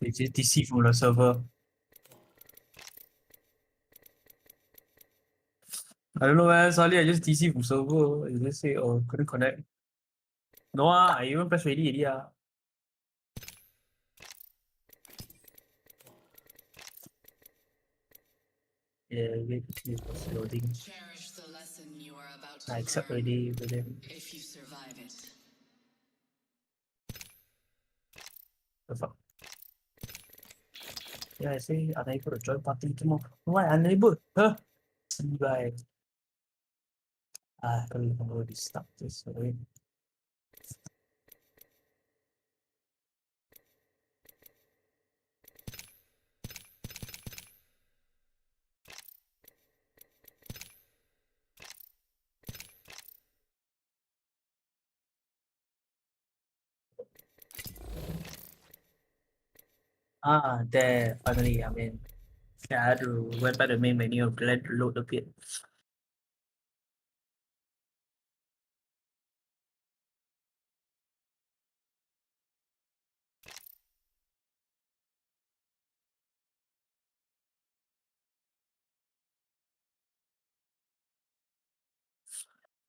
They just DC from the server. I don't know, man. Suddenly I just DC from server. It just say, oh, couldn't connect. No, I even press ready already. Yeah, wait, it's loading. Cherish the lesson you are about to I accept learn already, but then if you survive it. the fuck. Yeah, I say unable to join party tomorrow. Why unable? Huh? Bye. I can't already start this already. There, finally, I mean, yeah, I had to went back to the main menu and plan to load the pit.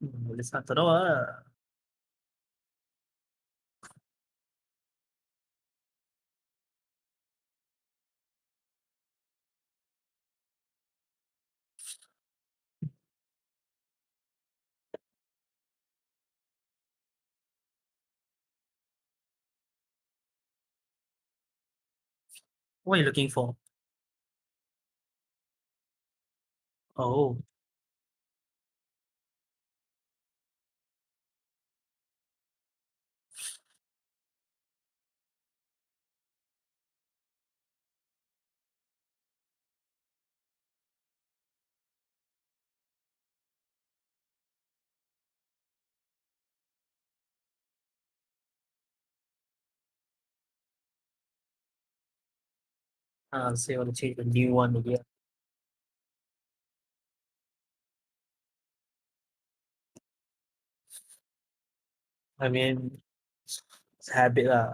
Boleh start tahu What are you looking for? Oh, say I want to change the new one again. I mean, it's habit lah.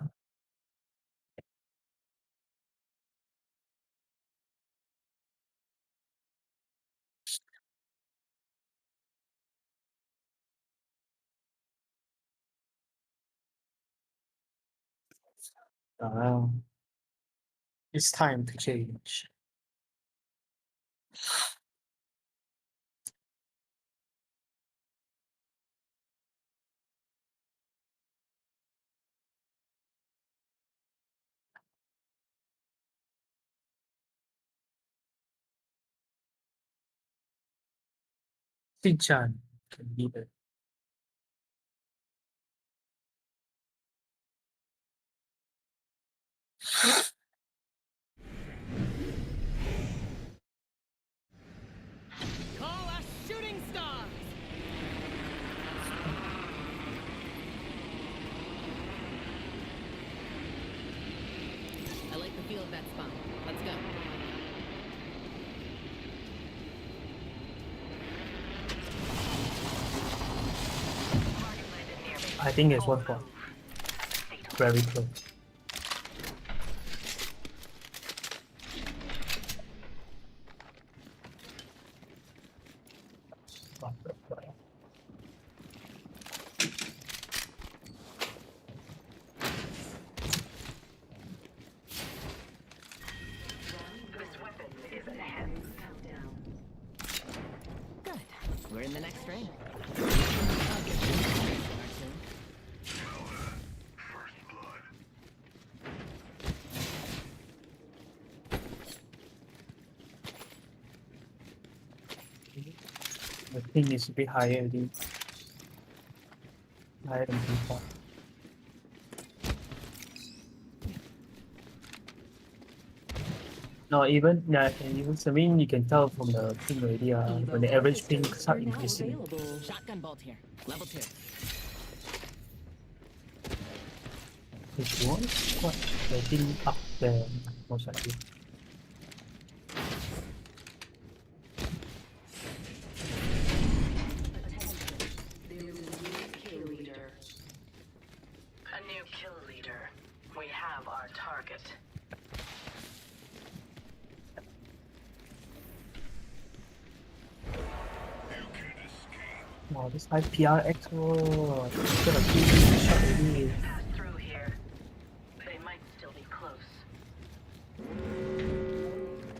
It's time to change. Chan can be the Call us shooting stars! I like the feel of that spot. Let's go. I think there's one for very close. Good. We're in the next ring. The thing is a bit higher already. Higher than before. No, even yeah, and even I mean you can tell from the thing already. When the average ping start increasing. Shotgun bolt here. Level 2. If you want, what the thing up there most likely. A new kill leader. We have our target. Wow, this IPRX world. Got a few shot already. Pass through here. They might still be close.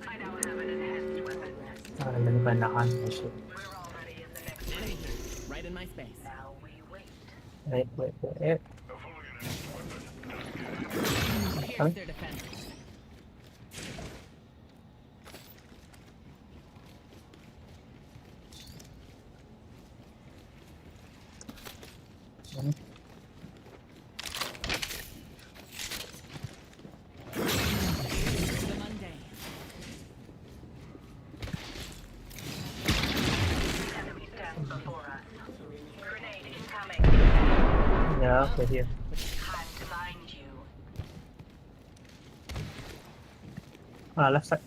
I now have an enhanced weapon. Let me find the hand my shit. We're already in the next Enemy ring. here, right in my space. Now we wait. Wait. Pierce Huh? their defenses. The mundane. Enemy stands before us. Grenade incoming. Yeah, okay, here. Time to bind you. Left side.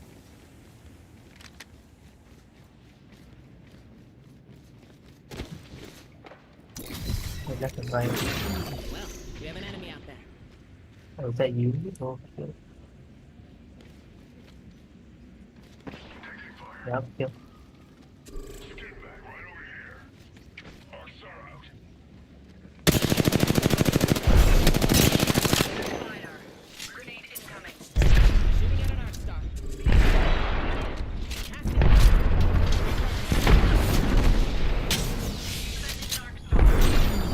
Wait, left and right. Well, we have an enemy out there. Oh, is that you? Okay. Yep, yep. Fire. Grenade incoming. Shooting at an arc star. Casting.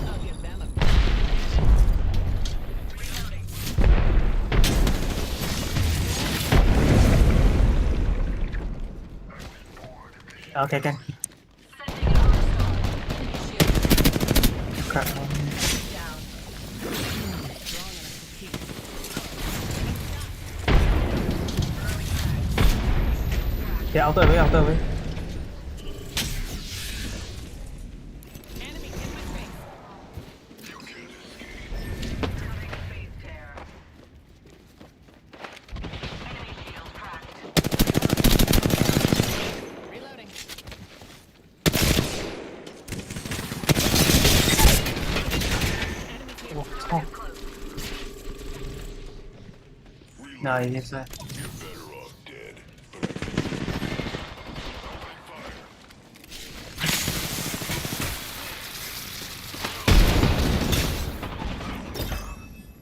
I'll give them a Reloading. Okay, can. Sending an arc star. Crap. Down. strong enough to keep. Yeah, outer way. Enemy in my face. Coming phase tear. Enemy shield cracked. Reloading. Enemy here. Oh, Close. no, it is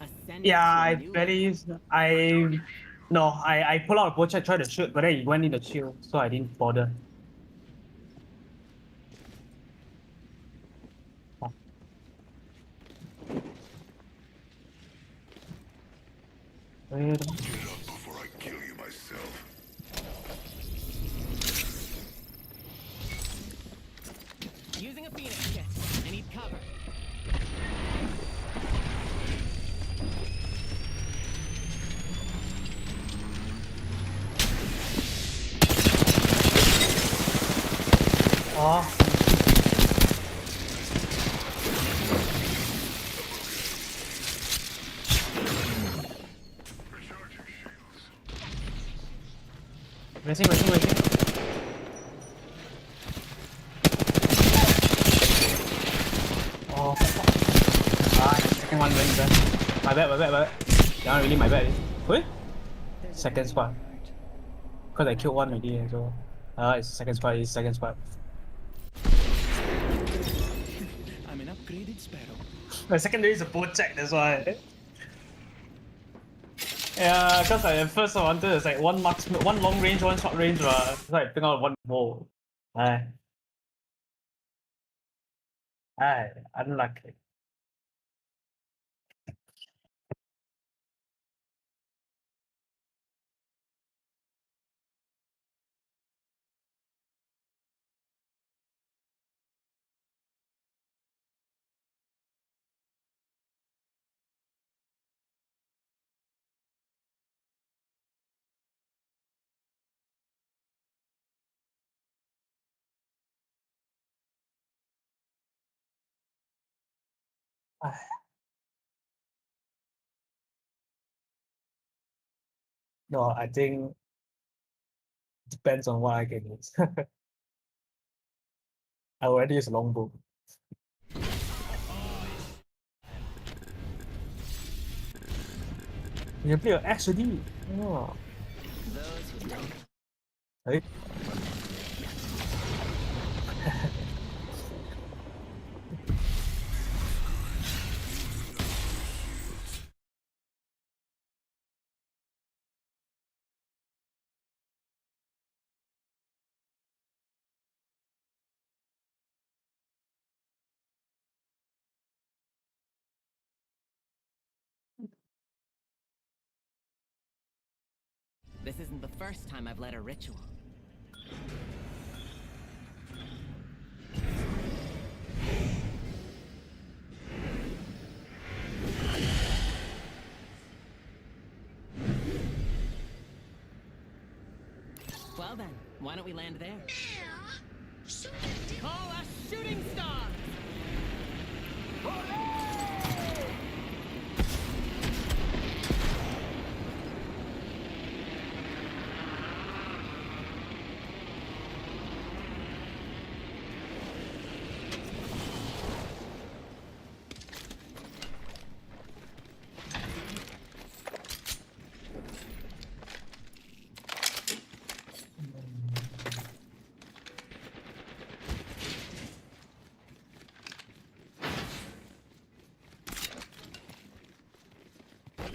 Ascending Yeah, to a I new barely used. I pull out a butcher, tried to shoot, but then he went in the shield, so I didn't bother. Oh. Wait. Before I kill you myself. Using a Phoenix kit. I need cover. Oh. Racing. Oh, fuck. Second one went there. My bad. That really my bad. Wait? Second spot. Because I killed one already, so. It's second spot. I'm an upgraded sparrow. My secondary is a bow check, that's why. Yeah, because at first I wanted it's like one long range, one short range, so I pick out one bow. Aye. Unlucky. No, I think depends on what I can use. I already use longbow. You can play your Ash already. Oh. Those who don't. Hey. This isn't the first time I've led a ritual. Well then, why don't we land there? Call us shooting stars!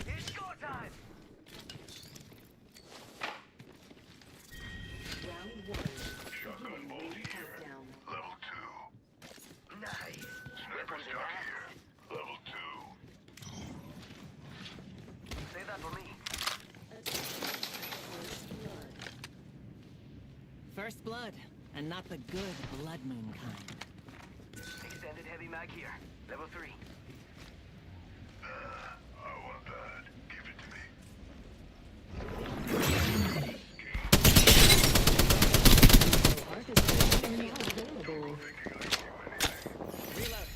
It's go time! Shotgun bolt here. Level 2. Nice. Sniper stock here. Level 2. Say that for me. First blood, and not the good blood moon kind. Extended heavy mag here. Level 3. I want that. Give it to me. Reload.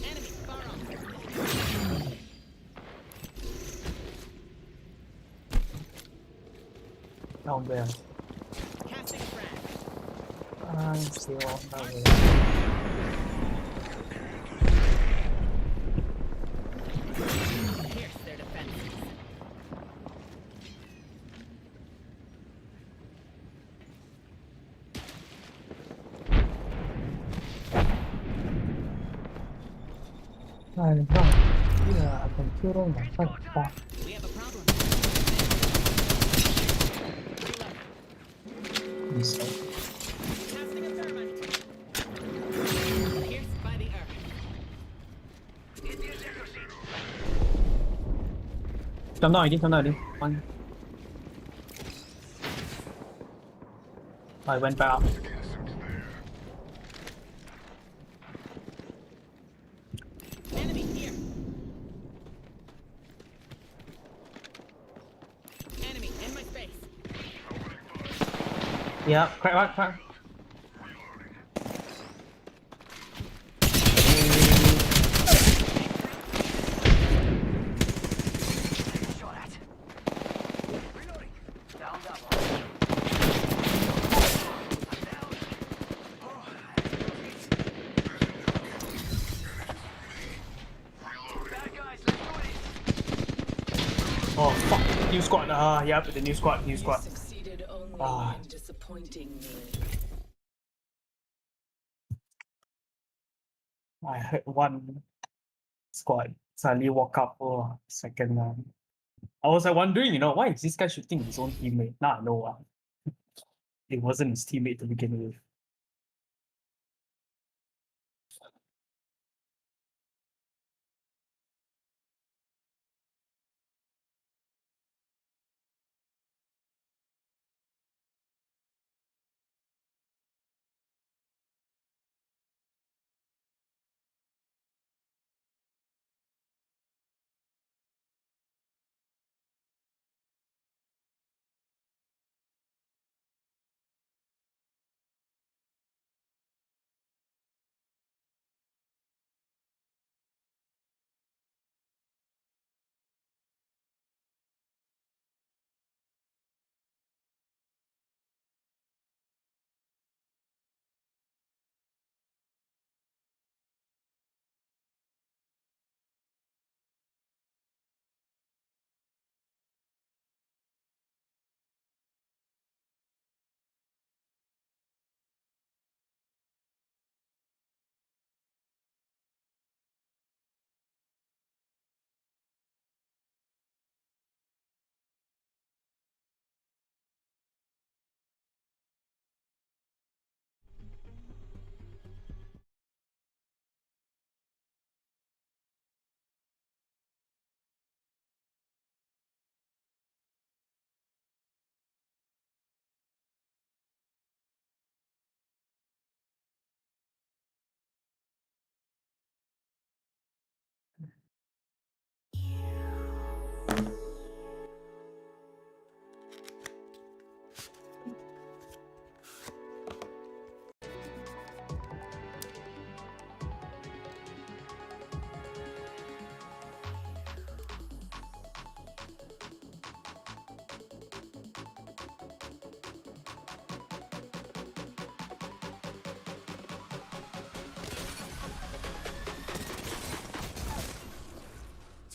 Enemy, far off. Down there. Casting frag. Still on that way. Pierce their defenses. I can kill them. Fuck. We have a problem. Reload. Casting a thermite. Pierced by the earth. Hit the ejector seat. Jump down already. One. I went back up. Enemy here. Enemy in my space. Yeah, crack. Shot at. Reloading. Down that one. I'm down. Bad guys, let's do this. Oh fuck. New squad. Yep, the new squad. Succeeded only Ah. in disappointing me. I heard one squad suddenly walk up. Oh, second one. I was like wondering, why is this guy shooting his own teammate? Now I know why. It wasn't his teammate to begin with.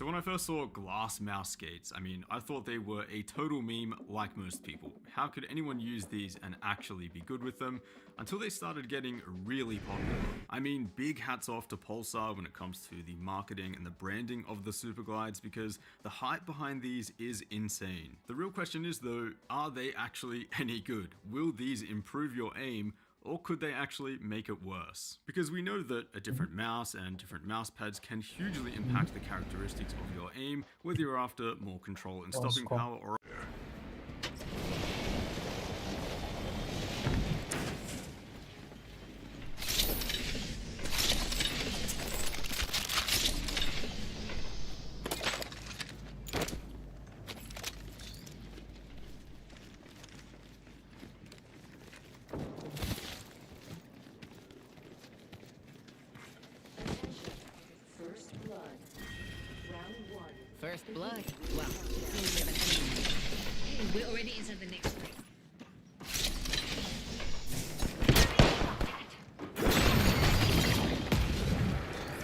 So when I first saw glass mouse skates, I mean, I thought they were a total meme like most people. How could anyone use these and actually be good with them? Until they started getting really popular. I mean, big hats off to Pulsar when it comes to the marketing and the branding of the Super Glides, because the hype behind these is insane. The real question is though, are they actually any good? Will these improve your aim? Or could they actually make it worse? Because we know that a different mouse and different mouse pads can hugely impact the characteristics of your aim, whether you're after more control and stopping power or First blood. Wow. Seems we have an enemy. We're already inside the next ring.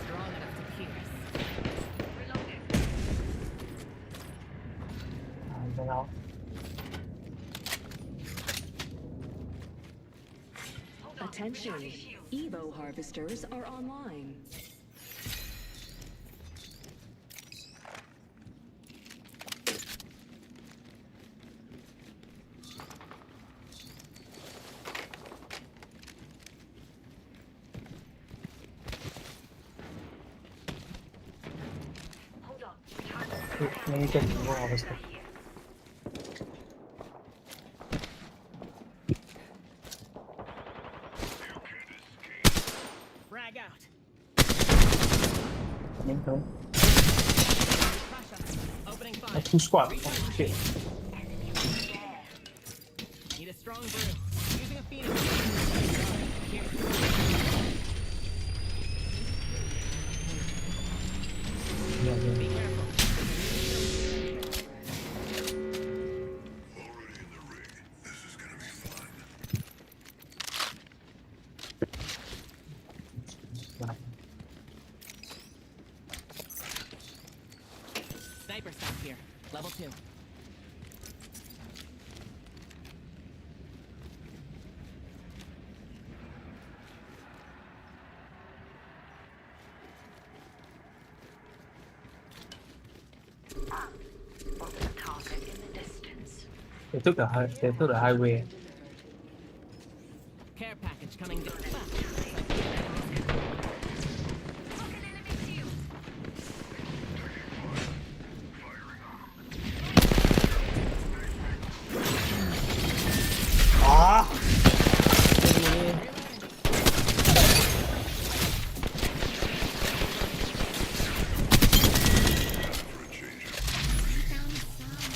Strong enough to pierce. Get out. Attention, Evo harvesters are online. Let me get more harvester. Frag out. Come. Crush us. Opening fire. Two squad. Oh shit. Need a strong brew. Using a phoenix. Here. Yeah. Be careful. Already in the ring. This is gonna be fun. Sniper stock here. Level 2. What's the target in the distance? They took the highway. Care package coming down. Ah!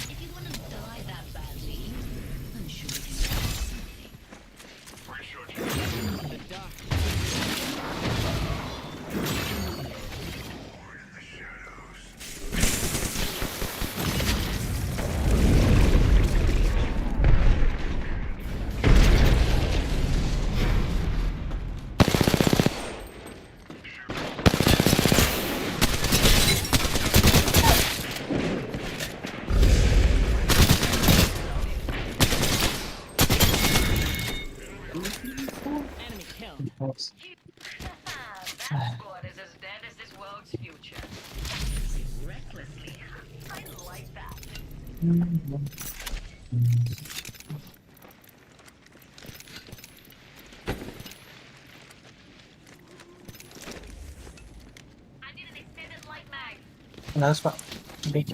If you want to die that badly, I'm sure we can do something. The dark. In the shadows. Enemy killed. Nice. That squad is as dead as this world's future. Recklessly. I like that. I need an extended light mag. Another spot. Big.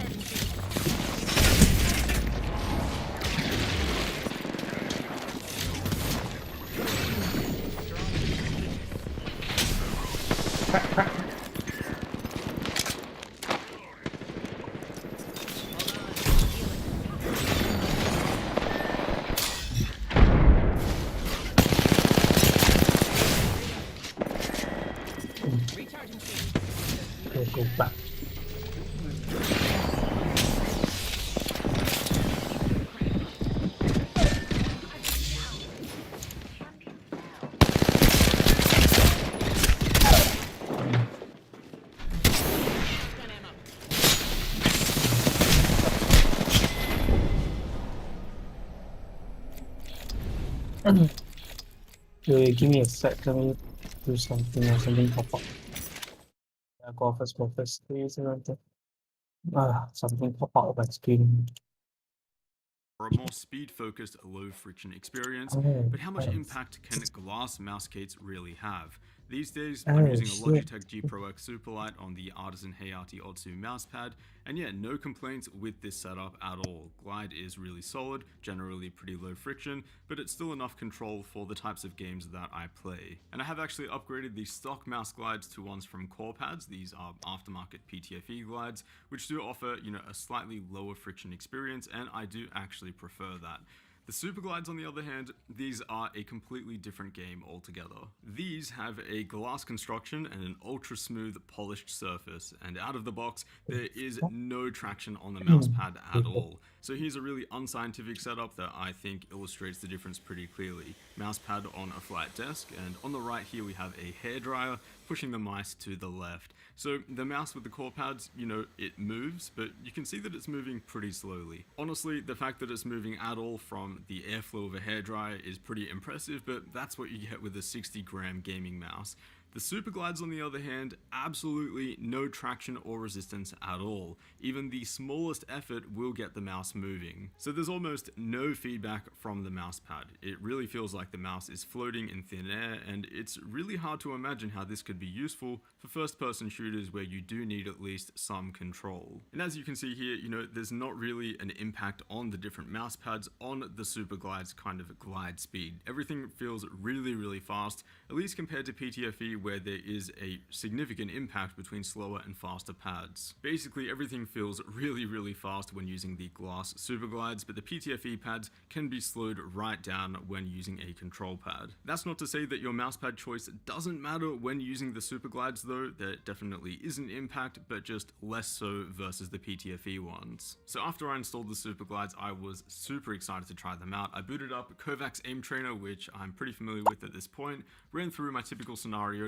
Crack, crack. Recharging shield. Go back. Gun ammo. Wait, give me a sec. Let me do something or something pop up. Yeah, go first. Please, something pop out of my screen. or a more speed-focused, low-friction experience, Oh, but how much oh, impact can glass mouse gates really have? These days, oh, I'm using a shit. Logitech G Pro X Superlight on the Artisan Hayate Otsu mousepad, and yeah, no complaints with this setup at all. Glide is really solid, generally pretty low friction, but it's still enough control for the types of games that I play. And I have actually upgraded the stock mouse glides to ones from CorePads. These are aftermarket PTFE glides, which do offer, a slightly lower friction experience, and I do actually prefer that. The Super Glides, on the other hand, these are a completely different game altogether. These have a glass construction and an ultra smooth polished surface, and out of the box, there is no traction on the mousepad at all. So here's a really unscientific setup that I think illustrates the difference pretty clearly. Mousepad on a flat desk, and on the right here we have a hairdryer pushing the mice to the left. So the mouse with the core pads, it moves, but you can see that it's moving pretty slowly. Honestly, the fact that it's moving at all from the airflow of a hairdryer is pretty impressive, but that's what you get with a 60-gram gaming mouse. The Super Glides, on the other hand, absolutely no traction or resistance at all. Even the smallest effort will get the mouse moving. So there's almost no feedback from the mouse pad. It really feels like the mouse is floating in thin air, and it's really hard to imagine how this could be useful for first-person shooters where you do need at least some control. And as you can see here, there's not really an impact on the different mouse pads on the Super Glide's kind of glide speed. Everything feels really, really fast, at least compared to PTFE, where there is a significant impact between slower and faster pads. Basically, everything feels really, really fast when using the glass Super Glides, but the PTFE pads can be slowed right down when using a control pad. That's not to say that your mousepad choice doesn't matter when using the Super Glides though. There definitely is an impact, but just less so versus the PTFE ones. So after I installed the Super Glides, I was super excited to try them out. I booted up Kovacs Aim Trainer, which I'm pretty familiar with at this point, ran through my typical scenarios,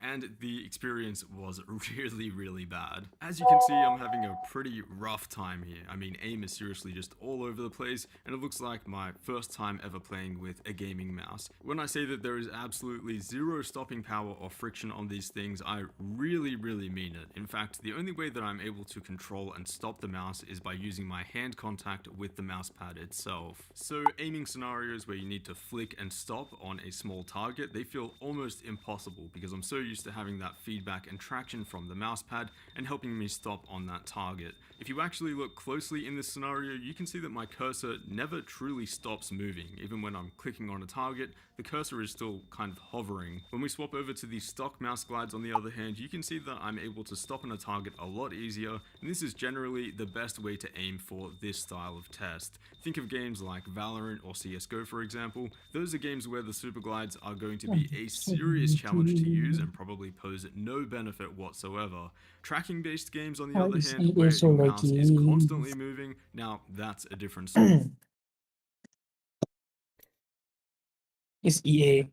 and the experience was really, really bad. As you can see, I'm having a pretty rough time here. I mean, aim is seriously just all over the place, and it looks like my first time ever playing with a gaming mouse. When I say that there is absolutely zero stopping power or friction on these things, I really, really mean it. In fact, the only way that I'm able to control and stop the mouse is by using my hand contact with the mouse pad itself. So aiming scenarios where you need to flick and stop on a small target, they feel almost impossible because I'm so used to having that feedback and traction from the mousepad and helping me stop on that target. If you actually look closely in this scenario, you can see that my cursor never truly stops moving. Even when I'm clicking on a target, the cursor is still kind of hovering. When we swap over to the stock mouse glides, on the other hand, you can see that I'm able to stop on a target a lot easier, and this is generally the best way to aim for this style of test. Think of games like Valorant or CSGO, for example. Those are games where the Super Glides are going to be a serious challenge to use and probably pose no benefit whatsoever. Tracking-based games, on the other hand, where your mouse is constantly moving, now that's a different story. It's EA.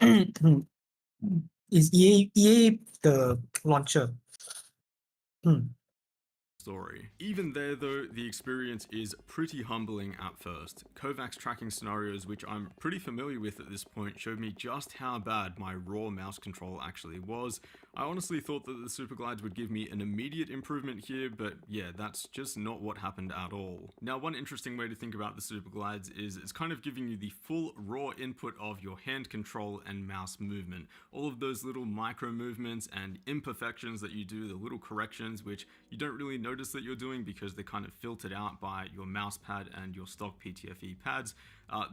Is EA the launcher? Story. Even there though, the experience is pretty humbling at first. Kovacs tracking scenarios, which I'm pretty familiar with at this point, showed me just how bad my raw mouse control actually was. I honestly thought that the Super Glides would give me an immediate improvement here, but yeah, that's just not what happened at all. Now, one interesting way to think about the Super Glides is it's kind of giving you the full raw input of your hand control and mouse movement. All of those little micro movements and imperfections that you do, the little corrections, which you don't really notice that you're doing because they're kind of filtered out by your mouse pad and your stock PTFE pads.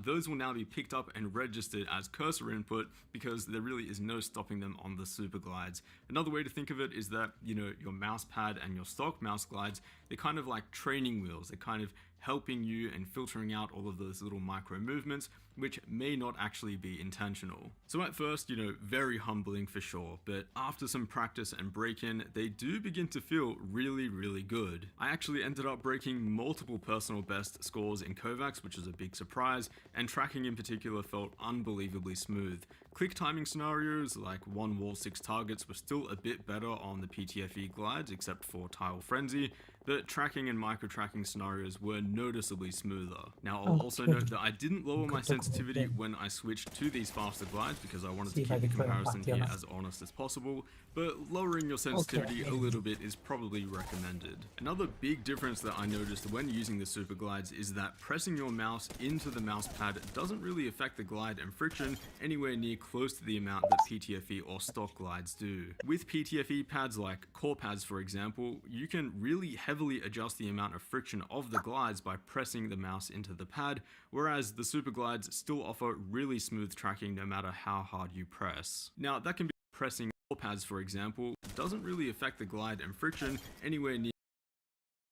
Those will now be picked up and registered as cursor input because there really is no stopping them on the Super Glides. Another way to think of it is that, your mouse pad and your stock mouse glides, they're kind of like training wheels. They're kind of helping you and filtering out all of those little micro movements, which may not actually be intentional. So at first, very humbling for sure, but after some practice and break-in, they do begin to feel really, really good. I actually ended up breaking multiple personal best scores in Kovacs, which is a big surprise, and tracking in particular felt unbelievably smooth. Click timing scenarios like 1 wall 6 targets were still a bit better on the PTFE glides except for Tile Frenzy, but tracking and micro-tracking scenarios were noticeably smoother. Now I'll also note that I didn't lower my sensitivity when I switched to these faster glides because I wanted to keep the comparison here as honest as possible, but lowering your sensitivity a little bit is probably recommended. Another big difference that I noticed when using the super glides is that pressing your mouse into the mouse pad doesn't really affect the glide and friction anywhere near close to the amount that PTFE or stock glides do. With PTFE pads like core pads for example, you can really heavily adjust the amount of friction of the glides by pressing the mouse into the pad, whereas the super glides still offer really smooth tracking no matter how hard you press. Now that can be pressing core pads for example, doesn't really affect the glide and friction anywhere near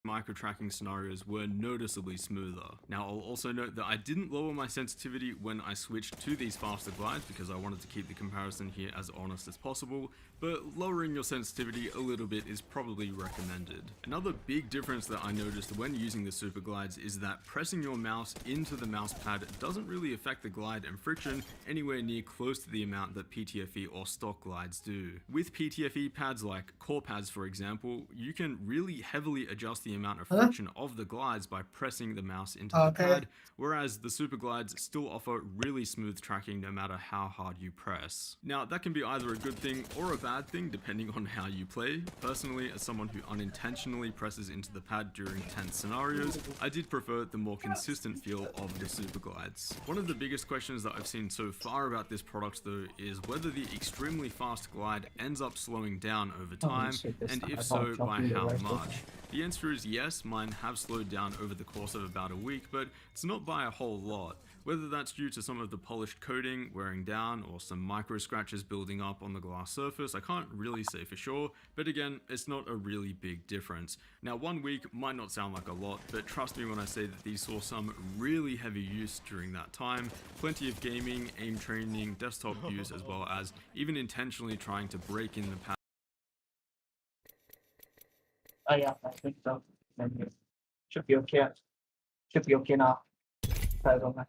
micro-tracking scenarios were noticeably smoother. Now I'll also note that I didn't lower my sensitivity when I switched to these faster glides because I wanted to keep the comparison here as honest as possible, but lowering your sensitivity a little bit is probably recommended. Another big difference that I noticed when using the super glides is that pressing your mouse into the mouse pad doesn't really affect the glide and friction anywhere near close to the amount that PTFE or stock glides do. With PTFE pads like core pads for example, you can really heavily adjust the amount of friction of the glides by pressing the mouse into the pad, whereas the super glides still offer really smooth tracking no matter how hard you press. Now that can be either a good thing or a bad thing depending on how you play. Personally, as someone who unintentionally presses into the pad during tense scenarios, I did prefer the more consistent feel of the super glides. One of the biggest questions that I've seen so far about this product though is whether the extremely fast glide ends up slowing down over time, and if so, by how much. The answer is yes, mine have slowed down over the course of about a week, but it's not by a whole lot. Whether that's due to some of the polished coating wearing down or some micro scratches building up on the glass surface, I can't really say for sure, but again, it's not a really big difference. Now 1 week might not sound like a lot, but trust me when I say that these saw some really heavy use during that time, plenty of gaming, aim training, desktop use, as well as even intentionally trying to break in the pad. Oh yeah, I think so. Should be okay. Should be okay now. I don't know.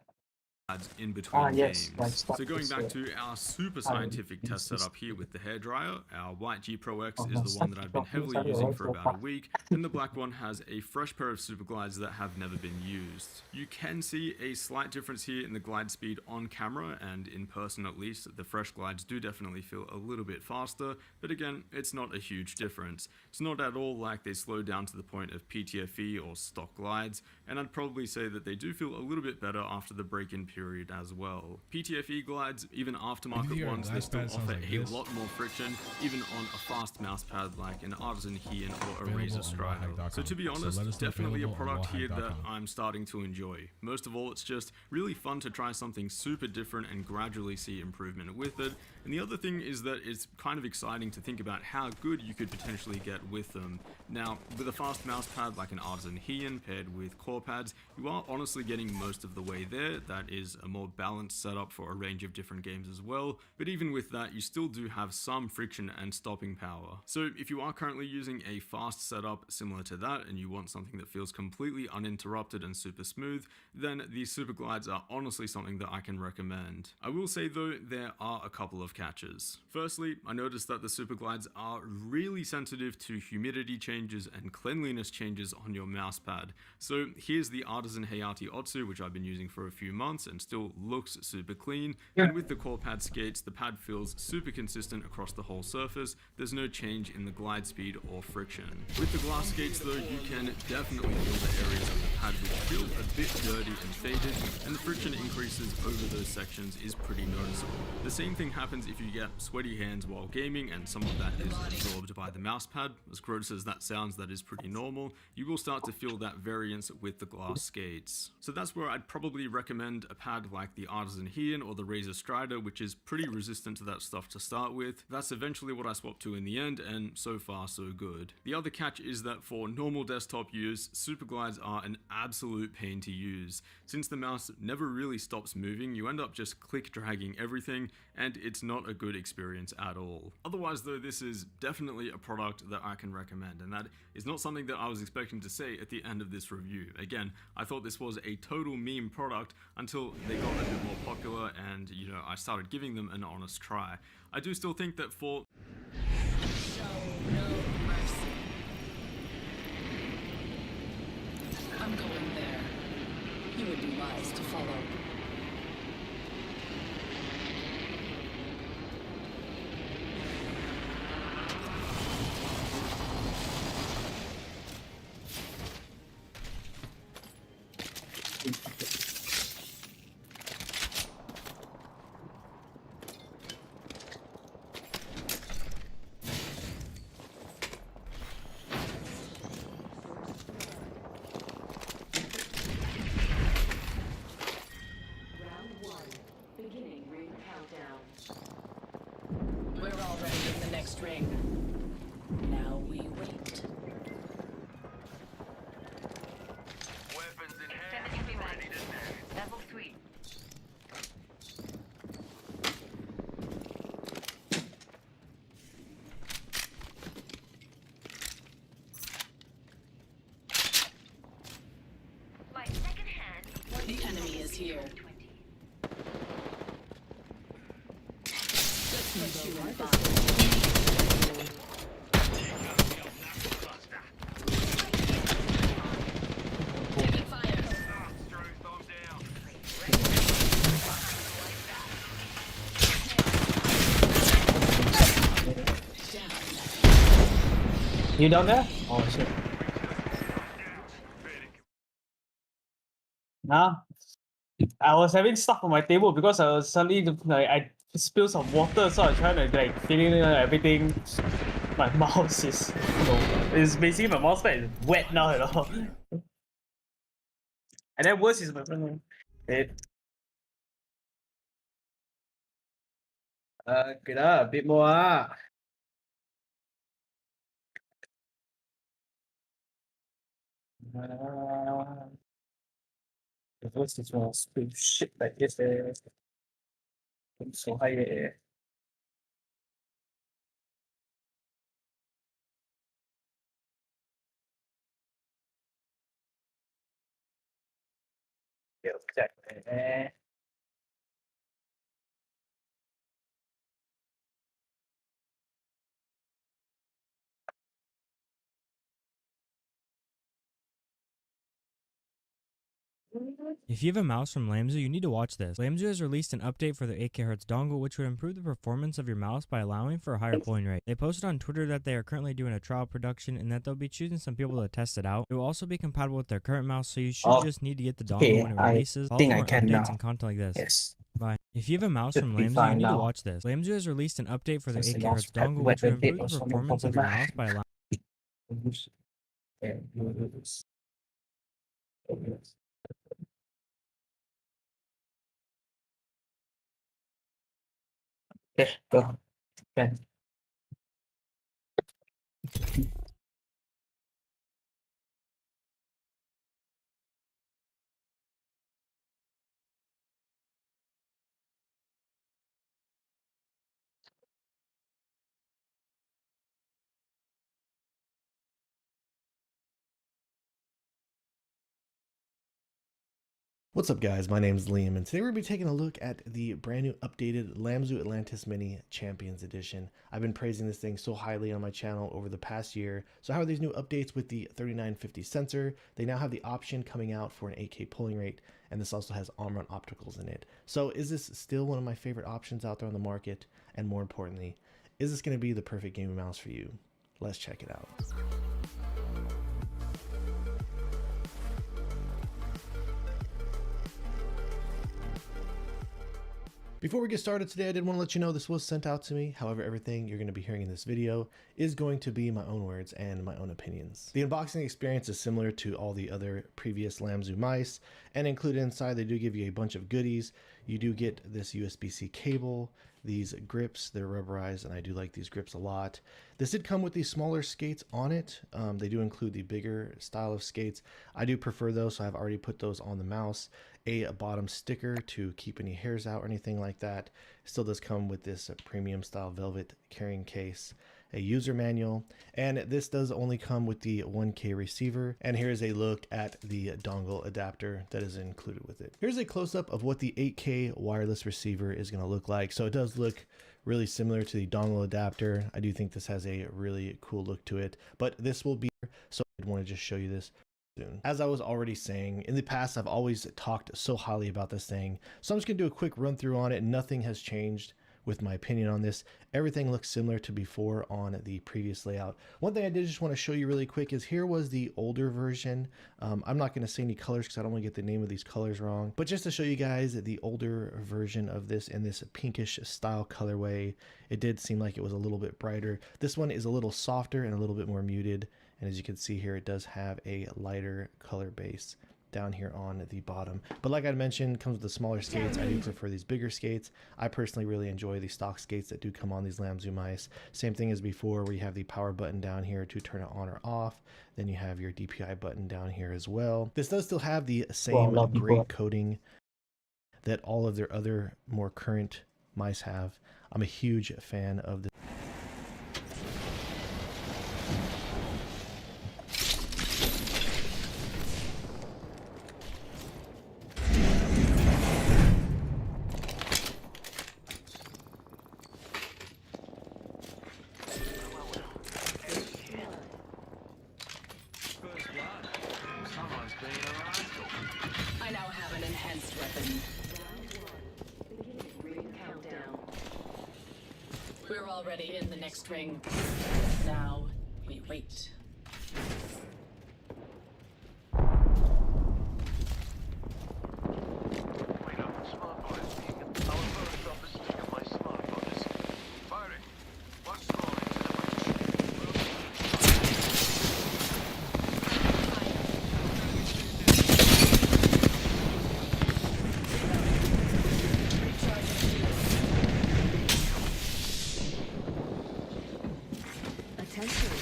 In between yes, games. like So going this, back to our super scientific test setup here with the hairdryer, our white G Pro X is the one that I've been heavily using for about a week, and the black one has a fresh pair of super glides that have never been used. You can see a slight difference here in the glide speed on camera, and in person at least, the fresh glides do definitely feel a little bit faster, but again, it's not a huge difference. It's not at all like they slow down to the point of PTFE or stock glides, and I'd probably say that they do feel a little bit better after the break-in period as well. PTFE glides, even aftermarket ones, they still offer a lot more friction, even on a fast mousepad like an Artisan Heian or a Razer Strider. So to be honest, definitely a product here that I'm starting to enjoy. Most of all, it's just really fun to try something super different and gradually see improvement with it. And the other thing is that it's kind of exciting to think about how good you could potentially get with them. Now, with a fast mousepad like an Artisan Heian paired with core pads, you are honestly getting most of the way there. That is a more balanced setup for a range of different games as well, but even with that, you still do have some friction and stopping power. So if you are currently using a fast setup similar to that, and you want something that feels completely uninterrupted and super smooth, then these super glides are honestly something that I can recommend. I will say though, there are a couple of catches. Firstly, I noticed that the super glides are really sensitive to humidity changes and cleanliness changes on your mousepad. So here's the Artisan Hayate Otsu, which I've been using for a few months and still looks super clean, and with the core pad skates, the pad feels super consistent across the whole surface. There's no change in the glide speed or friction. With the glass skates though, you can definitely feel the areas of the pad which feel a bit dirty and faded, and the friction increases over those sections is pretty noticeable. The same thing happens if you get sweaty hands while gaming, and some of that is absorbed by the mouse pad. As gross as that sounds, that is pretty normal. You will start to feel that variance with the glass skates. So that's where I'd probably recommend a pad like the Artisan Heian or the Razer Strider, which is pretty resistant to that stuff to start with. That's eventually what I swapped to in the end, and so far so good. The other catch is that for normal desktop use, super glides are an absolute pain to use. Since the mouse never really stops moving, you end up just click dragging everything, and it's not a good experience at all. Otherwise though, this is definitely a product that I can recommend, and that is not something that I was expecting to say at the end of this review. Again, I thought this was a total meme product until they got a bit more popular and, you know, I started giving them an honest try. I do still think that for Show no mercy. I'm going there. You would be wise to follow. Round 1. Beginning ring countdown. We're already in the next ring. Now we wait. Weapons in hand, 73 ready to snap. Level 3. My second hand. The enemy is here. 20. Let's put you in box. Taking fire. Strength, I'm down. Down. You down there? Oh shit. Nah. I was having stuff on my table because I was suddenly like I spilled some water, so I was trying to like clean everything. My mouse is it's basically my mouse pad is wet now, you know. And then worse is my friend. It okay lah, a bit more ah. The worst is when I spill shit like this. It's so high. Yeah, exactly. If you have a mouse from Lamzu, you need to watch this. Lamzu has released an update for their 8kHz dongle, which would improve the performance of your mouse by allowing for a higher polling rate. They posted on Twitter that they are currently doing a trial production and that they'll be choosing some people to test it out. It will also be compatible with their current mouse, so you should just need to get the dongle when it releases. Follow think for I more can updates now. and content like this. Yes. Bye. If you have a mouse Should from be Lamzu, you fine need to now. watch this. Lamzu has released an update for their Just the 8kHz mouse pad dongle, wet which would and paper, improve the so no performance of your problem. mouse by allowing Yeah, you do this. Okay. Okay, go. Okay. What's up guys, my name is Liam and today we're going to be taking a look at the brand new updated Lamzu Atlantis Mini Champions Edition. I've been praising this thing so highly on my channel over the past year. So how are these new updates with the 3950 sensor? They now have the option coming out for an 8K polling rate, and this also has on-run opticals in it. So is this still one of my favorite options out there on the market? And more importantly, is this going to be the perfect gaming mouse for you? Let's check it out. Before we get started today, I did want to let you know this was sent out to me. However, everything you're going to be hearing in this video is going to be my own words and my own opinions. The unboxing experience is similar to all the other previous Lamzu mice, and included inside they do give you a bunch of goodies. You do get this USB-C cable, these grips. They're rubberized, and I do like these grips a lot. This did come with these smaller skates on it. They do include the bigger style of skates. I do prefer those, so I've already put those on the mouse. A bottom sticker to keep any hairs out or anything like that. It still does come with this premium style velvet carrying case, a user manual, and this does only come with the 1K receiver. And here's a look at the dongle adapter that is included with it. Here's a close-up of what the 8K wireless receiver is going to look like. So it does look really similar to the dongle adapter. I do think this has a really cool look to it, but this will be, so I want to just show you this soon. As I was already saying, in the past I've always talked so highly about this thing, so I'm just gonna do a quick run through on it. Nothing has changed with my opinion on this. Everything looks similar to before on the previous layout. One thing I did just want to show you really quick is here was the older version. I'm not going to say any colors because I don't want to get the name of these colors wrong, but just to show you guys the older version of this in this pinkish style colorway, it did seem like it was a little bit brighter. This one is a little softer and a little bit more muted, and as you can see here, it does have a lighter color base down here on the bottom. But like I mentioned, comes with the smaller skates. I do prefer these bigger skates. I personally really enjoy the stock skates that do come on these Lamzu mice. Same thing as before, where you have the power button down here to turn it on or off. Then you have your DPI button down here as well. This does still have the same gray coating that all of their other more current mice have. I'm a huge fan of this. I now have an enhanced weapon. We're already in the next ring. Now we wait. Wait up, smartphone is being. Our first stop is stick on my smartphone is firing. What's going into the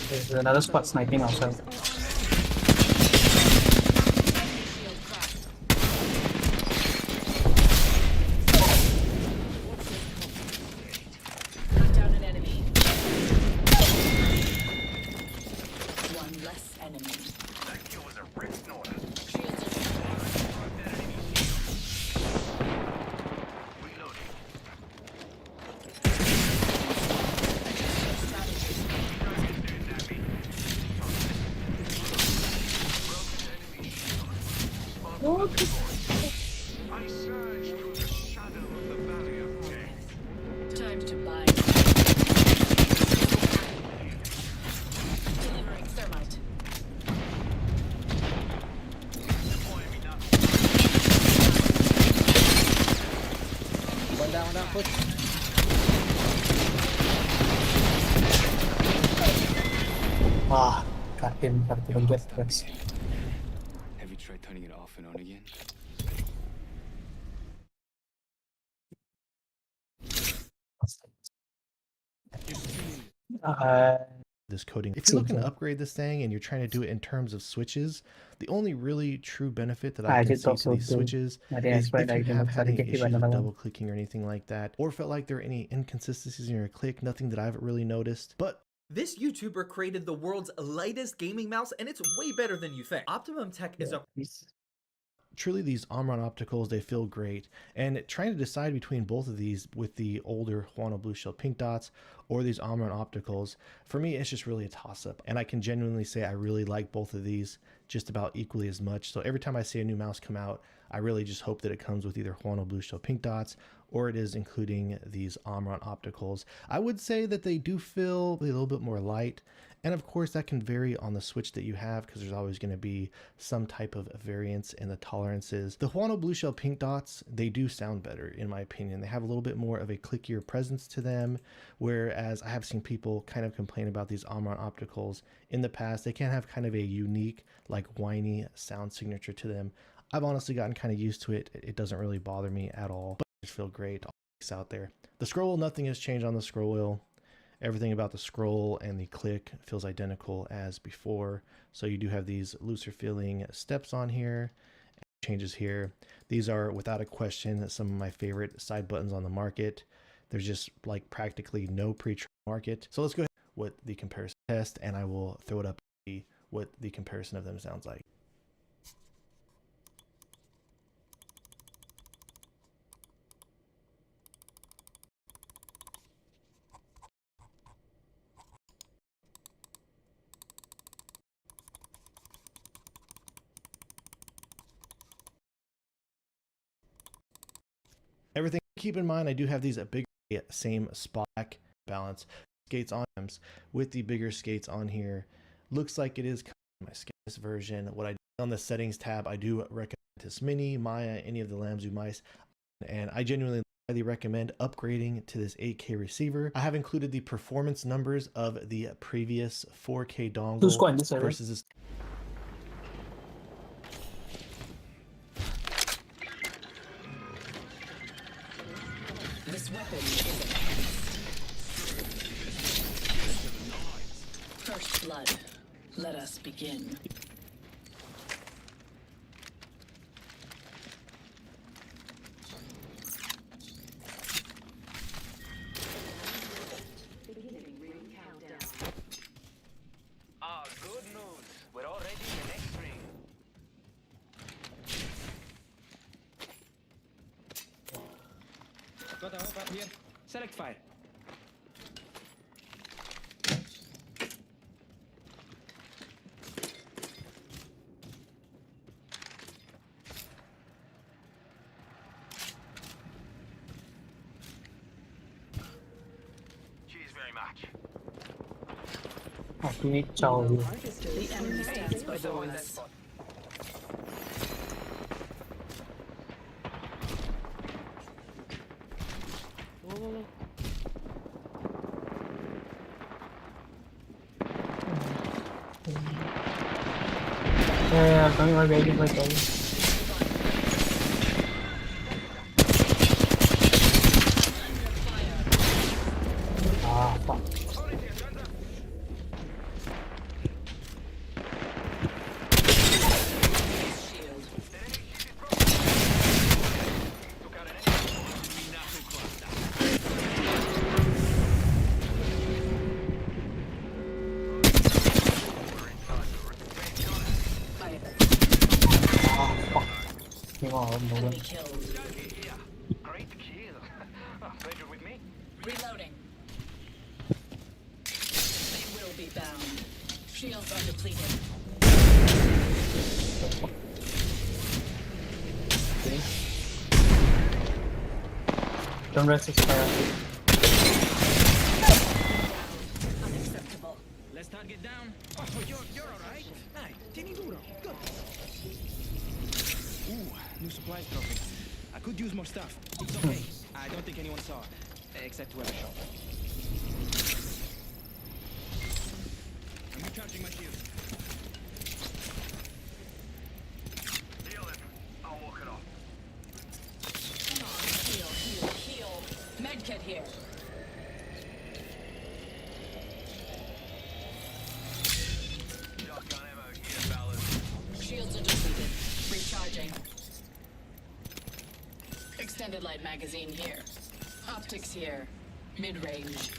There's another spot sniping outside. Cut down an enemy. One less enemy. That kill was a rip snorter. Reloading. I surged through the shadow of the valley of death. Time to buy. Delivering thermite. Deploying me now. One down, push. Ah, got him, but didn't get this. Have you tried turning it off and on again? This coating. If you're looking to upgrade this thing and you're trying to do it in terms of switches, the only really true benefit that I can see to these switches is if you have had any issues with double clicking or anything like that, or felt like there are any inconsistencies in your click, nothing that I've really noticed. But this YouTuber created the world's lightest gaming mouse, and it's way better than you think. Optimum Tech is a... Truly, these Omron opticals, they feel great. And trying to decide between both of these with the older Huano Blue Shell pink dots or these Omron opticals, for me, it's just really a toss-up. And I can genuinely say I really like both of these just about equally as much. So every time I see a new mouse come out, I really just hope that it comes with either Huano Blue Shell pink dots or it is including these Omron opticals. I would say that they do feel a little bit more light. And of course that can vary on the switch that you have because there's always going to be some type of variance in the tolerances. The Huano Blue Shell pink dots, they do sound better in my opinion. They have a little bit more of a clickier presence to them, whereas I have seen people kind of complain about these Omron opticals in the past. They can have kind of a unique, like whiny sound signature to them. I've honestly gotten kind of used to it. It doesn't really bother me at all, but I just feel great. All out there. The scroll wheel, nothing has changed on the scroll wheel. Everything about the scroll and the click feels identical as before. So you do have these looser feeling steps on here, changes here. These are without a question some of my favorite side buttons on the market. There's just like practically no pre-trained market. So let's go ahead with the comparison test, and I will throw it up to see what the comparison of them sounds like. Everything, keep in mind, I do have these big same spot balance skates on them with the bigger skates on here. Looks like it is my skates version. What I did on the settings tab, I do recommend this Mini, Maya, any of the Lamzu mice, and I genuinely highly recommend upgrading to this 8K receiver. I have included the performance numbers of the previous 4K dongle versus this. This weapon is enhanced. First blood. Let us begin. Beginning ring countdown. Ah, good news. We're already in the next ring. Got a hope up here. Select fire. Cheers very much. The enemy stands before us. Yeah, coming already, my God. Ah, fuck. Enemy killed. Great kill. Pleasure with me. Reloading. They will be bound. Shields are depleted. Don't rest his fire. Unacceptable. Let's target down. Oh, you're alright. Nice. Tini duro. Good. Ooh, new supplies dropping. I could use more stuff. It's okay. I don't think anyone saw, except where I shot. I'm recharging my shield. Heal him. I'll walk it off. Heal, heal, heal. Medkit here. Shotgun ammo here, fellas. Shields are depleted. Recharging. Extended light magazine here. Optics here. Mid-range.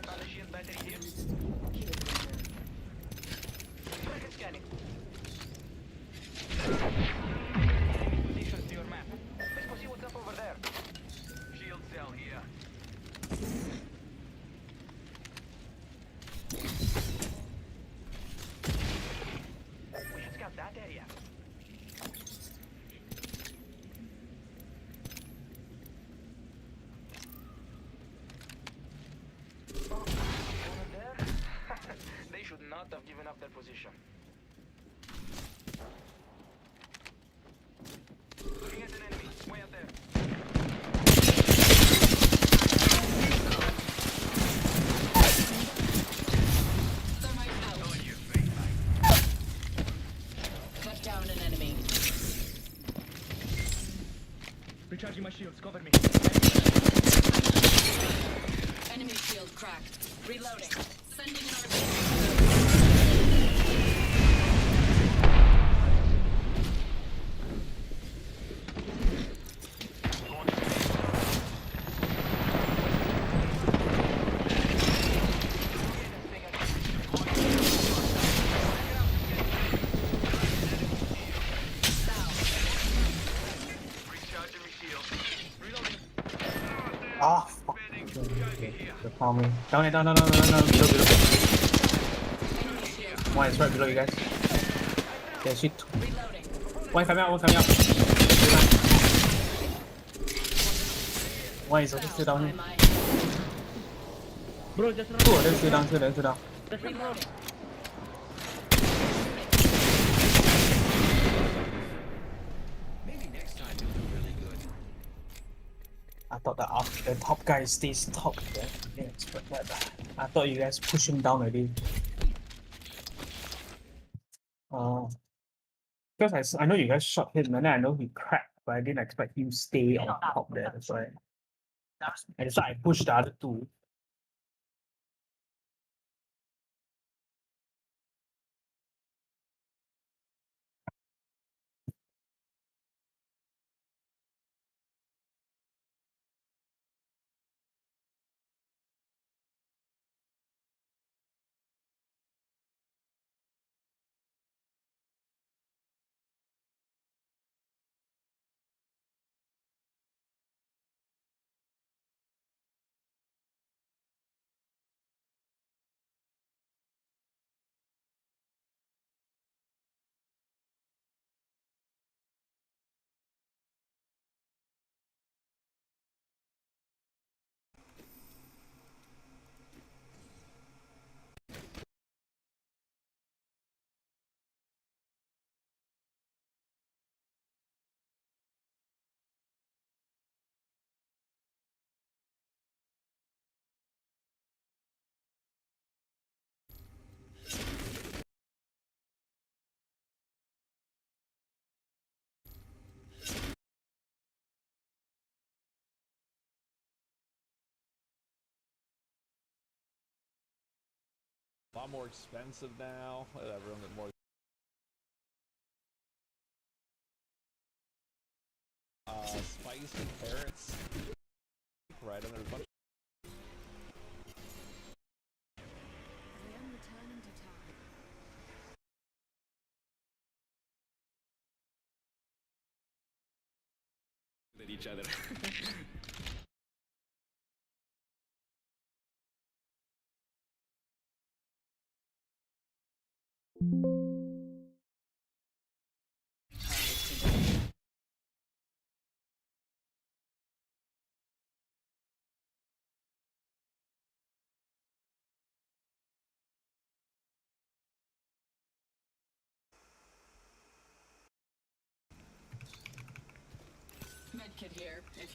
Found a shield battery here. Target scanning. Positions to your map. Let's go see what's up over there. Shield cell here. We should scout that area. Opponent there? They should not have given up their position. Looking at an enemy, way up there. Thermite out. On your face, mate. Cut down an enemy. my shields. Cover me. Enemy shield cracked. Reloading. Sending an RP. Ah, fuck. Okay. They're palming. Down it, down. Below. One is right below you guys. Yeah, shit. One coming out. One is still down here. Bro, just run. Two of them still down. Just run, bro. Maybe next time you'll do really good. I thought the top guy stays top. Yeah, I didn't expect that. I thought you guys push him down already. Because I know you guys shot him, and then I know he cracked, but I didn't expect him stay on top there. That's why. And that's why I pushed the other two. A lot more expensive now. Whatever, a bit more. Spicy carrots. Right, and there's a bunch. I am returning to time. At each other. Medkit here. If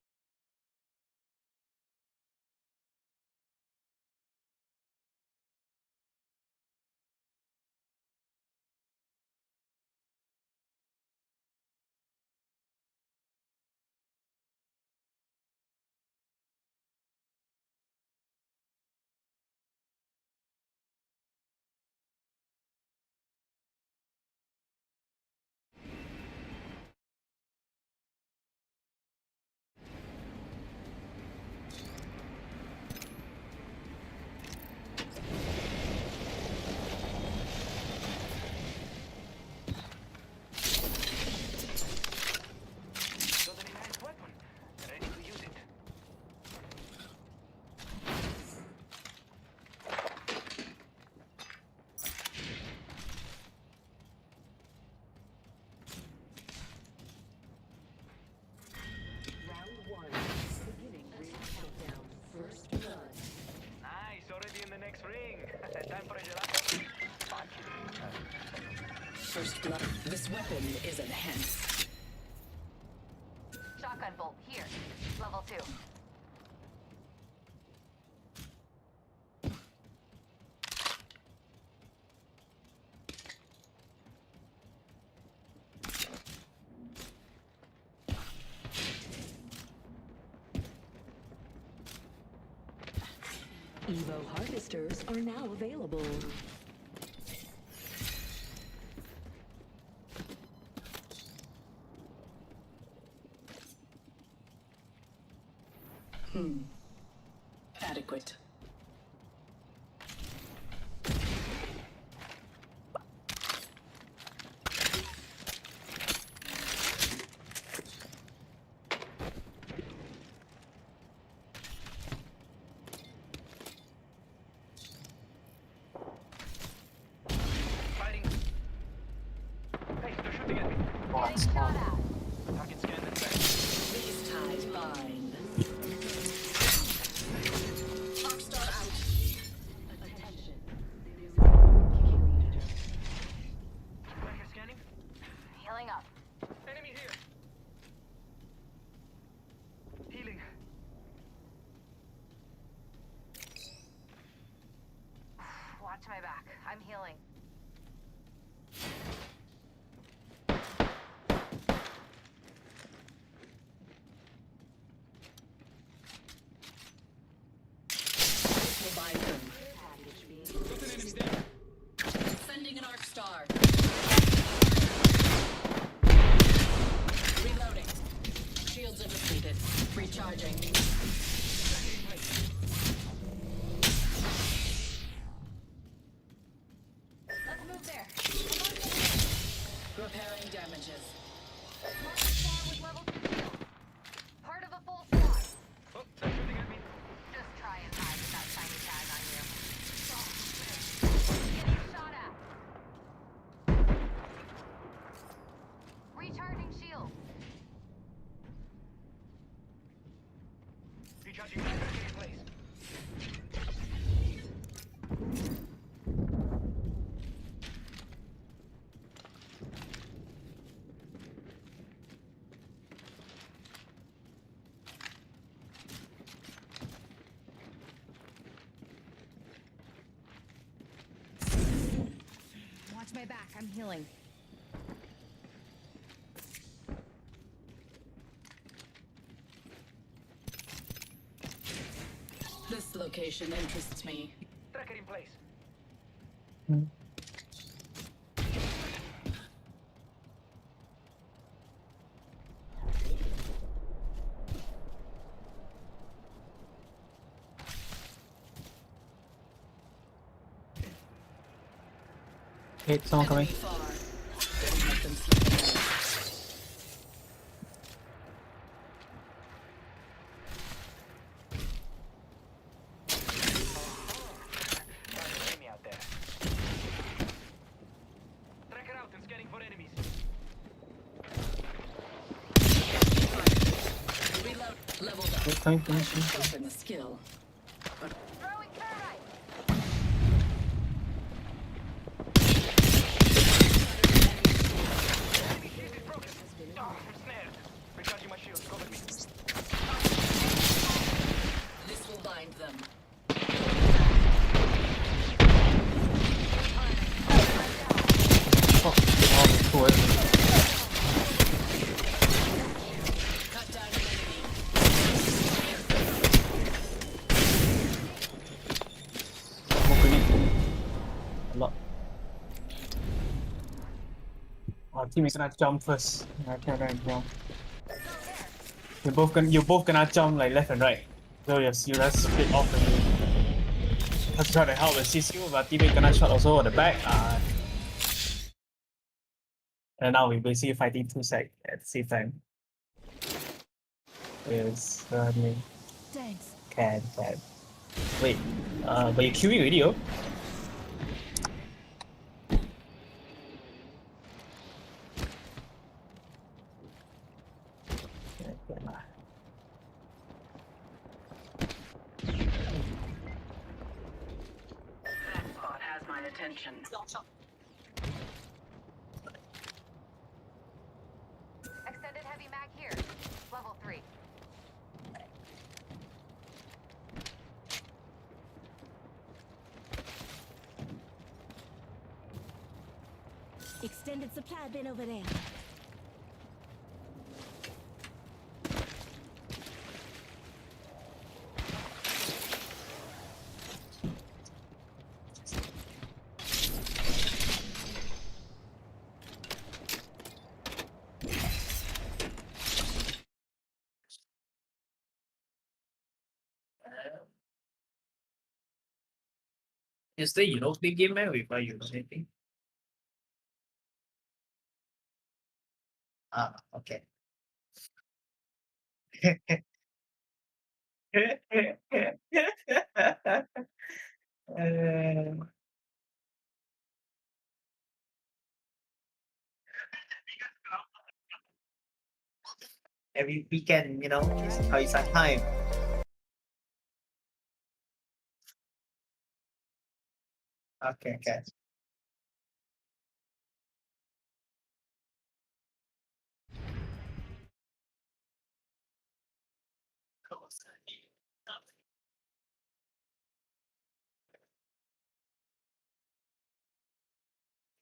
first blood, this weapon is enhanced. Shotgun bolt here. Level 2. Evo harvesters are now available. Adequate. Fighting. Hey, they're shooting at me. Target scanned and back. These ties bind. Rockstar out. Attention. Mecha scanning. Healing up. Enemy here. Healing. Watch my back. I'm healing. Will bind them. Sending an arc star. Reloading. Shields are depleted. Recharging. Let's move there. Repairing damages. Mark squad with level 2 shield. Part of a full squad. Oh, they're shooting at me. Just try and hide with that shiny tag on you. Getting shot at. Recharging shield. Recharging back in place. Watch my back. I'm healing. This location interests me. Tracker in place. Hey, someone coming. Enemy far. Don't let them slip away. Enemy out there. Tracker out and scanning for enemies. Reload. Leveled up. Wait, coming, coming, coming. Sharpen the skill. Throwing thermite. Enemy shield is broken. Oh, I'm snared. Recharging my shield. Cover me. This will bind them. Oh, cool. Cut down an enemy. Smoke grenade. A lot. Our team is gonna jump first. Right. You both gonna jump like left and right. So you just split off the way. Let's try to help assist you, but teammate gonna shot also at the back. And now we're basically fighting two sides at the same time. Yes, Thanks. can. Wait, but you queuing already, oh? That spot has my attention. Extended heavy mag here. Level 3. Extended supply bin over there. Yesterday you don't play game man with you or anything? Ah, okay. Uh, every weekend, it's how it's at time. Okay, okay.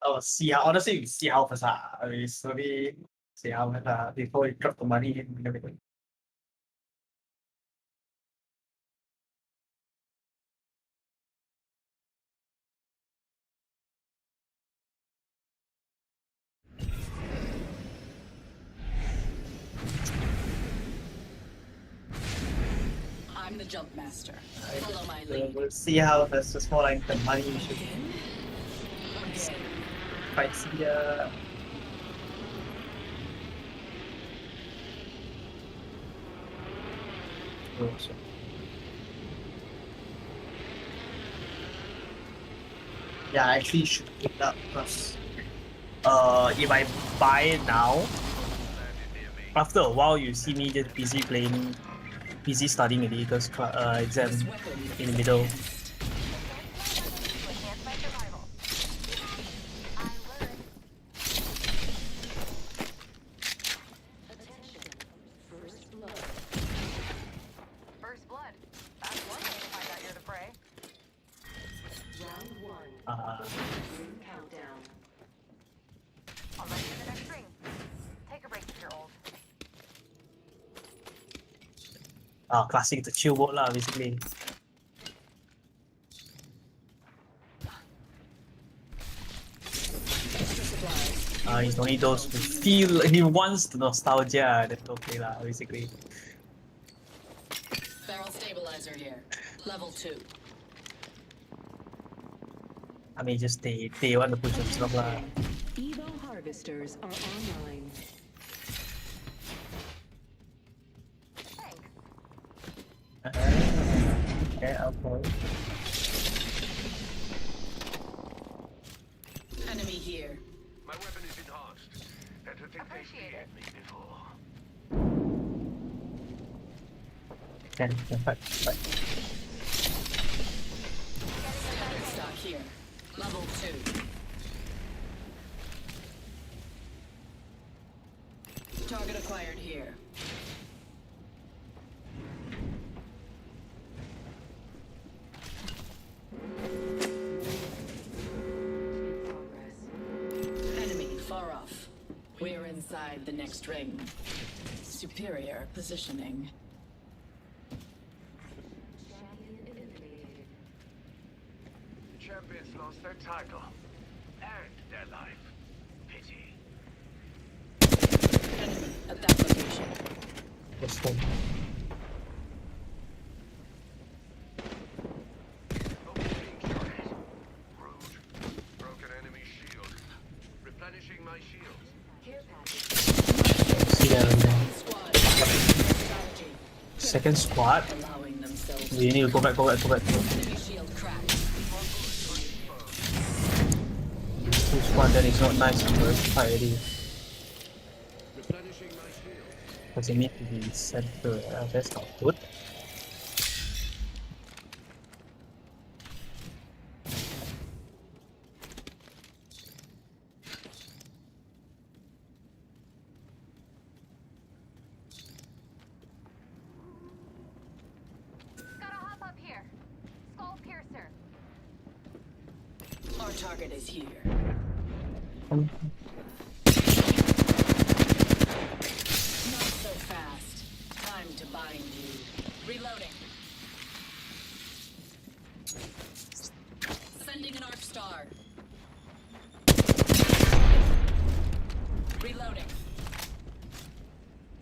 Oh, see how honestly, we see how first. We slowly see how first before we drop the money and everything. I'm the jump master. Follow my lead. We'll see how that's just more like the money we should quite see. Oh, so. Yeah, I actually should pick it up because if I buy it now, after a while you see me just busy studying the Eagles exam in the middle. First blood. That's one way to find out you're the prey. Round 1. Ring countdown. I'll let you in the next ring. Take a break if you're old. Classic the chill mode lah, basically. He's only those who feel he wants the nostalgia. That's okay lah, basically. Barrel stabilizer here. Level 2. I mean, just they want to push themselves lah. Evo harvesters are online. Okay, I'll go. Enemy here. My weapon is enhanced. Better think they feared me before. Can fight. Stock here. Level 2. Target acquired here. Enemy far off. We're inside the next ring. Superior positioning. The champions lost their title and their life. Pity. Enemy at that location. Let's go. Broken enemy shield. Replenishing my shields. See that second squad. We need to go back. Enemy shield cracked. Two squad then it's not nice to fight already. Replenishing my shields. Because it need to be center. That's not good. Gotta hop up here. Skull piercer. Our target is here. Um, Not so fast. Time to bind you. Reloading. Sending an arc star. Reloading.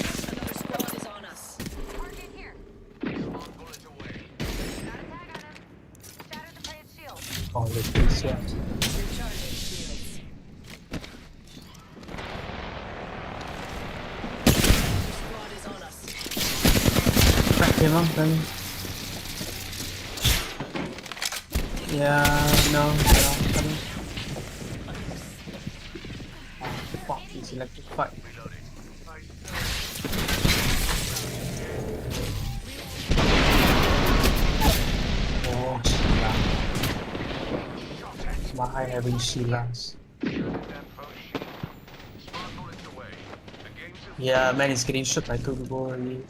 Another squad is on us. Target here. Spawn bullet away. Got a tag on him. Shatter the plane's shield. Oh, the face, yeah. Recharging shields. Squad is on us. Crack him up then. Yeah, no. Oh, fuck, he's electrified. Oh, Sheila. Why having Sheilas? Yeah, man, he's getting shot by 2 people already.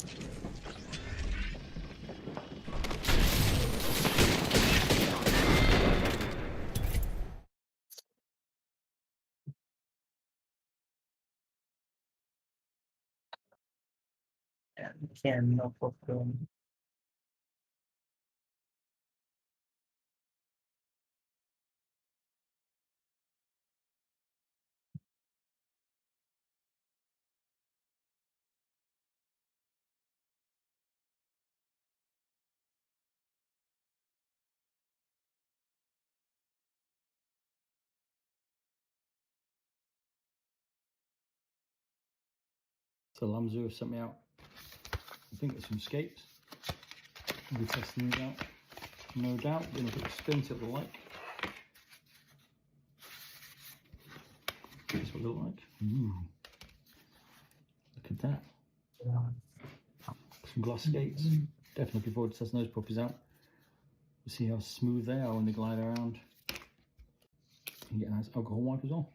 Can no problem. So Lamzu have sent me out, I think it's some skates. I'll be testing these out. No doubt, gonna put a spin to the like. That's what they look like. Ooh. Look at that. Some glass skates. Definitely looking forward to testing those puppies out. We'll see how smooth they are when they glide around. You get a nice alcohol wipe as well.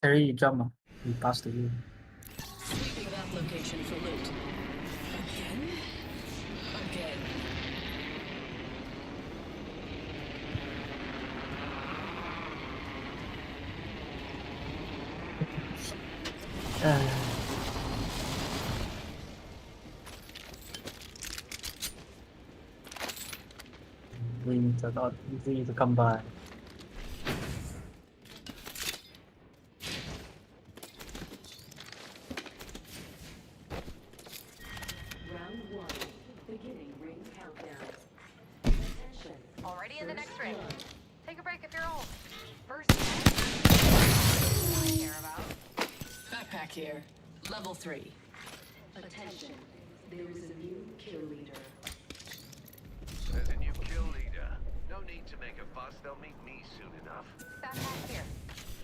Harry, you jump. You passed the room. Sweeping that location for loot. Again? Again. We need to come by. Round 1. Beginning ring countdown. Attention. Already in the next ring. Take a break if you're old. First I care about. Backpack here. Level 3. Attention. There is a new kill leader. There's a new kill leader. No need to make a fuss. They'll meet me soon enough. Backpack here.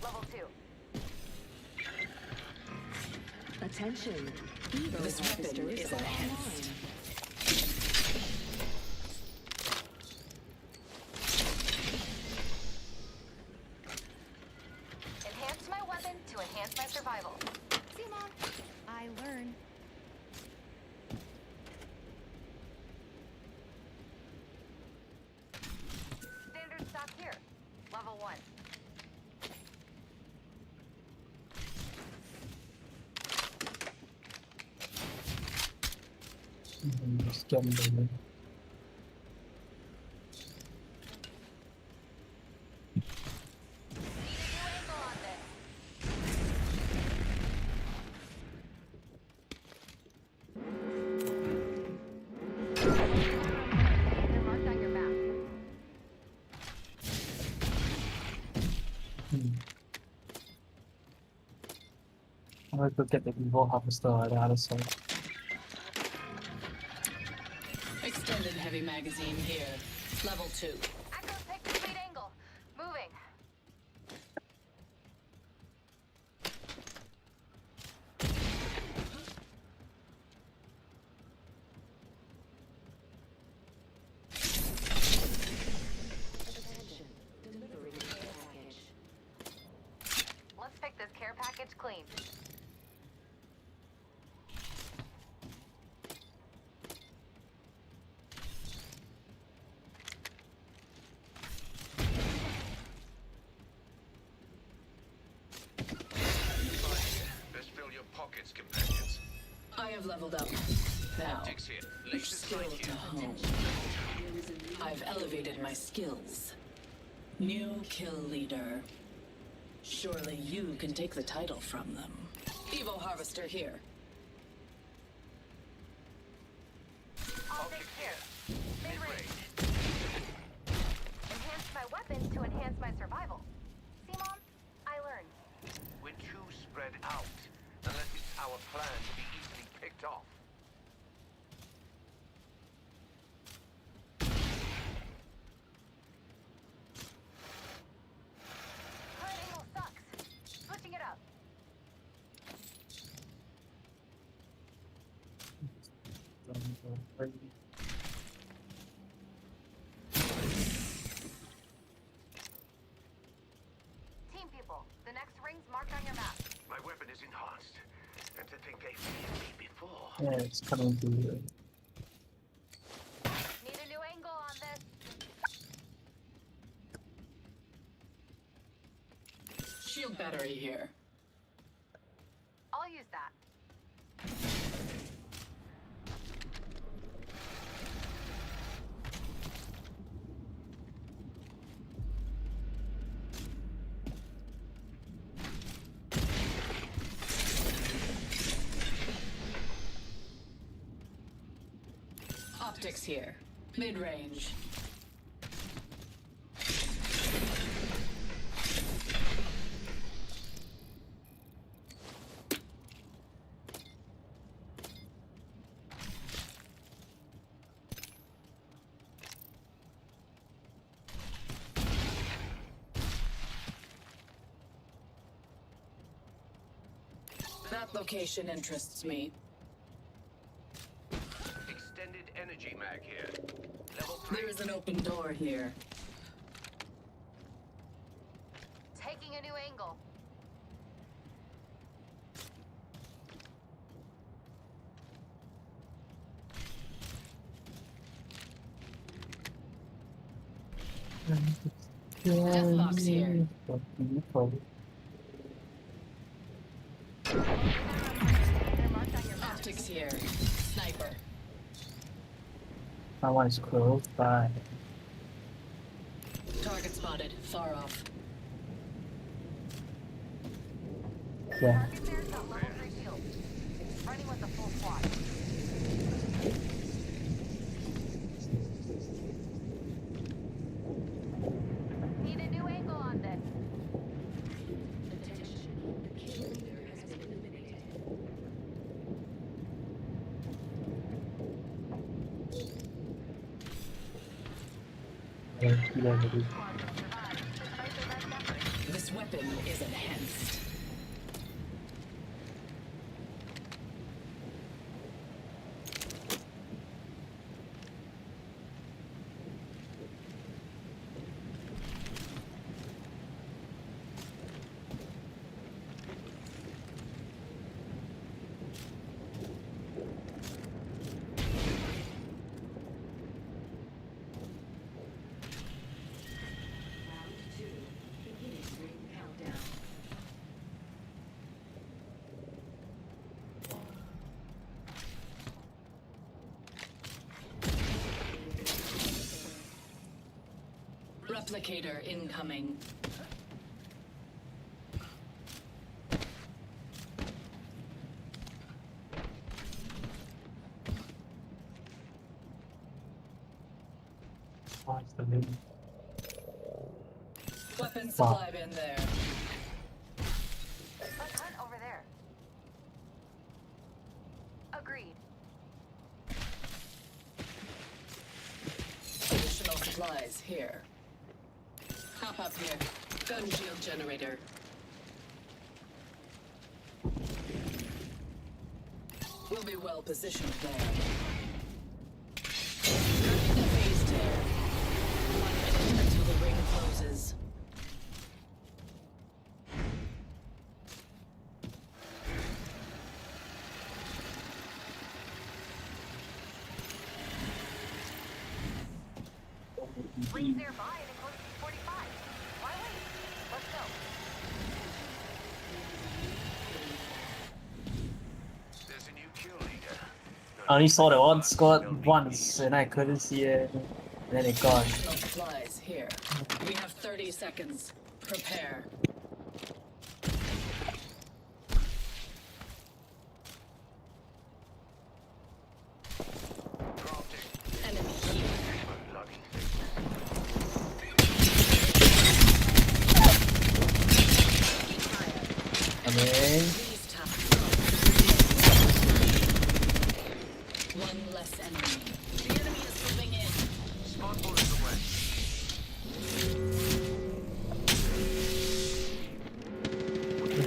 Level 2. Attention. Evo This weapon harvesters is are enhanced. online. Enhance my weapon to enhance my survival. See, Mom? I learn. Standard stock here. Level 1. Just get them. They're marked on your map. I'm gonna go get the Evo harvester on the other side. Extended heavy magazine here. Level 2. Echo take complete angle. Moving. this care package clean. Best fill your pockets, companions. I have leveled up. Now, Optics here. each skill to hone. I've elevated my skills. New kill leader. Surely you can take the title from them. Evo Harvester here. Optics here. Mid-range. Enhance my weapons to enhance my survival. See, Mom? I learned. We're too spread out, unless it's our plan to be easily picked off. Current angle sucks. Switching it up. Team people, the next ring's marked on your map. My weapon is enhanced, and to think they feared me before. Yeah, it's coming to you. Need a new angle on this. Shield battery here. I'll use that. Optics here. Mid-range. That location interests me. Extended energy mag here. Level 3. There is an open door here. Taking a new angle. Deathbox here. Optics here. Sniper. That one is close by. Target spotted. Far off. Yeah. Target there got level 3 shield. Running with the full squad. Need a new angle on this. This weapon is enhanced. Replicator incoming. What's the name? Weapon supply bin there. Let's hunt over there. Agreed. Additional supplies here. Hop up here. Gun shield generator. We'll be well positioned there. Cutting the phase tear. 1 minute until the ring closes. Rings nearby and it closes 45. Why wait? Let's go. There's a new kill leader. I only saw the one squad once and I couldn't see it. And then it gone. Supplies here. We have 30 seconds. Prepare. Enemy here. I mean, One less enemy. The enemy is moving in. Smart bullets away.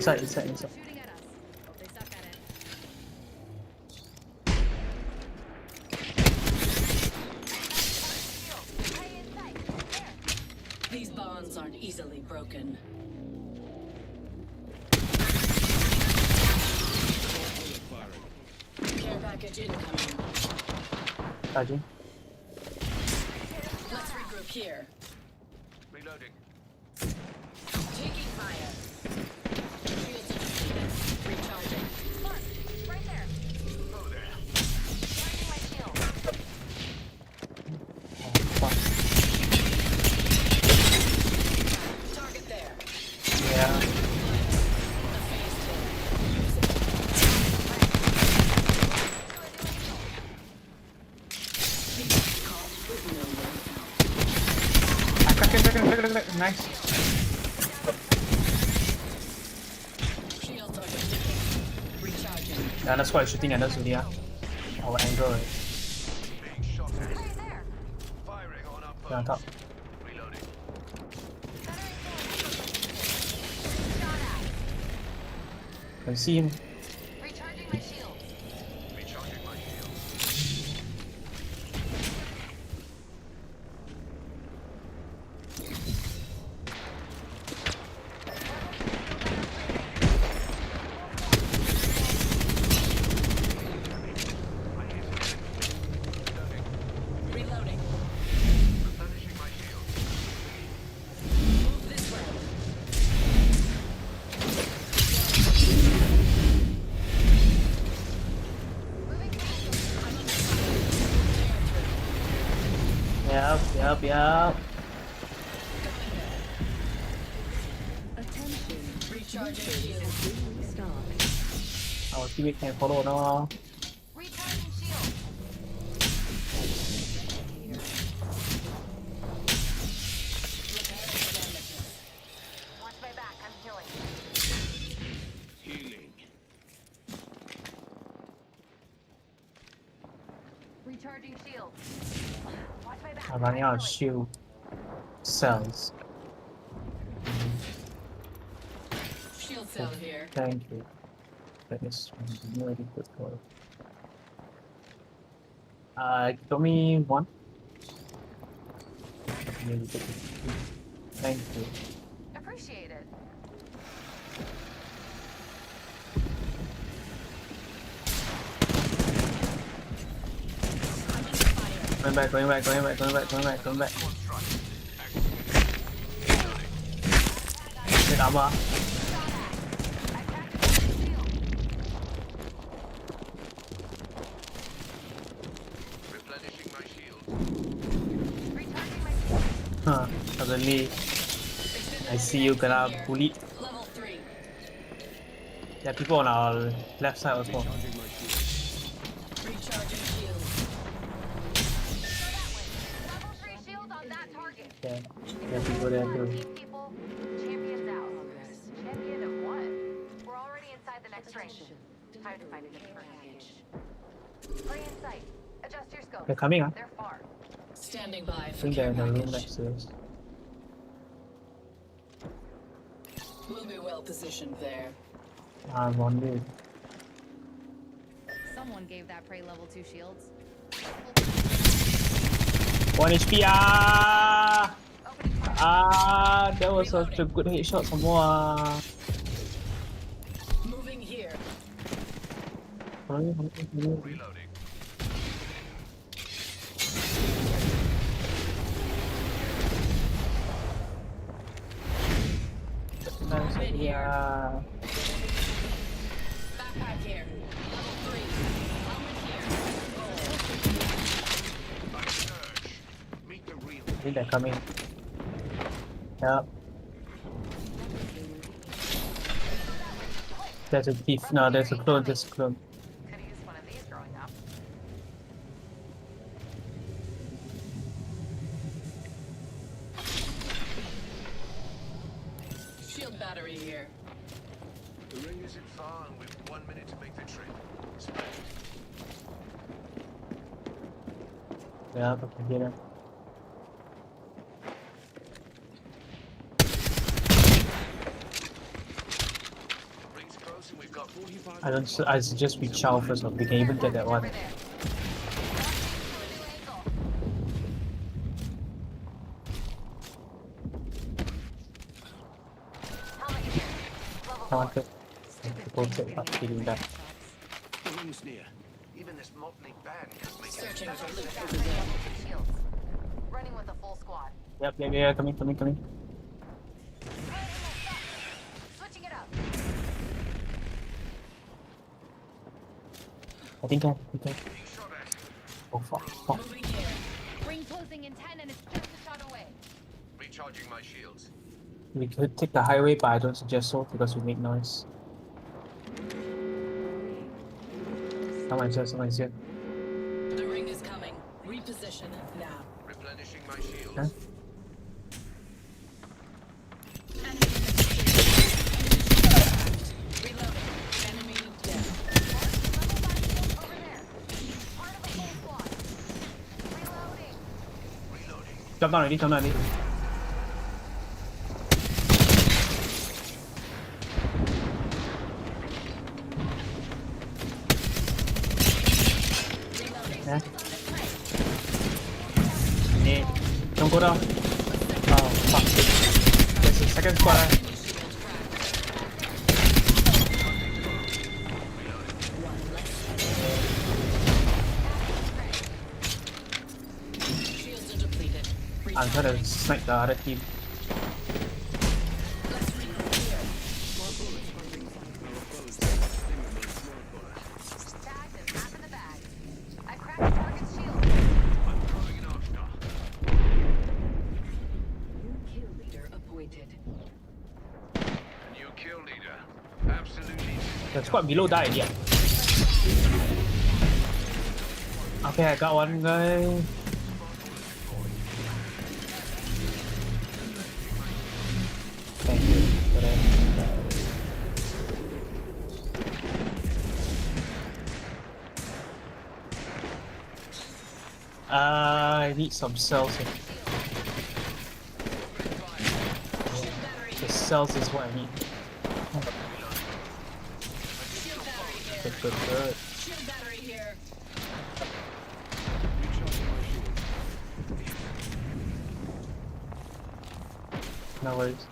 inside. Shooting at us. Hope they suck at it. Hey, inside. There. These bonds aren't easily broken. Care package incoming. Charging. Let's regroup here. Reloading. Taking fire. Shields depleted. Recharging. Look, right there. Oh there. Charging my shield. Target there. Yeah. Nice. Shields are depleted. Recharging. Yeah, that's why shooting at us already. Our angle. Right? Being shot at. Firing on our Yeah, on top. Reloading. Can see him. Recharging my shield. Recharging my shield. Reloading. Replenishing my shield. Move this way. Yep. Recharging shield. Our teammate can follow now. Recharging shield. Watch my back. I'm healing. Healing. Recharging shield. Watch my back. I'm running out of shield cells. Shield cell here. Thank you. That is really good for. Give me one. Really good. Thank you. Appreciate it. Going back. Get armor. Replenishing my shield. Huh. Suddenly, I see you gonna bully. Level 3. There are people on our left side also. Recharging shield. Level 3 shield on that target. Yeah. There are people there too. People, champions out. Champion of what? We're already inside the next ring. Time to find a different package. Prey in sight. Adjust your scope. They're coming, huh? They're far. Standing by I for think they're care in the room package. next to us. We'll be well positioned there. I'm on mid. Someone gave that prey level 2 shields. 1 HP. That was such a good headshot semua. Moving here. Reloading. Backpack here. Level 3. Helmet here. I think they're coming. Yep. There's a thief. No, there's a clone. There's a clone. Could have used one of these growing up. Shield battery here. The ring isn't far, and we've 1 minute to make the trip. Splendid. Yeah, I can hear him. Ring's close, and we've got 45 I suggest we chow first, or we can even get that one. I want to go take up feeling that. The ring's near. Even this motley band can make Searching it. for loot. Shields. Running with a full squad. Yep, yeah, coming. Switching it up. I think we can. Oh fuck. Moving here. Ring closing in 10 and it's just a shot away. Recharging my shields. We could take the highway, but I don't suggest so because we make noise. Someone's here. The ring is coming. Reposition now. Replenishing my shields. Huh? Reloading. Enemy dead. Over there. Part of a full squad. Reloading. Jump down already. Yeah. Don't go down. Oh fuck. There's a second squad. Shields are depleted. I'm trying to snipe the other team. Let's regroup here. Tagged and half in the bag. I cracked the target's shield. I'm throwing an arc star. New kill leader appointed. A new kill leader. Absolutely. The squad below died already. Okay, I got one guy. Thank you for that. I need some cells here. The cells is what I need. Good. Shield battery here. No worries.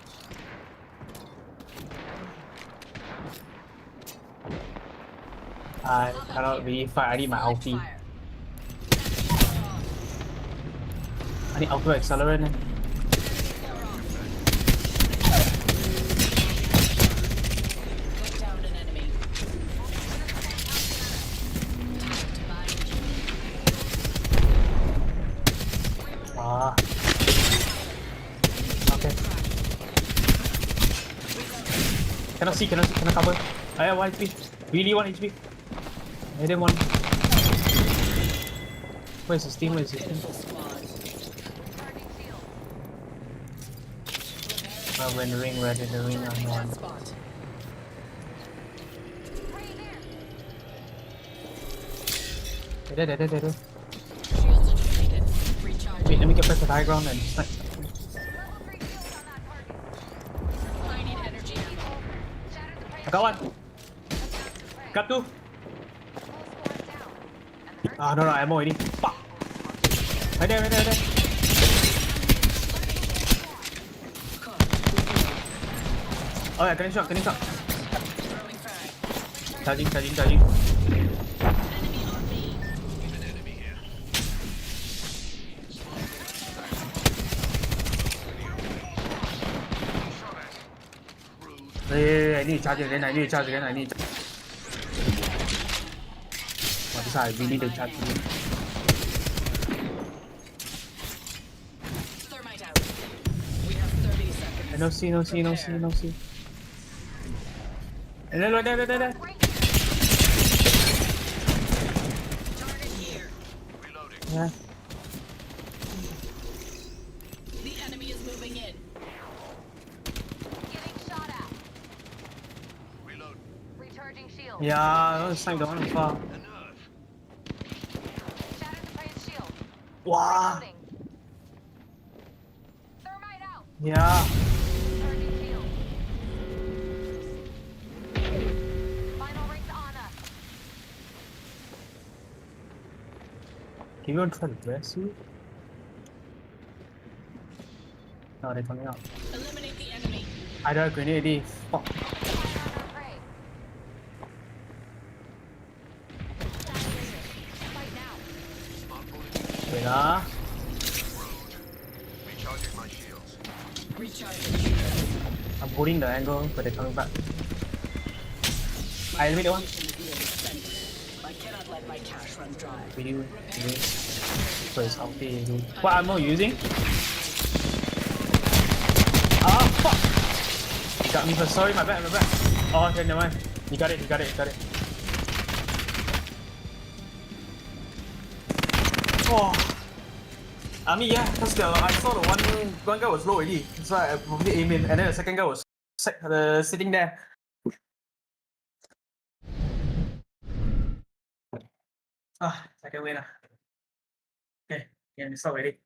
I cannot really fight. I need my ulti. I need auto accelerate. Got down an enemy. Ah. Okay. Cannot see, cannot cover. I have 1 HP. Really 1 HP. I didn't want. Where's his team? Well, when the ring, ready the ring, I'm on. There. Shields are depleted. Recharging. Wait, let me get back to the high ground and snipe. I need energy ammo. I got one. Got two. Ah, no, ammo already. Fuck. Right there. Oh yeah, getting shot. Throwing frag. Charging. Enemy on me. An enemy here. Shot at. Rude. Hey, I need to charge again. I need to charge again. I need to. Oh, this I really need to charge again. Thermite out. We have 30 seconds. No see, no see, no see, no see. And then, Target here. Reloading. yeah. The enemy is moving in. Getting shot at. Reload. Recharging shield. Yeah, let's snipe the one far. Enough. Shattered the Praise shield. Wow. Reloading. Thermite out. Yeah. Recharging shield. Final ring's on us. Can you try to dress you? No, they're coming out. Eliminate the enemy. I don't have grenade already. Fuck. Fight now. Smart bullet. Wait, ah. Recharging my shields. Recharging. I'm holding the angle, but they're coming back. I eliminate the one. I cannot let my cash run dry. For you. So it's healthy, dude. What ammo you using? Ah, fuck! You got me first. Sorry, my bad, my bad. Oh, okay, never mind. You got it, you got it, you got it. Oh. I mean, yeah, because I saw the one guy was low already. So I probably aim in, and then the second guy was sitting there. Ah, second winner. Okay, can stop already.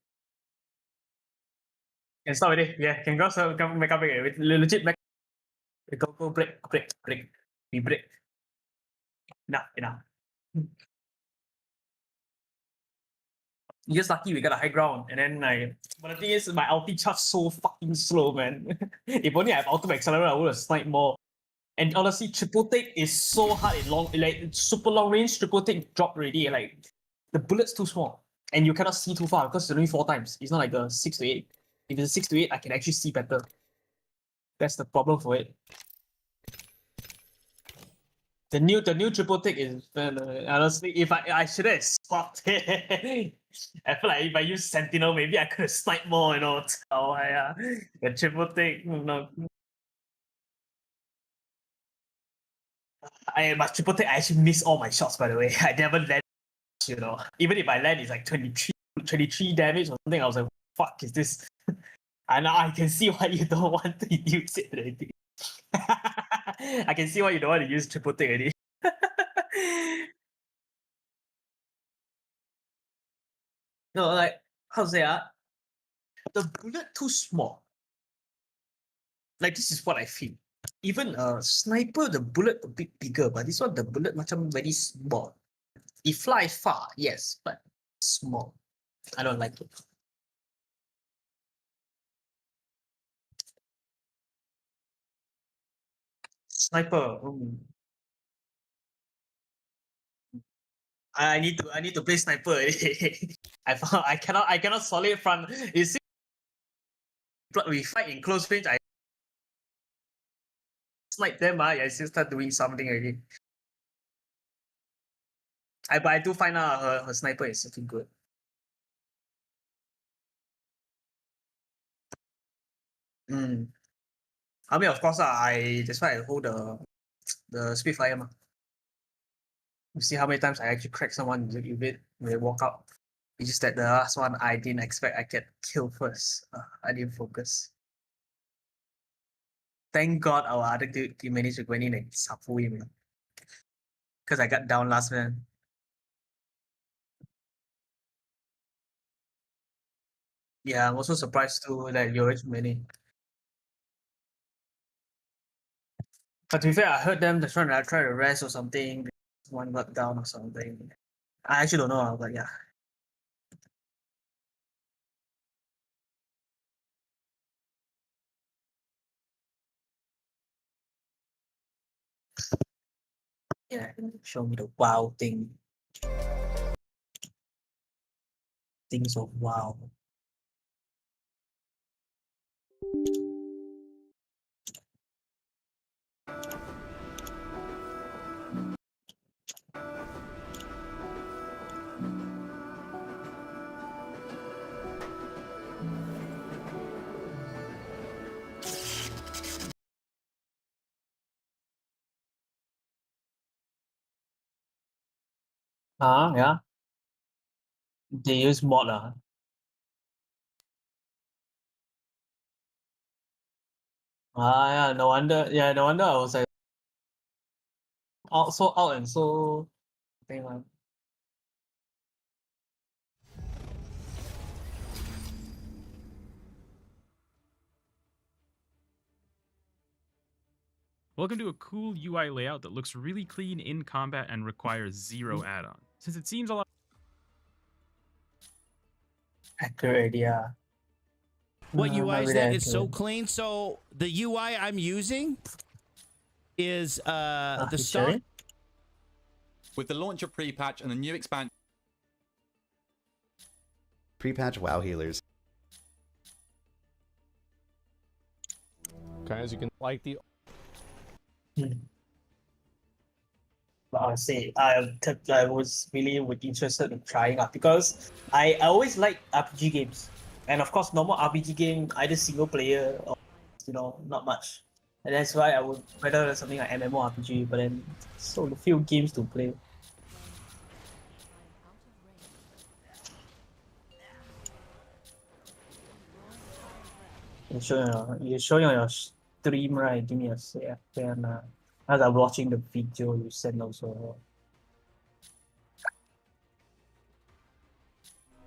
Can stop already. Yeah, can go. So come make up break. Legit make. Go break, break, break. We break. Enough, enough. Just lucky we got a high ground, and then but the thing is, my ulti charge so fucking slow, man. If only I have ultimate accelerator, I would have sniped more. And honestly, triple take is so hard in long, like super long range. Triple take drop already. Like the bullet's too small, and you cannot see too far because it's only 4 times. It's not like a 6 to 8. If it's a 6 to 8, I can actually see better. That's the problem for it. The new triple take is honestly, if I should have swapped it. I feel like if I use Sentinel, maybe I could have sniped more, you know. Oh yeah, the triple take, no. My triple take, I actually miss all my shots, by the way. I never land, you know. Even if I land, it's like 23 damage or something. I was like, fuck is this? And now I can see why you don't want to use it already. I can see why you don't want to use triple take already. No, like, how to say, the bullet too small. Like, this is what I feel. Even a sniper, the bullet a bit bigger, but this one, the bullet macam very small. It flies far, yes, but small. I don't like it. Sniper. I need to play sniper. I cannot solid front. You see, we fight in close range. I snipe them. I still start doing something already. But I do find out her sniper is looking good. I mean, of course, that's why I hold the Spitfire. You see how many times I actually crack someone with it when they walk out. It's just that the last one I didn't expect I get killed first. I didn't focus. Thank God our other dude he managed to go in and sapu him. Because I got down last man. Yeah, I'm also surprised too that you're so many. But to be fair, I heard them just trying to try to rest or something. One got down or something. I actually don't know, but yeah. Yeah, show me the wow thing. Things of wow. Yeah. They use mod. Yeah, no wonder. Yeah, no wonder I was like out and so thing like. Welcome to a cool UI layout that looks really clean in combat and requires zero add-on. Since it seems a lot accurate, yeah. What not UI is really that? It's so accurate. clean. So the UI I'm using is the stock. With the launch of pre-patch and the new expansion. Pre-patch WoW healers. Okay, as you can like the. But I say I was really interested in trying out because I always like RPG games, and of course normal RPG game either single player or not much, and that's why I would rather something like MMORPG. But then so few games to play. You're showing on your stream, right? Give me a sec. Then as I'm watching the video you sent also.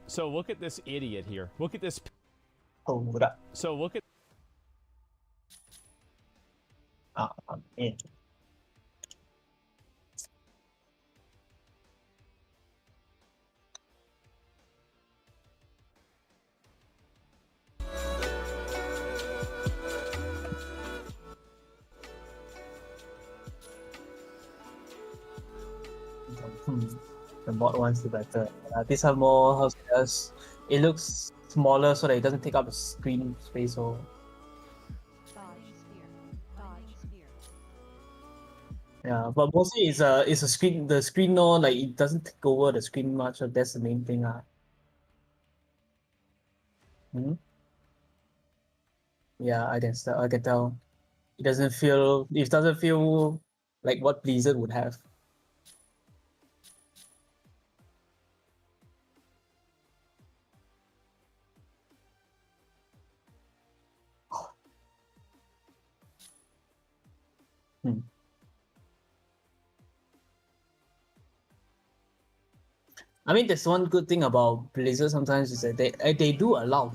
So look at this idiot here. Look at this. Hold up. So look at. I'm in. The mod one's the better. These are more it looks smaller so that it doesn't take up the screen space or. Yeah, but mostly it's a screen. The screen like it doesn't take over the screen much. So that's the main thing. Yeah, I can tell. It doesn't feel. It doesn't feel like what Blizzard would have. I mean, there's one good thing about Blizzard sometimes is that they do allow,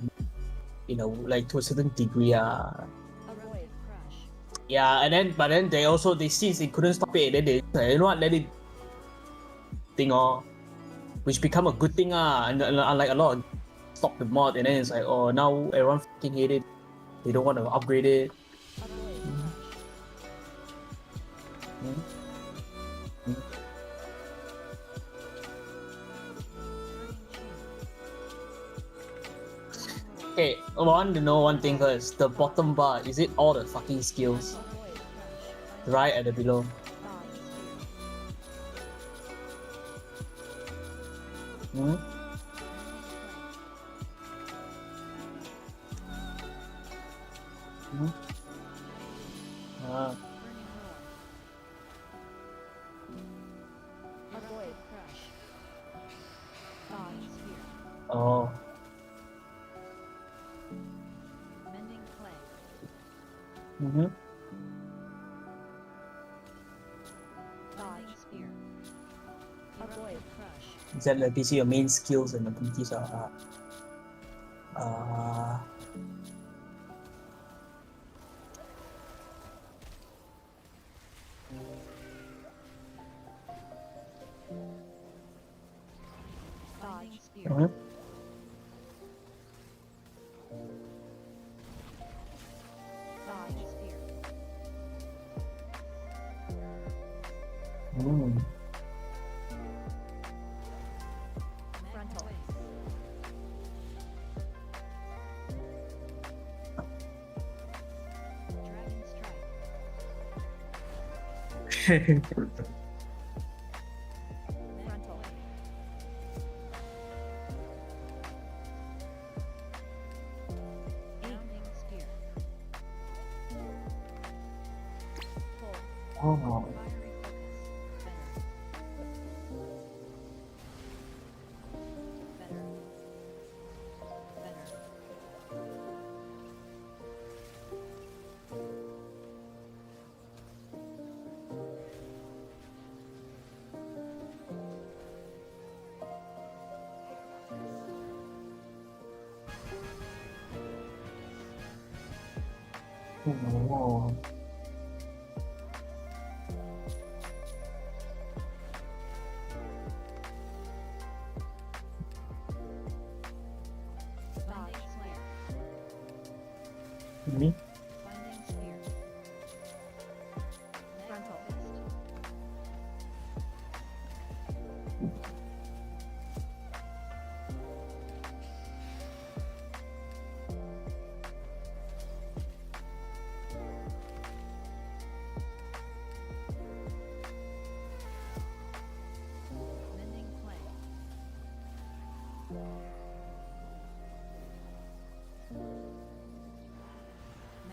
like to a certain degree. Yeah, and then but then they since they couldn't stop it, then they let it thing which become a good thing and unlike a lot of stop the mod, and then it's like now everyone fucking hate it, they don't want to upgrade it. Okay, I want to know one thing first. The bottom bar, is it all the fucking skills? Right at the below. Oh. Is that like these are your main skills and abilities are Oh. Oh. Me?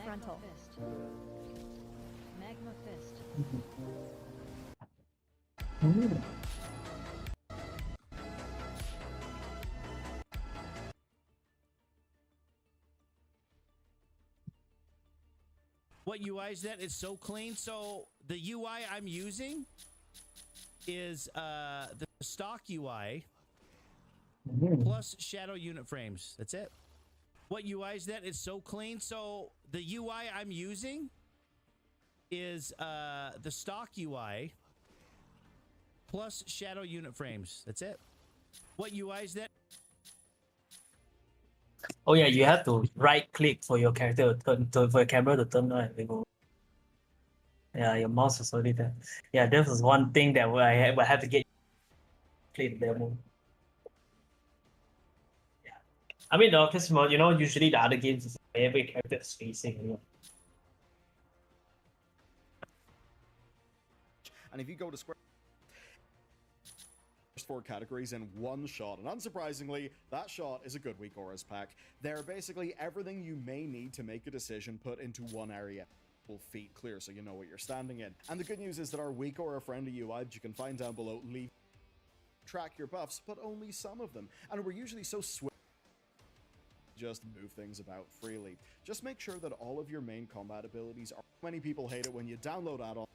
Frontal fist. Magma fist. What UI is that? It's so clean. So the UI I'm using is the stock UI plus shadow unit frames. That's it. What UI is that? It's so clean. So the UI I'm using is the stock UI plus shadow unit frames. That's it. What UI is that? Oh yeah, you have to right click for your character to turn for your camera to turn on and they go. Yeah, your mouse is already there. Yeah, this is one thing that I have to get played demo. Yeah. I mean, because usually the other games is every character is facing. And if you go to Square, four categories in one shot, and unsurprisingly, that shot is a good weak auras pack. They're basically everything you may need to make a decision put into one area. Feet clear so you know what you're standing in. And the good news is that our weak aura friendly UI that you can find down below leave track your buffs, but only some of them. And we're usually so swift just move things about freely. Just make sure that all of your main combat abilities are. Many people hate it when you download add-on.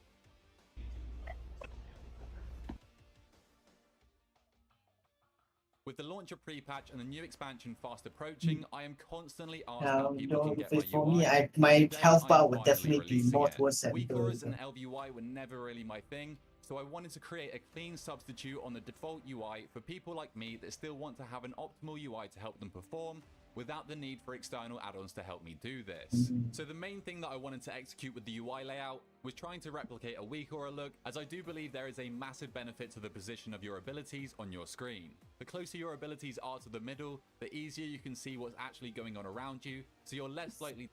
With the launcher pre-patch and the new expansion fast approaching, I am constantly asking how people can get my UI. For me, my health bar would Finally definitely be more it. towards Weak center. auras and LVUI were never really my thing, so I wanted to create a clean substitute on the default UI for people like me that still want to have an optimal UI to help them perform, without the need for external add-ons to help me do this. So the main thing that I wanted to execute with the UI layout was trying to replicate a weak aura look, as I do believe there is a massive benefit to the position of your abilities on your screen. The closer your abilities are to the middle, the easier you can see what's actually going on around you, so you're less likely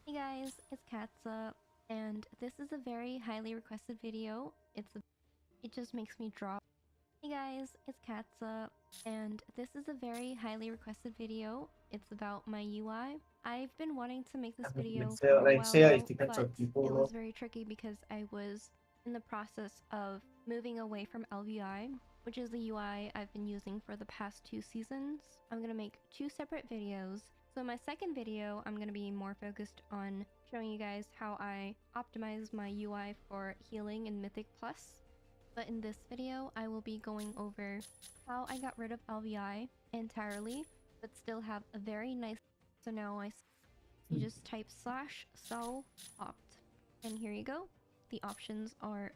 Hey guys, it's Katza, and this is a very highly requested video. It just makes me drop. Hey guys, it's Katza, and this is a very highly requested video. It's about my UI. I've been wanting to make this video for a while now, but it was very tricky because I was in the process of moving away from LVI, which is the UI I've been using for the past 2 seasons. I'm gonna make 2 separate videos. So in my second video, I'm going to be more focused on showing you guys how I optimize my UI for healing in Mythic Plus. But in this video, I will be going over how I got rid of LVI entirely, but still have a very nice... So now you just type /sol/opt. And here you go. The options are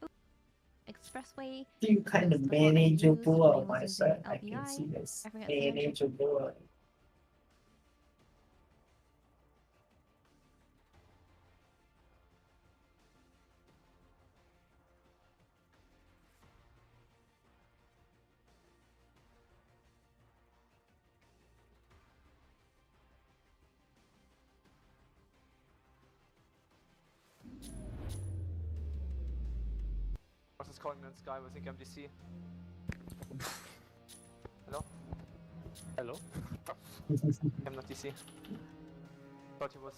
Expressway. You kind of manageable on my side. I can see this. Manageable. What's calling in the sky? I think MDC. Hello? Hello? I'm not TC. Thought he was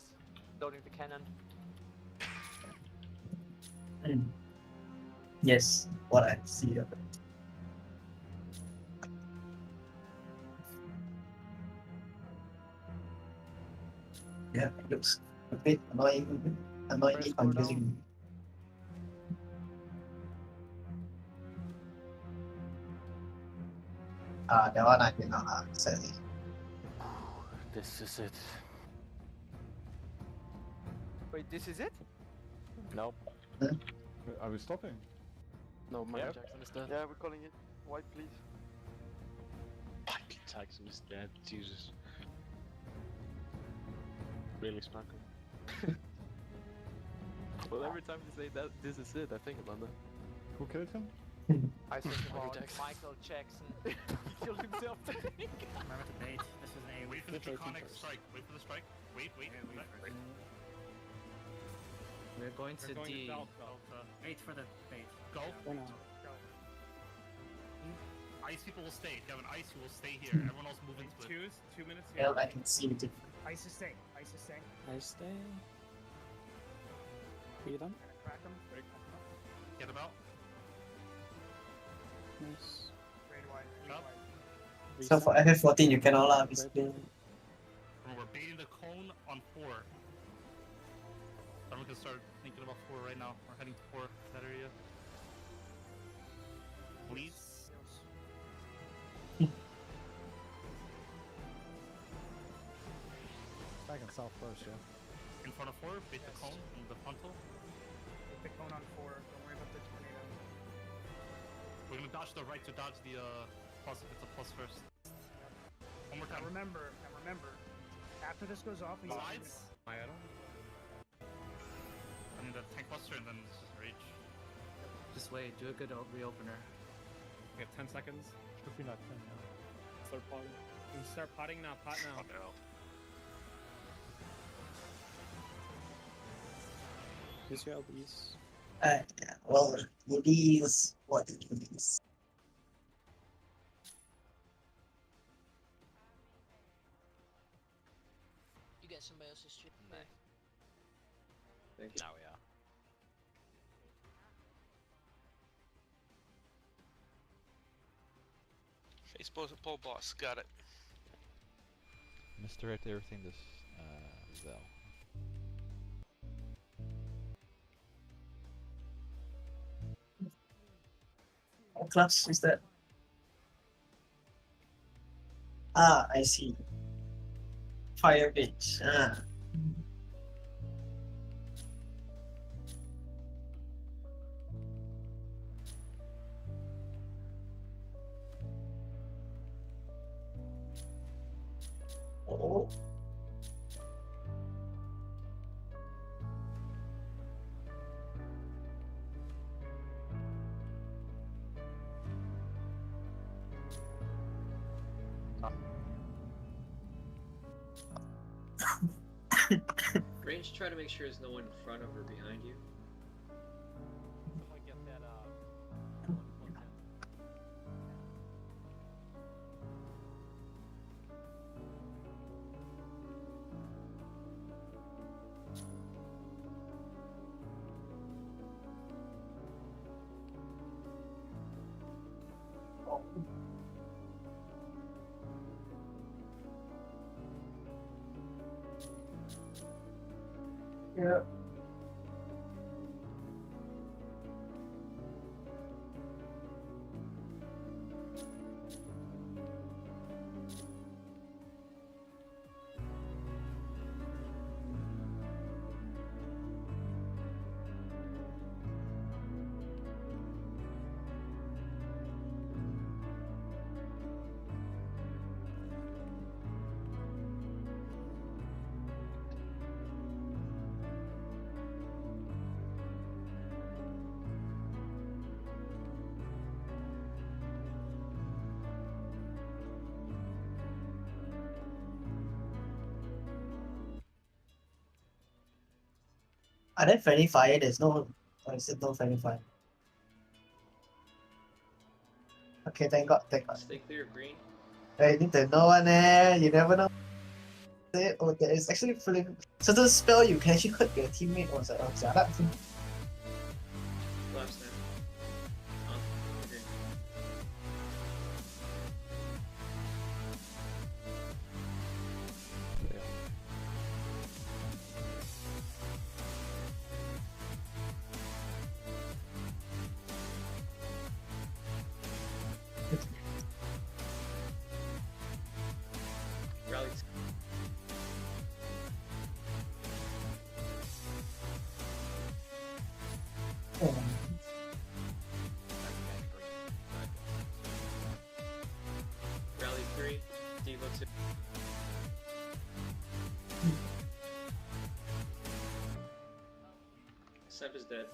loading the cannon. Yes, what I see of it. Yeah, it looks a bit annoyingly confusing. That one I did not sadly. This is it. Wait, this is it? Nope. Are we stopping? No, Michael Yep. Jackson is dead. Yeah, we're calling it. White, please. Michael Jackson is dead. Jesus. Really sparkling. Well, every time you say that, this is it, I think about that. Who killed him? I think about Michael Jackson. He killed himself. Remember to bait. This is a Wait for the draconic strike. Wait for the strike. Wait. We're going to D. Wait for the bait. Go. Go now. Ice people will stay. If you have an ice, you will stay here. Everyone else move into it. 2 minutes. Yeah, I can see the difference. Ice is staying. Ice is staying. I stay. Beat him. Crack him. Get him out. Nice. Raid wide. So for FF14 you cannot lah, basically. Bro, we're baiting the cone on 4. Someone can start thinking about 4 right now. We're heading to 4, that area. Please. Back in south first, yeah. In front of 4, bait the cone in the frontal. Hit the cone on 4. Don't worry about the tornado. We're gonna dodge the right to dodge the plus. It's a plus first. One more time. Now remember, after this goes off, we Sides. I need a tank buster and then just rage. Just wait, do a good reopener. We have 10 seconds. Should be not 10 now. Start potting. You can start potting now, pot now. What the hell? Here's your LBs. Well, it is what it is. You got somebody else's stream? No. Now we are. Facebook poll boss, got it. Mr. everything this Zell. What class is that? Ah, I see. Fire bitch. Ah. Oh. Range, try to make sure there's no one in front of or behind you. Someone get that, Yeah. Are there friendly fire? There's no. I said no friendly fire. Okay, thank God, thank God. Stay clear of green. I need to know one you never know. Or there is actually feeling certain spell you can actually hurt your teammate or like, oh, jialat. Last name. Oh, okay. Rally. Rally 3, Devo 2. Seb is dead.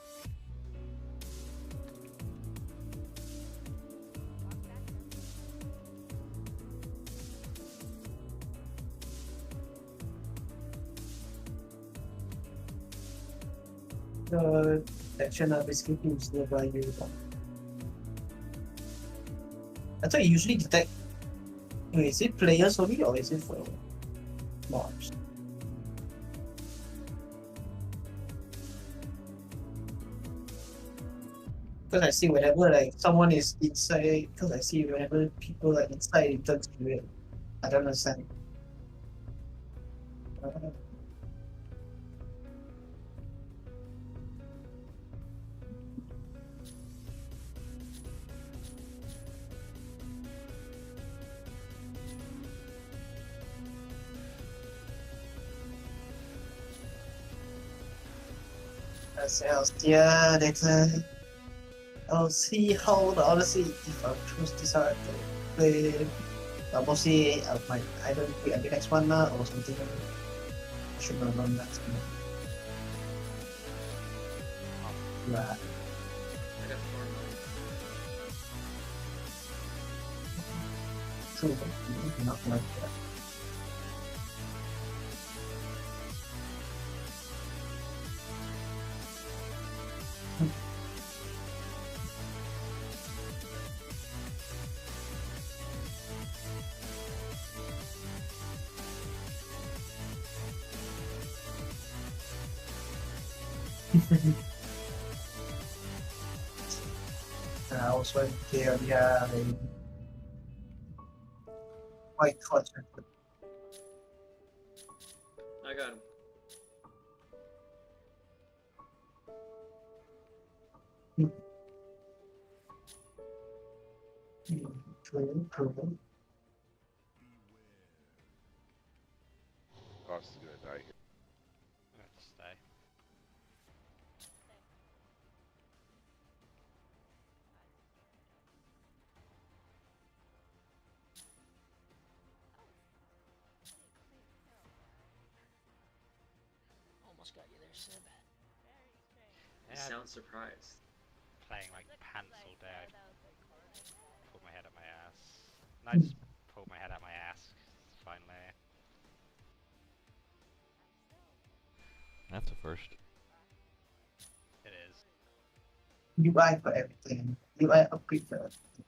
Detection of escaping is nearby you. I thought you usually detect. Wait, is it players only or is it for mobs? Because I see whenever like someone is inside, because I see whenever people are inside it turns green. I don't understand. Yeah, that's I'll see how the honestly if I choose this hard to play. Mostly I might either play the next one or something. I should not run that. Yeah. I got 4 money. True, not like that. I was waiting to yeah, quite cluttered. I got him. True. Ross is gonna die here. Let's stay. Almost got you there, Seb. You sound surprised. Playing like pants all day. I pulled my head out my ass. And I just pulled my head out my ass. Finally. That's a first. It is. UI for everything. UI upgrade for everything.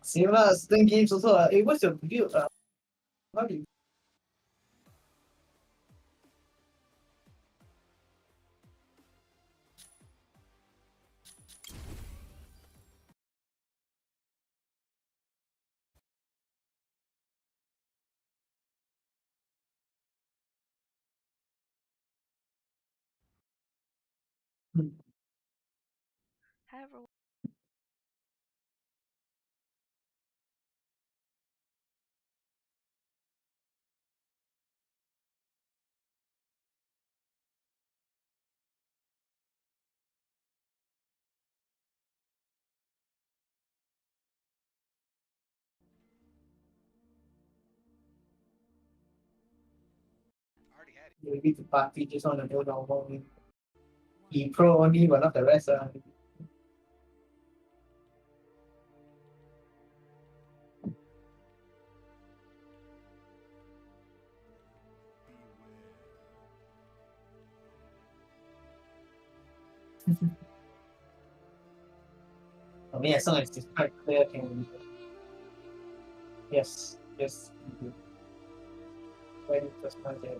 Same lah, certain games also. What's your build? How do you However, Maybe the party just on the go normal. He pro only, but not the rest. I mean, as long as it's quite clear, can yes, yes. When it was not there.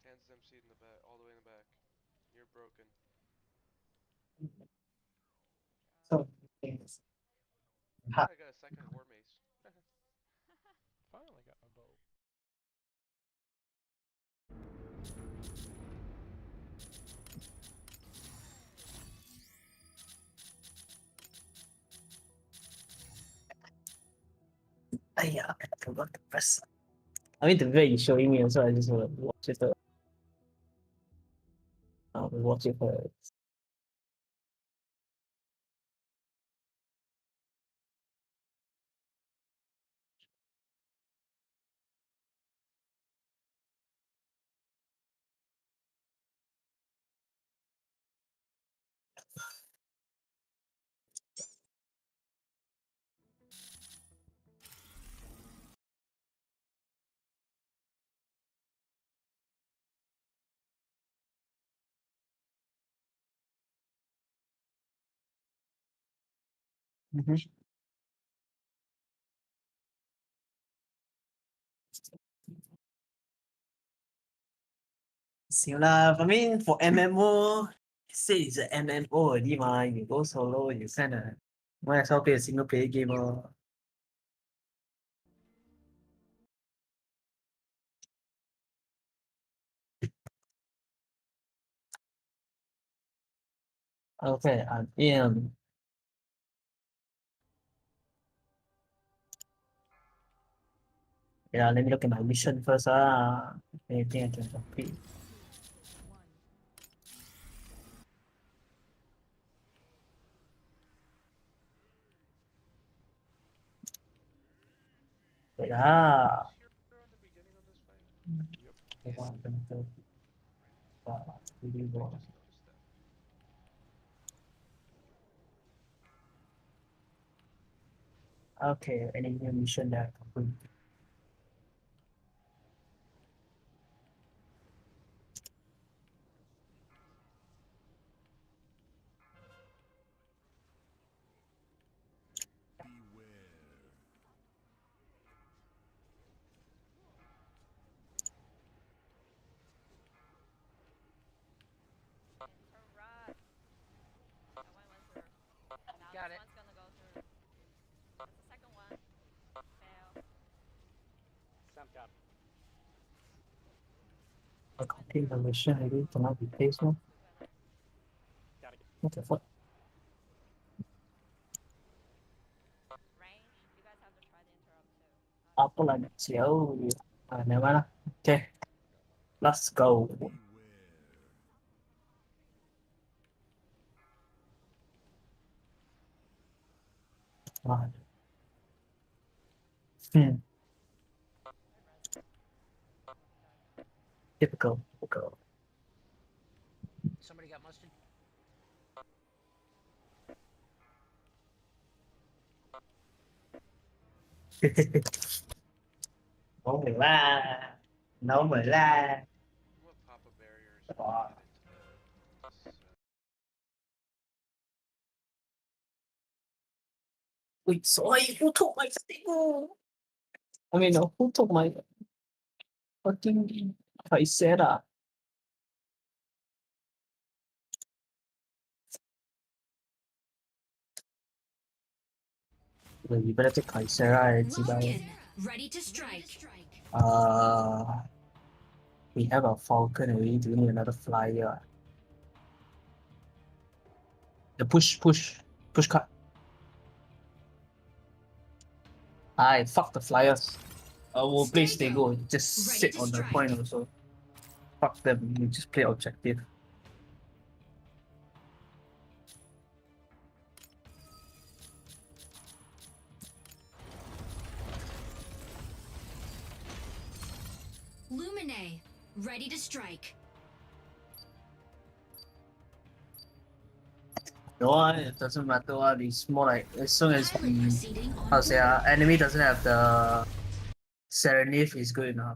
Hands MC in the back, all the way in the back. You're broken. So things. I got a second war mace. Finally got my bow. Yeah, I forgot to press. I mean, the way you're showing me, so I just want to watch it. Watch it first. I mean, for MMO, say it's an MMO already, ma. You go solo, you kind of might as well play a single player game. Okay, I'm in. Yeah, let me look at my mission first. Anything I can complete. Yeah. Okay, any new mission that I complete? Got it. Sam got I complete the mission, I did cannot be placed now. What the fuck? Apa lah nak siau? Never mind lah. Okay, let's go. Ah. Typical. Somebody got mustard? Normal lah. Normal lah. What pop-up barriers? Wait, sorry, who took my stick? I mean, who took my fucking Kaisera? Well, you better take Kaisera, Ready to strike. We have a Falcon already. Do we need another flyer? The push Push cut. I fuck the flyers. I will play Stego. Just sit on the point also. Fuck them. You just play objective. Lumine, ready to strike. No, it doesn't matter what. It's more like as soon as how to say, enemy doesn't have the Serenif is good enough.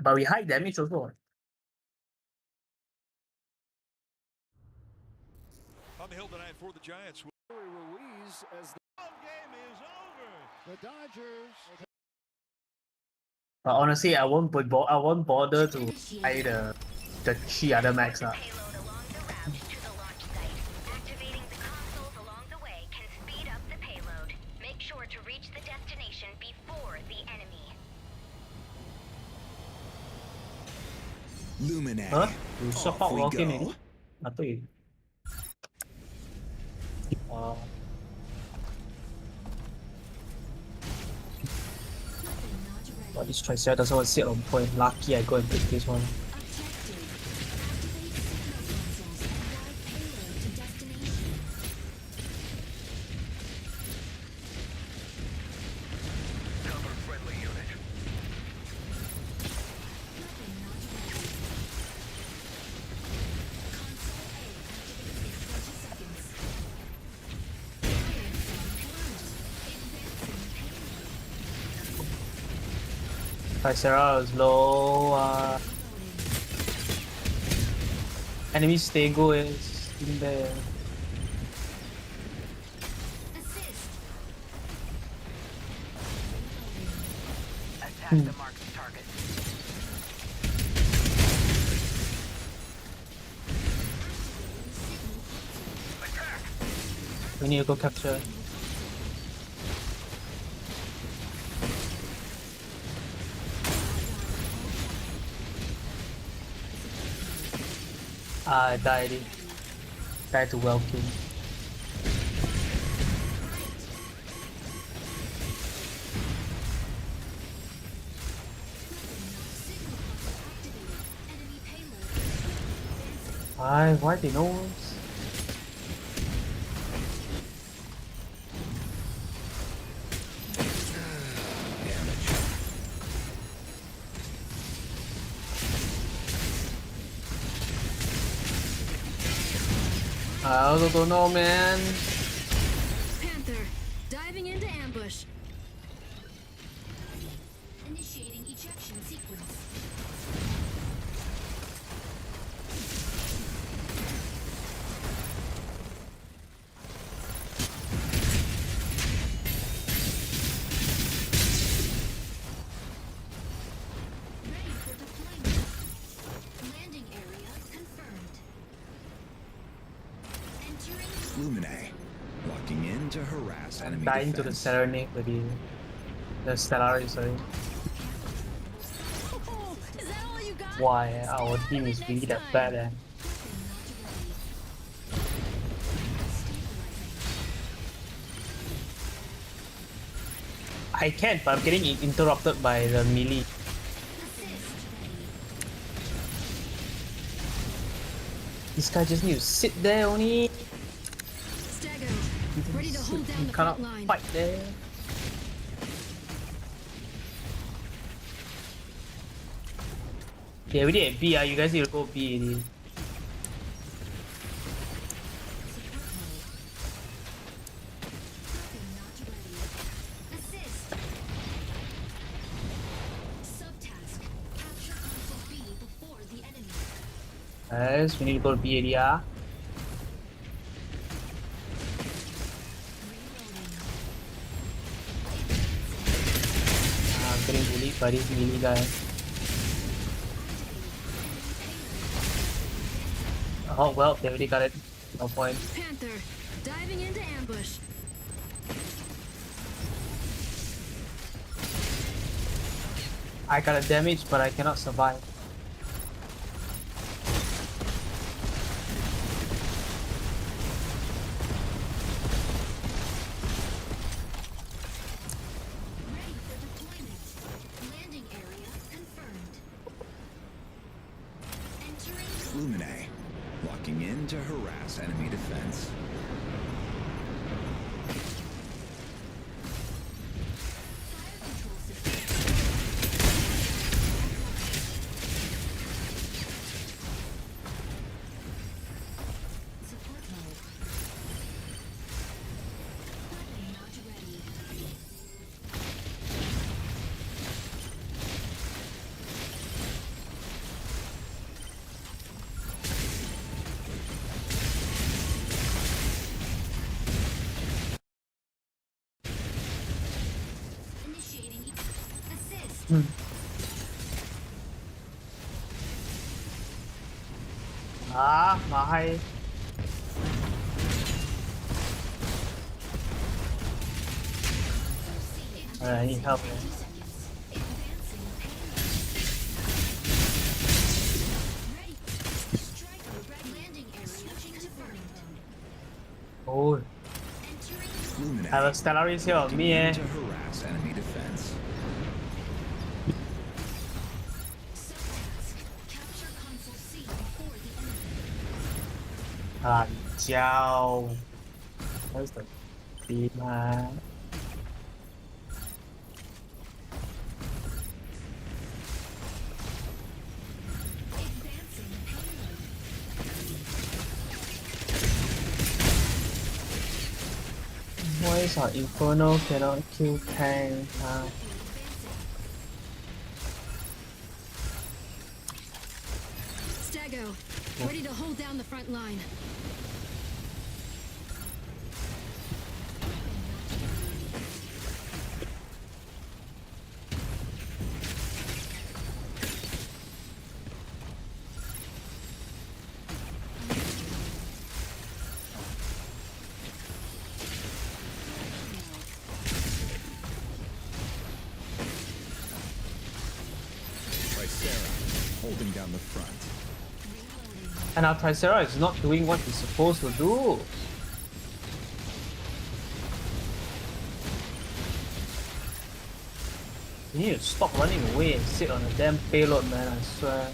But we high damage also. On the hill tonight for the Giants. Ruiz as the game is over. The Dodgers. But honestly, I won't bother to hide the 3 other max. Activating the consoles along the way can speed up the payload. Make sure to reach the destination before the enemy. Lumine. Huh? You swap out walking in? I thought you. But this Triceratops doesn't want to sit on point. Lucky I go and take this one. Triceratops is low. Enemy Stego is in there. Attack the marked target. We need to go capture. I died. Died to Welkin. Why they know us? I also don't know, man. Panther, diving into ambush. Initiating ejection sequence. Ready for deployment. Landing area confirmed. Lumine. Walking in to harass enemy Dying to the defense. Serenade with the Stellaris, sorry. Why our team is really that bad, eh? I can, but I'm getting interrupted by the melee. This guy just needs to sit there only. Ready to hold down You the cannot front line. fight there. Yeah, we did at B, you guys need to go B already. Assist. Subtask. Capture console B before the enemy. Guys, we need to go to B area. I'm getting bullied by this melee guy. Oh well, they already got it. No point. Panther, diving into ambush. I got a damage, but I cannot survive. begin to harass enemy defense. Ah, mahal. I need help, man. Oh. I have a Stellaris here on me, eh? To harass enemy defense. Ah, Jiao. Where's the beam, man? Why is our Inferno cannot kill tank? Stago, ready to hold down the front line. Tricera, holding down the front. And our Tricera is not doing what it's supposed to do. You need to stop running away and sit on a damn payload, man, I swear.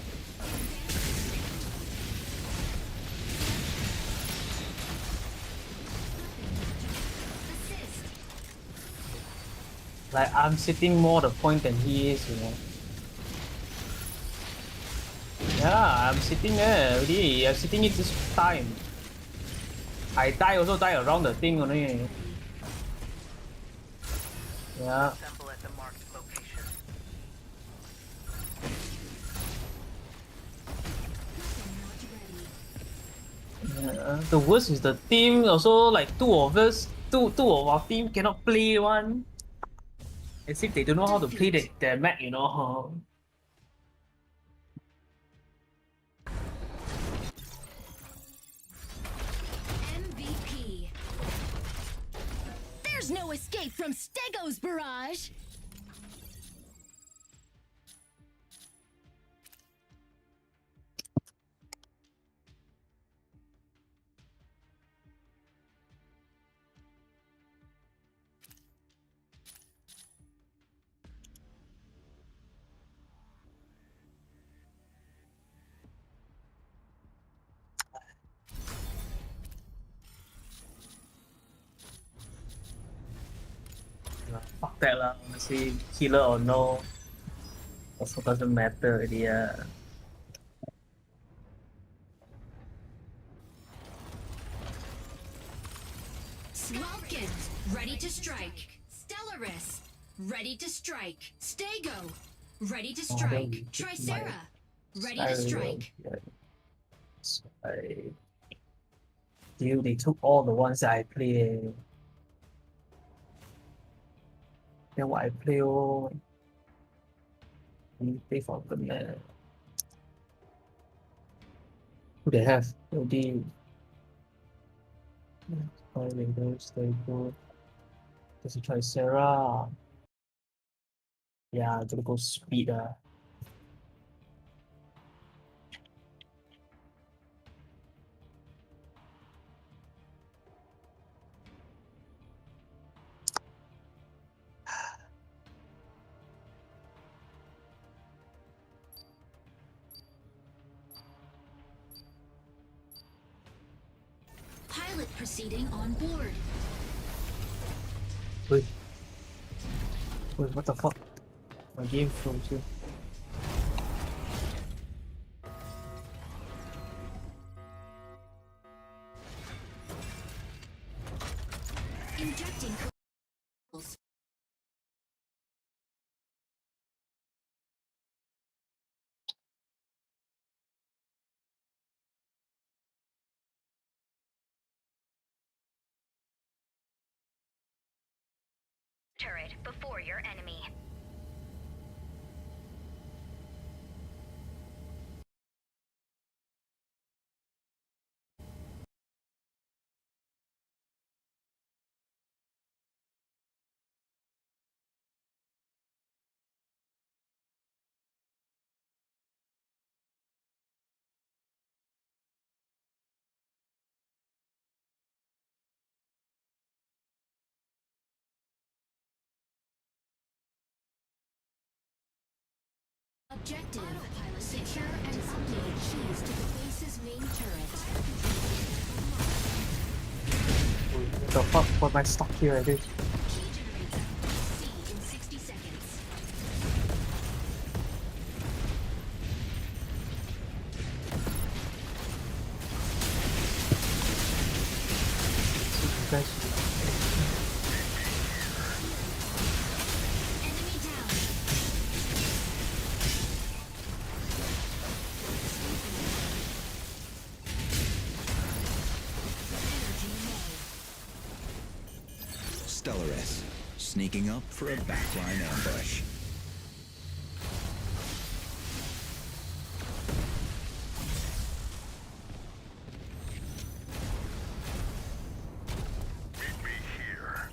Like, I'm sitting more the point than he is, you know. Yeah, I'm sitting there already. I'm sitting it this time. I die also die around the thing only. Yeah. Yeah. The worst is the team also, like two of of our team cannot play one. As if they don't know how to play their map, you know. MVP. There's no escape from Stego's barrage. Fuck that lah, honestly, killer or no, also doesn't matter already. Welkin, ready to strike. Stellaris, ready to strike. Stago, ready to strike. Tricera, ready to strike. Dude, they took all the ones that I play. Then what I play, oh, you pay for the man. Who they have? Already. Fire Raiders, they go. There's a Tricera. Yeah, I'm gonna go speed. Pilot proceeding on board. Wait. Wait, what the fuck? My game froze here. Injecting. Turret before your enemy. Objective. Secure and update keys to the base's main turret. What the fuck? What am I stuck here at this? Key generator. C in 60 seconds. Guys. Enemy down. Stellaris, sneaking up for a backline ambush. Meet me here.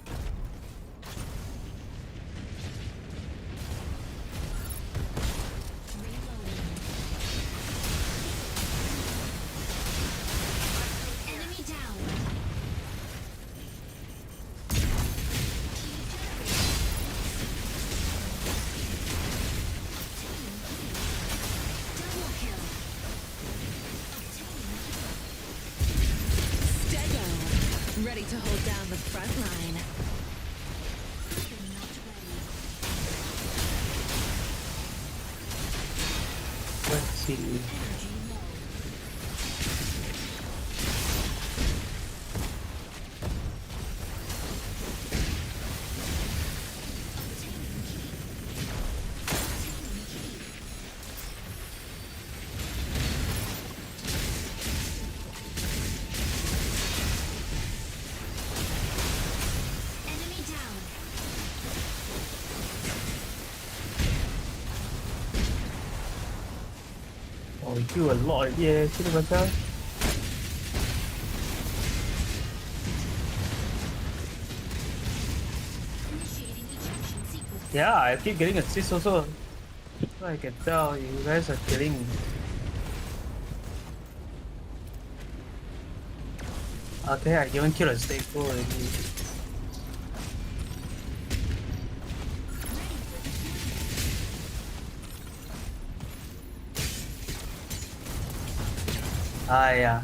Enemy down. Double kill. Stego, ready to hold down the front line. Let's see. Enemy down. Oh, we do a lot. Yeah, see the myself. Initiating ejection sequence. Yeah, I keep getting assists also. So I can tell you guys are killing me. Okay, I even killed a staple already. Ah, yeah.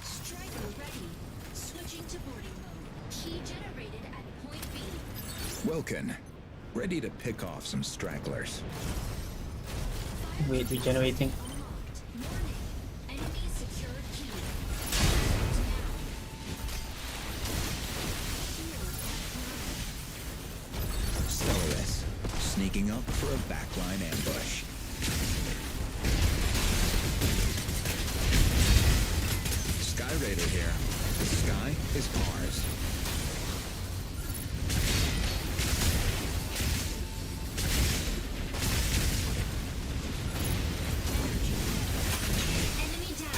Striker ready. Switching to boarding mode. Key generated at point B. Wilkin, ready to pick off some stragglers. Wait, regenerating. Unlocked. Warning. Enemy secured key. Stellaris, sneaking up for a backline ambush. Sky Raider here. The sky is ours. Enemy down.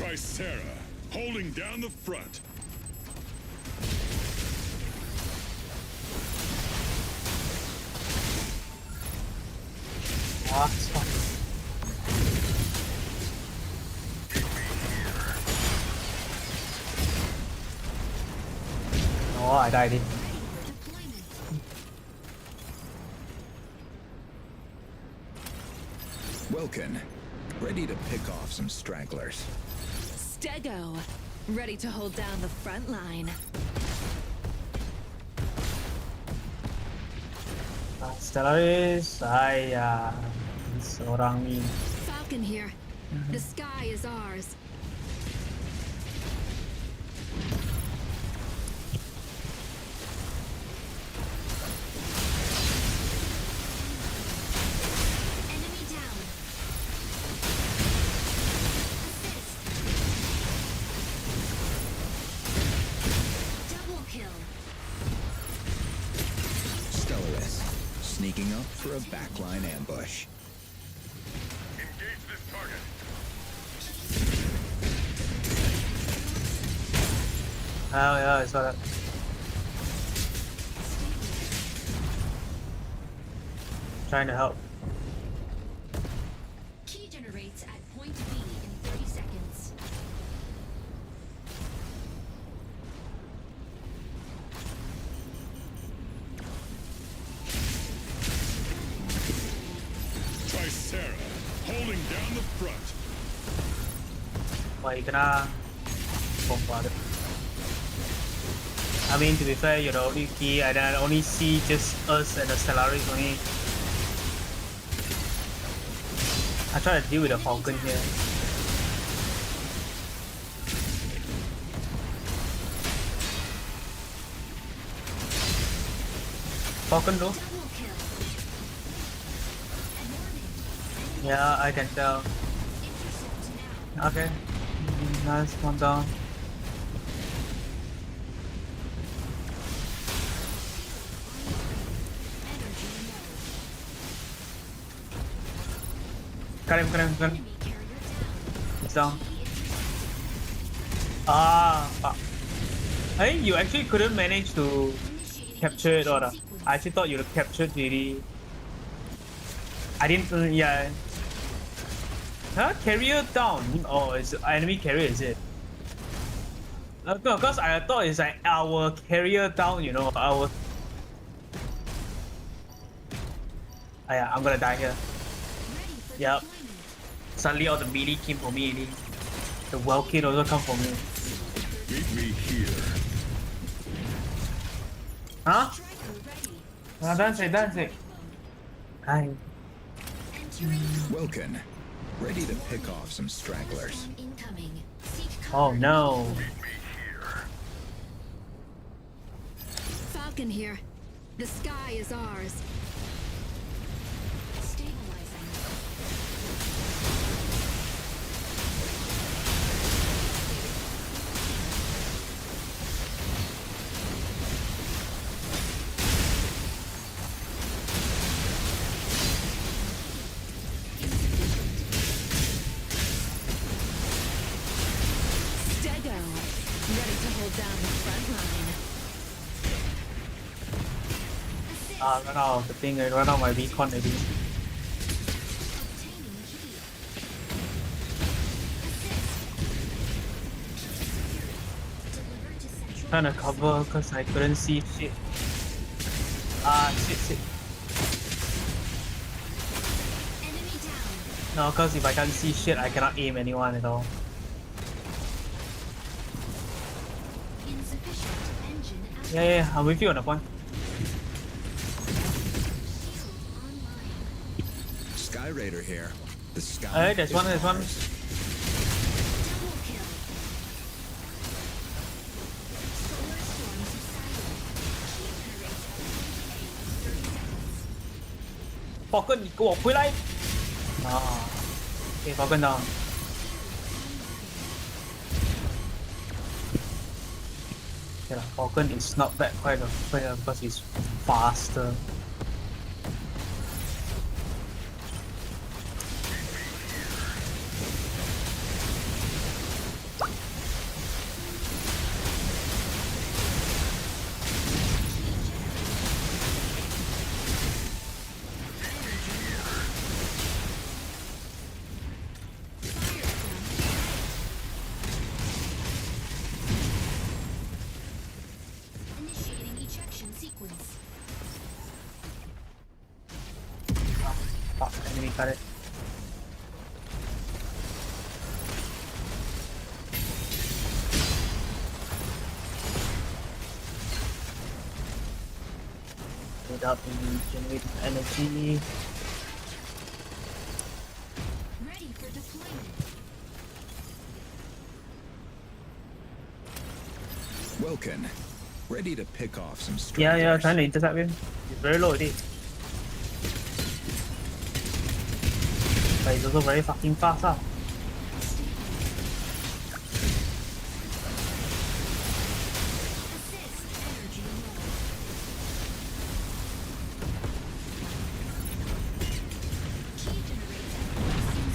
Tricera, holding down the front. Ah, it's fine. Oh, I died in. Welkin, ready to pick off some stragglers. Stego, ready to hold down the front line. Stellaris, seorang ni. Falcon here. The sky is ours. Enemy down. Assist. Double kill. Stellaris, sneaking up for a backline ambush. Engage this target. Oh yeah, I saw that. Trying to help. Key generates at point B in 30 seconds. Tricera, holding down the front. Why kena bombarded? I mean, to be fair, you're the only key, and I only see just us and the Stellaris only. I try to deal with the Falcon here. Falcon though? Yeah, I can tell. Okay. Nice, one down. Got him. He's down. Ah, fuck. I think you actually couldn't manage to capture it, or I actually thought you'd have captured really. I didn't, yeah. Huh? Carrier down? Oh, it's enemy carrier, is it? No, because I thought it's like our carrier down, you know, our... Oh, yeah, I'm gonna die here. Yep. Suddenly all the melee came for me. The Welkin also come for me. Meet me here. Huh? No, that's it. Hi. Welkin, ready to pick off some stragglers. Oh no. Falcon here. The sky is ours. Run out of the thing, I run out my beacon already. Trying to cover because I couldn't see shit. Ah, shit. No, because if I can't see shit, I cannot aim anyone at all. Yeah, I'm with you on the point. Sky Raider here. The sky. Alright, there's one. Falcon, 你给我回来！啊 ，okay, Falcon down. Yeah, Falcon is not that quite because he's faster. Fuck, enemy got it. Build up and generate energy. Ready for deployment. Welkin, ready to pick off some Yeah, stragglers. trying to intercept him. He's very low already. But he's also very fucking fast.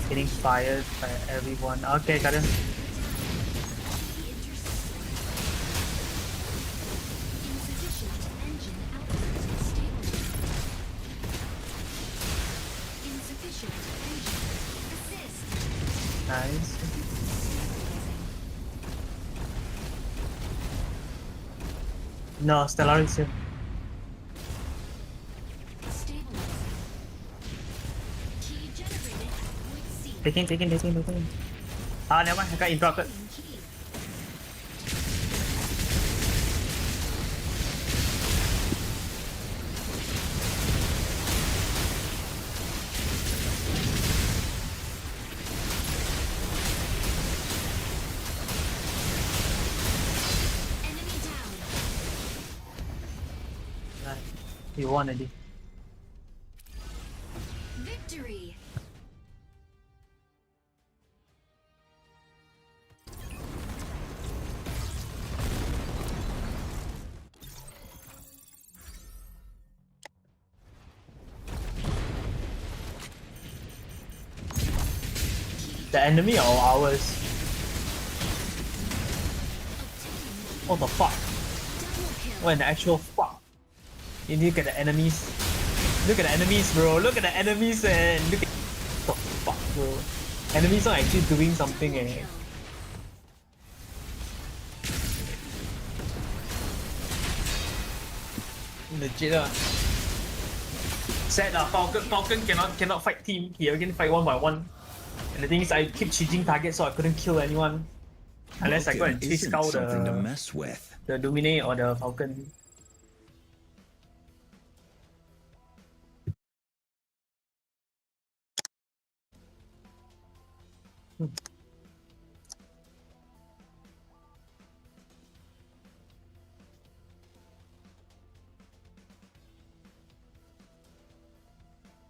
Getting fired by everyone. Okay, got him. Nice. No, Stellaris here. Taking. Ah, never mind, I got interrupted. You won already. Victory. The enemy or ours? What the fuck? What in the actual fuck? You look at the enemies. Look at the enemies, bro. Look at the enemies and look at what the fuck, bro. Enemies are actually doing something, eh. Legit ah. Sad lah. Falcon cannot fight team. He again fight one by one. And the thing is, I keep changing targets so I couldn't kill anyone. Unless I go and chase cow Something to mess with. the Domine or the Falcon.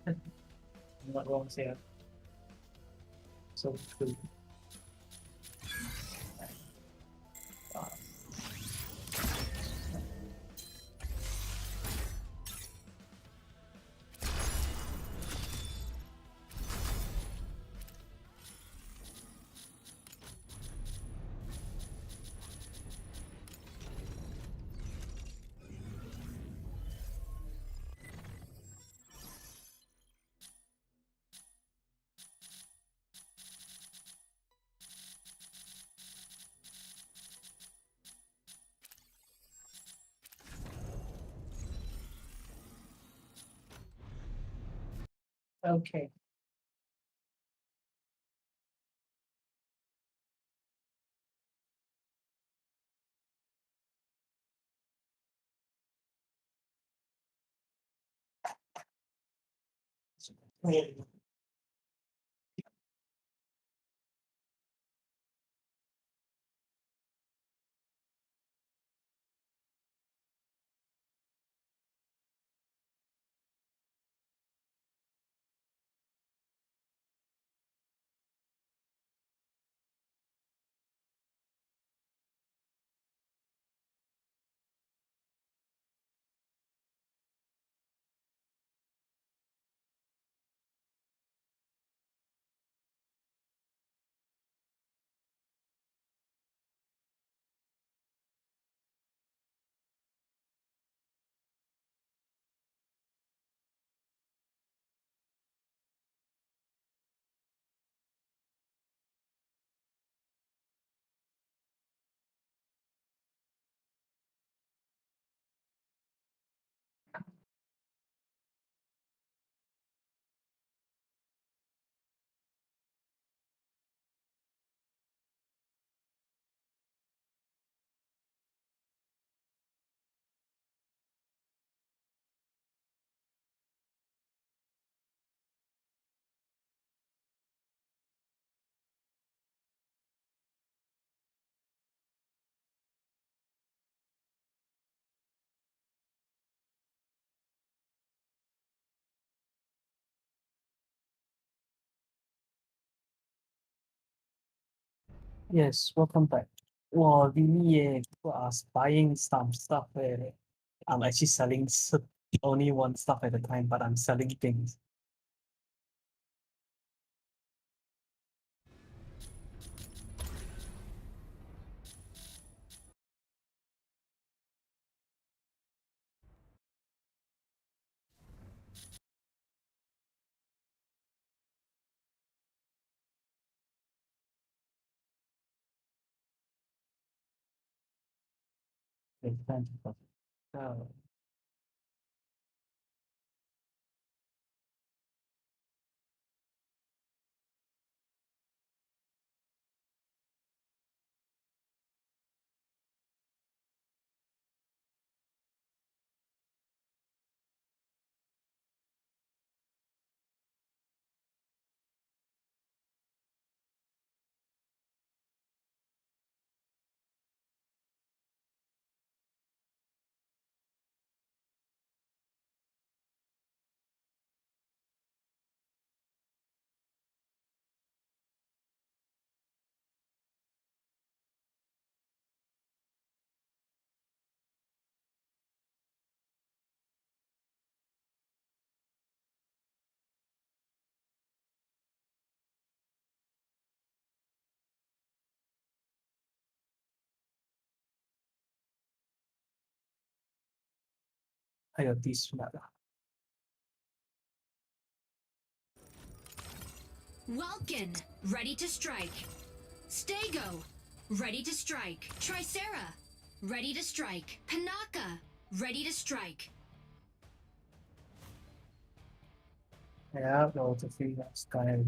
I'm not wrong here. So true. Okay. Yeah. Yes, welcome back. Well, really, people are buying some stuff where I'm actually selling only one stuff at a time, but I'm selling things. It's time to put- So, I got this matter. Welkin, ready to strike. Stego, ready to strike. Tricera, ready to strike. Panaka, ready to strike. Yeah, no, it's a free Sky.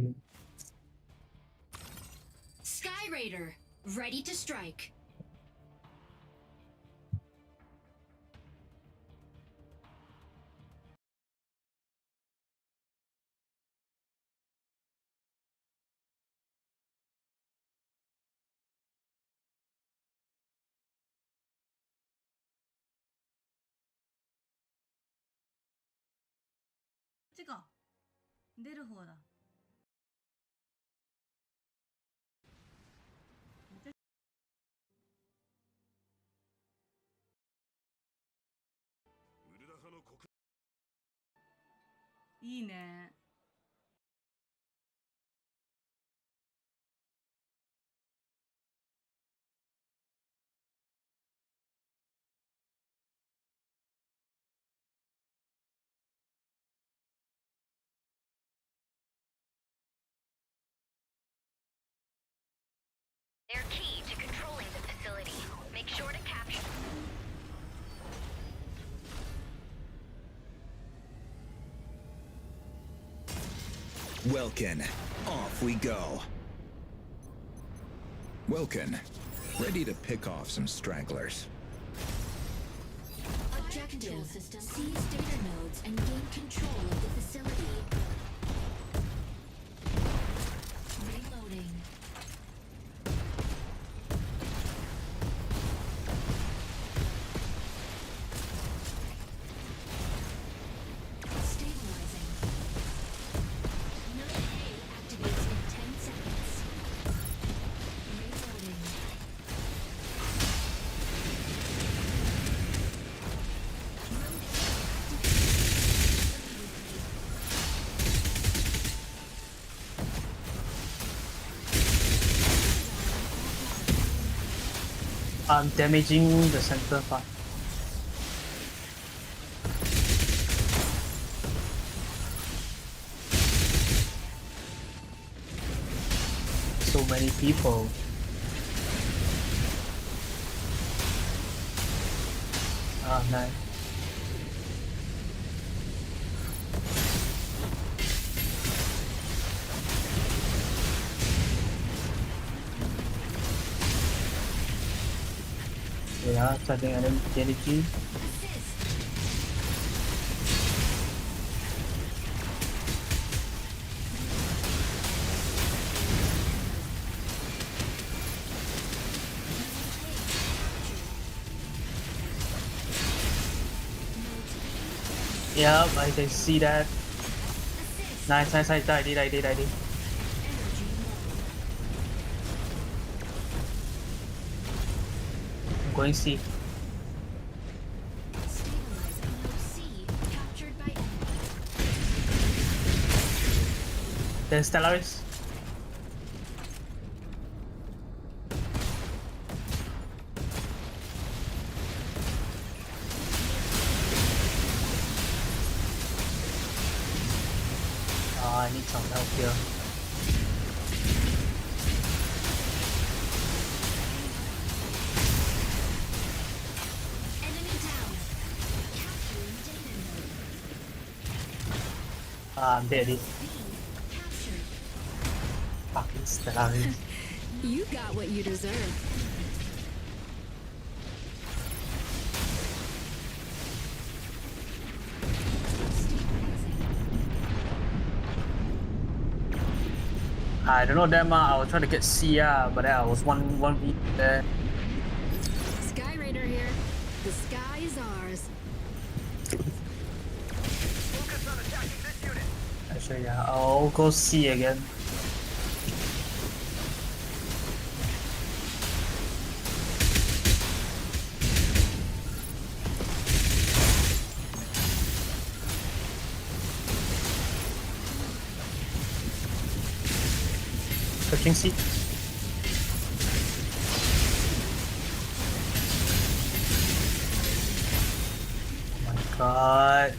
Sky Raider, ready to strike. They're key to controlling the facility. Make sure to capture. Welkin, off we go. Welkin, ready to pick off some stragglers. Objective, seize data nodes and gain control of the facility. Reloading. Stabilizing. Node A activates in 10 seconds. Reloading. I'm damaging the center part. So many people. Ah, nice. Yeah, starting energy. Yeah, I can see that. Nice. I did. Going C. Stabilizing node C. Captured by enemy. There's Stellaris. I need some help here. Enemy down. Capturing data node. I'm dead. Captured. Fucking Stellaris. You got what you deserve. I don't know them. I was trying to get C, but then I was one v there. Sky Raider here. The sky is ours. Actually, yeah, I'll go C again. Searching C. Oh my god.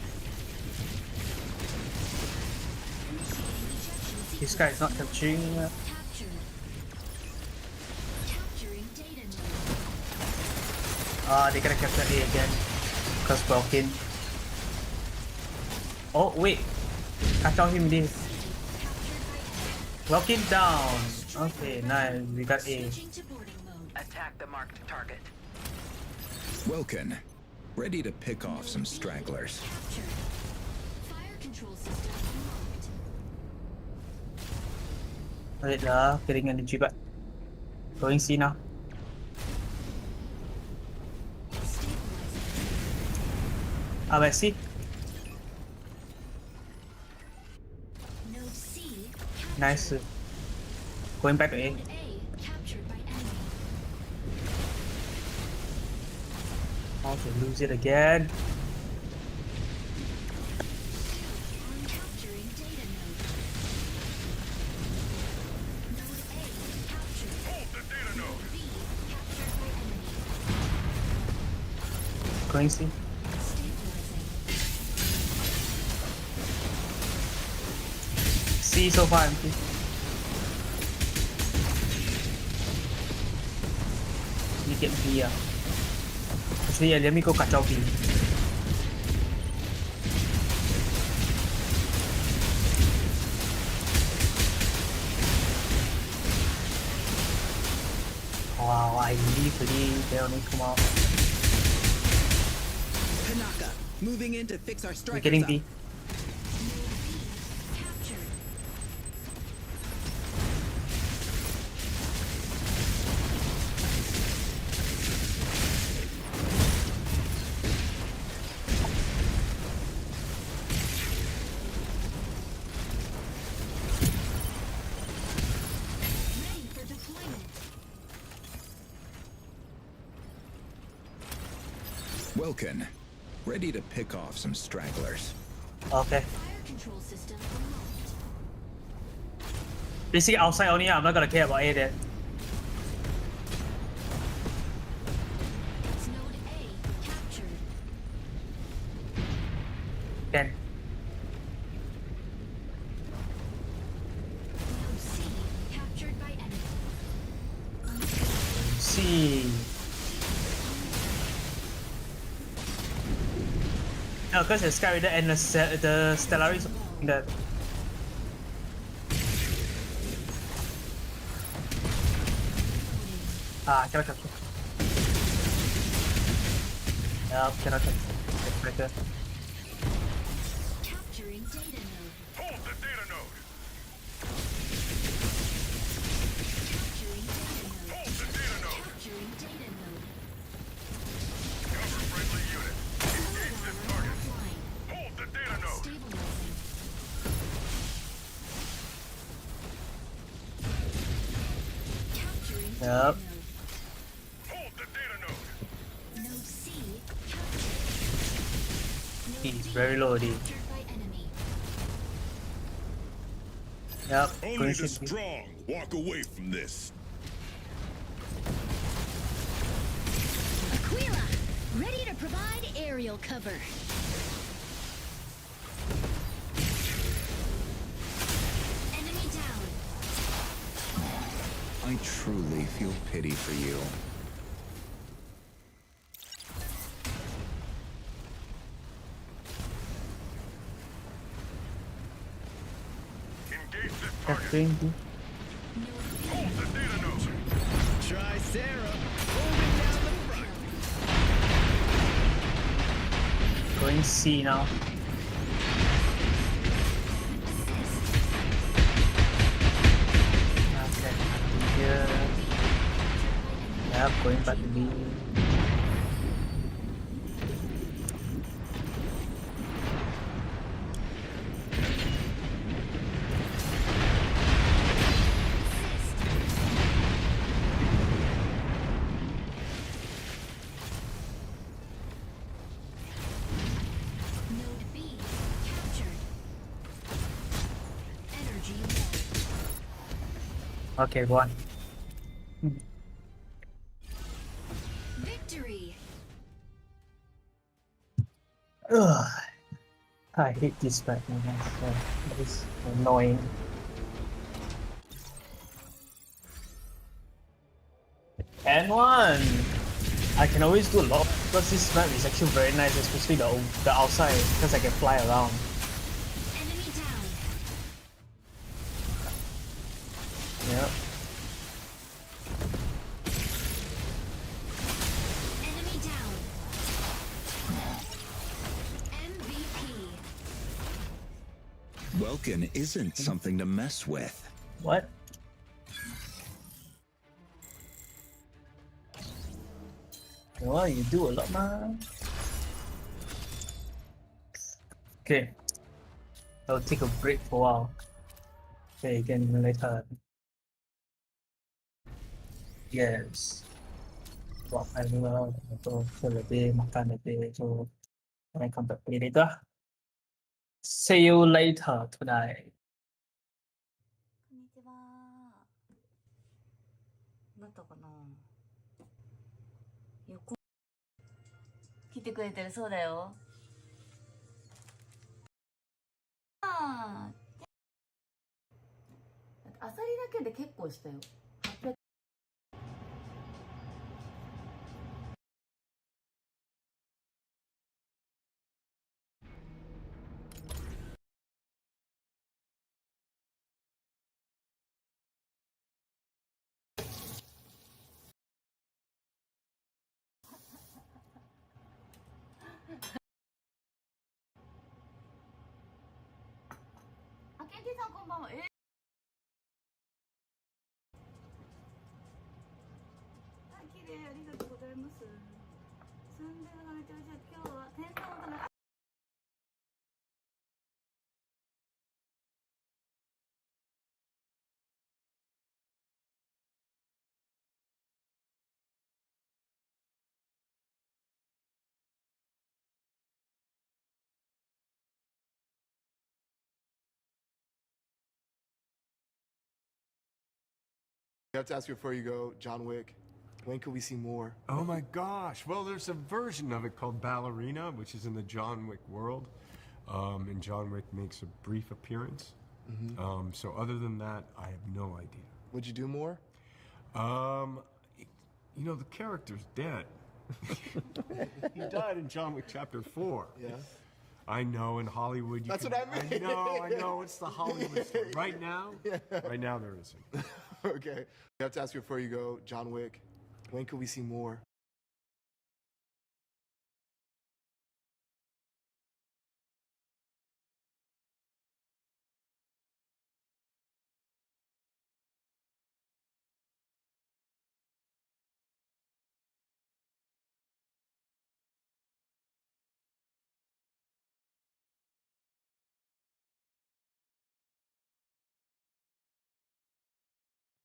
This guy is not capturing. Captured. Capturing data node. They gotta capture A again. Because Welkin. Oh, wait. Catch on him this. Welkin down. Okay, nice. We got A. Attack the marked target. Welkin, ready to pick off some stragglers. Fire control system unlocked. Wait lah, getting energy back. Going C now. I'm at C. Node C. Nice. Going back to A. Node A. Captured by enemy. Oh, to lose it again. Capturing data node. Node A. Captured. Hold the data node. B. Captured by enemy. Going C. C so far empty. Need get B ah. Actually, yeah, let me go kacau B. Wow, I leave they only come out. Panaka, moving in to fix our We're strikers getting up. B. Captured. Ready for deployment. Welkin, ready to pick off some stragglers. Okay. Fire control system unlocked. Basically outside only, I'm not gonna care about A then. Node A. Captured. 10. Node C. Captured by enemy. C. No, because the Sky Raider and the Stellaris that. Cannot capture. Nope, cannot capture. Better. Capturing data node. Hold the data node. Capturing data node. Hold the data node. Capturing data node. Cover friendly unit. Engage this target. Hold the data node. Stabilizing. Capturing data Yep. node. Hold the data node. Very low already. Yep. Only Going the safely. strong walk away from this. Aquila, ready to provide aerial cover. Enemy down. I truly feel pity for you. Engage this That's target. going to. Hold the data node. Try Sarah. Moving down the front. Going C now. Okay, here. Yep, going back to B. Node B captured. Energy low. Okay, go on. Victory. Ugh. I hate this map, man. It's annoying. And one! I can always do a lot because this map is actually very nice, especially the outside, because I can fly around. Enemy down. Yep. Enemy down. MVP. Welkin isn't something to mess with. What? Well, you do a lot, man. Okay. I'll take a break for a while. Okay, again later. Yes. Buat dulu atau lebih makan lebih so and come back later. See you later tonight. こんにちは。だったかな。横来てくれてるそうだよ。ああ。アサリだけで結構したよ。800。あけんてさんこんばんは。あ、綺麗、ありがとうございます。サンデーがめちゃめちゃ今日は天皇の中。I have to ask you before you go, John Wick, when can we see more? Oh my gosh. Well, there's a version of it called Ballerina, which is in the John Wick world. And John Wick makes a brief appearance. So other than that, I have no idea. Would you do more? You know, the character's dead. He died in John Wick Chapter 4. Yeah. I know, in Hollywood you That's can, what I mean. I know, it's the Hollywood story. Right now, right now there isn't. Okay. I have to ask you before you go, John Wick, when can we see more?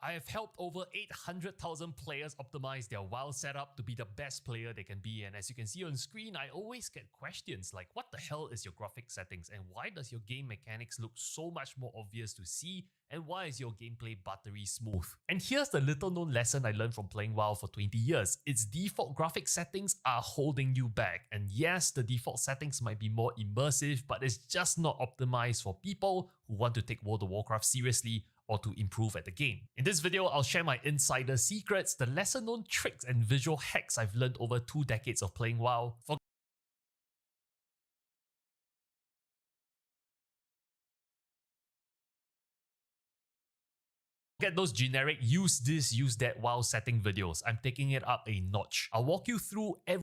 I have helped over 800,000 players optimize their WoW setup to be the best player they can be, and as you can see on screen, I always get questions like what the hell is your graphic settings and why does your game mechanics look so much more obvious to see, and why is your gameplay buttery smooth? And here's the little known lesson I learned from playing WoW for 20 years. Its default graphic settings are holding you back, and yes, the default settings might be more immersive, but it's just not optimized for people who want to take World of Warcraft seriously or to improve at the game. In this video, I'll share my insider secrets, the lesser known tricks and visual hacks I've learned over 2 decades of playing WoW. Forget those generic use this, use that WoW setting videos. I'm taking it up a notch. I'll walk you through every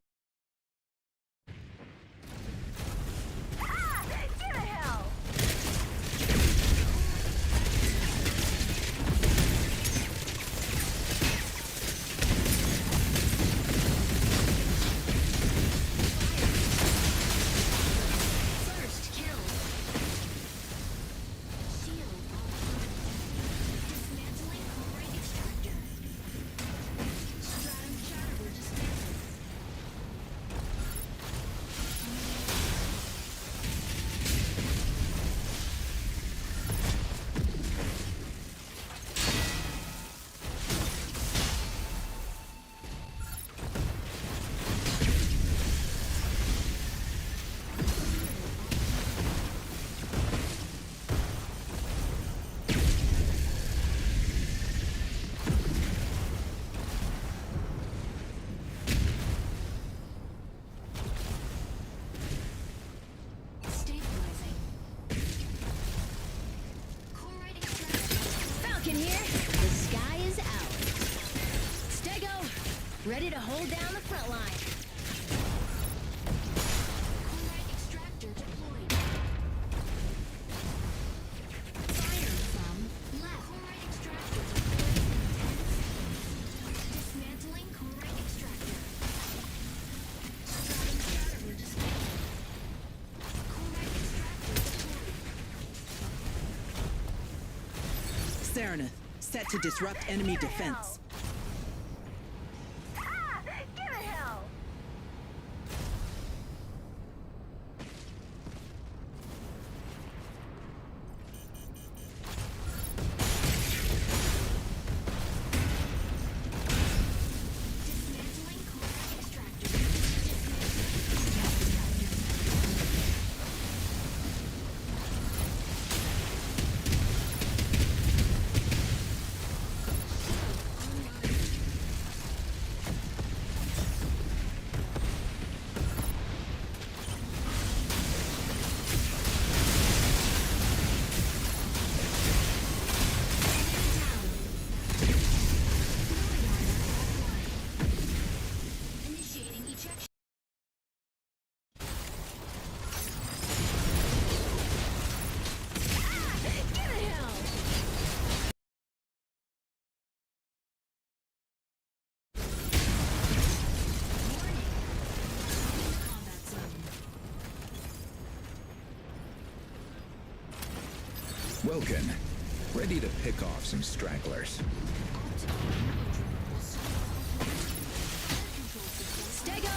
ready to hold down the front line. Chloride extractor deployed. Fire from left. Chloride extractor deployed. Dismantling chloride extractor. Stratum scatter dismantled. Chloride extractor deployed. Serenith, set to disrupt enemy defense. Welcome. Ready to pick off some stragglers. Stego,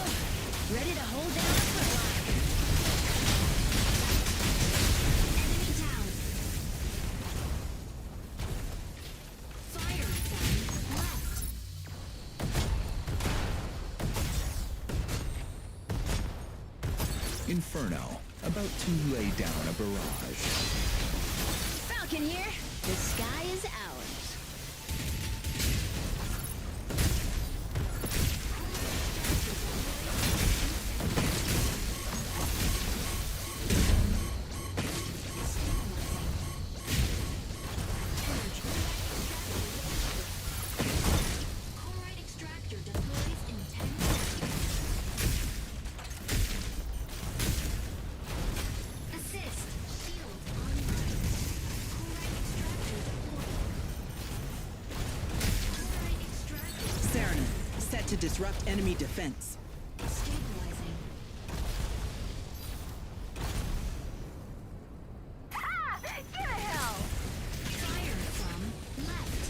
ready to hold down the front line. Enemy down. Fire from left. Inferno, about to lay down a barrage. Falcon here. The sky is ours. chloride extractor deploys in 10 Assist. Shield online. Chloride extractor deployed. Serenith, set to disrupt enemy defense. Stabilizing. Give it hell! Fire from left.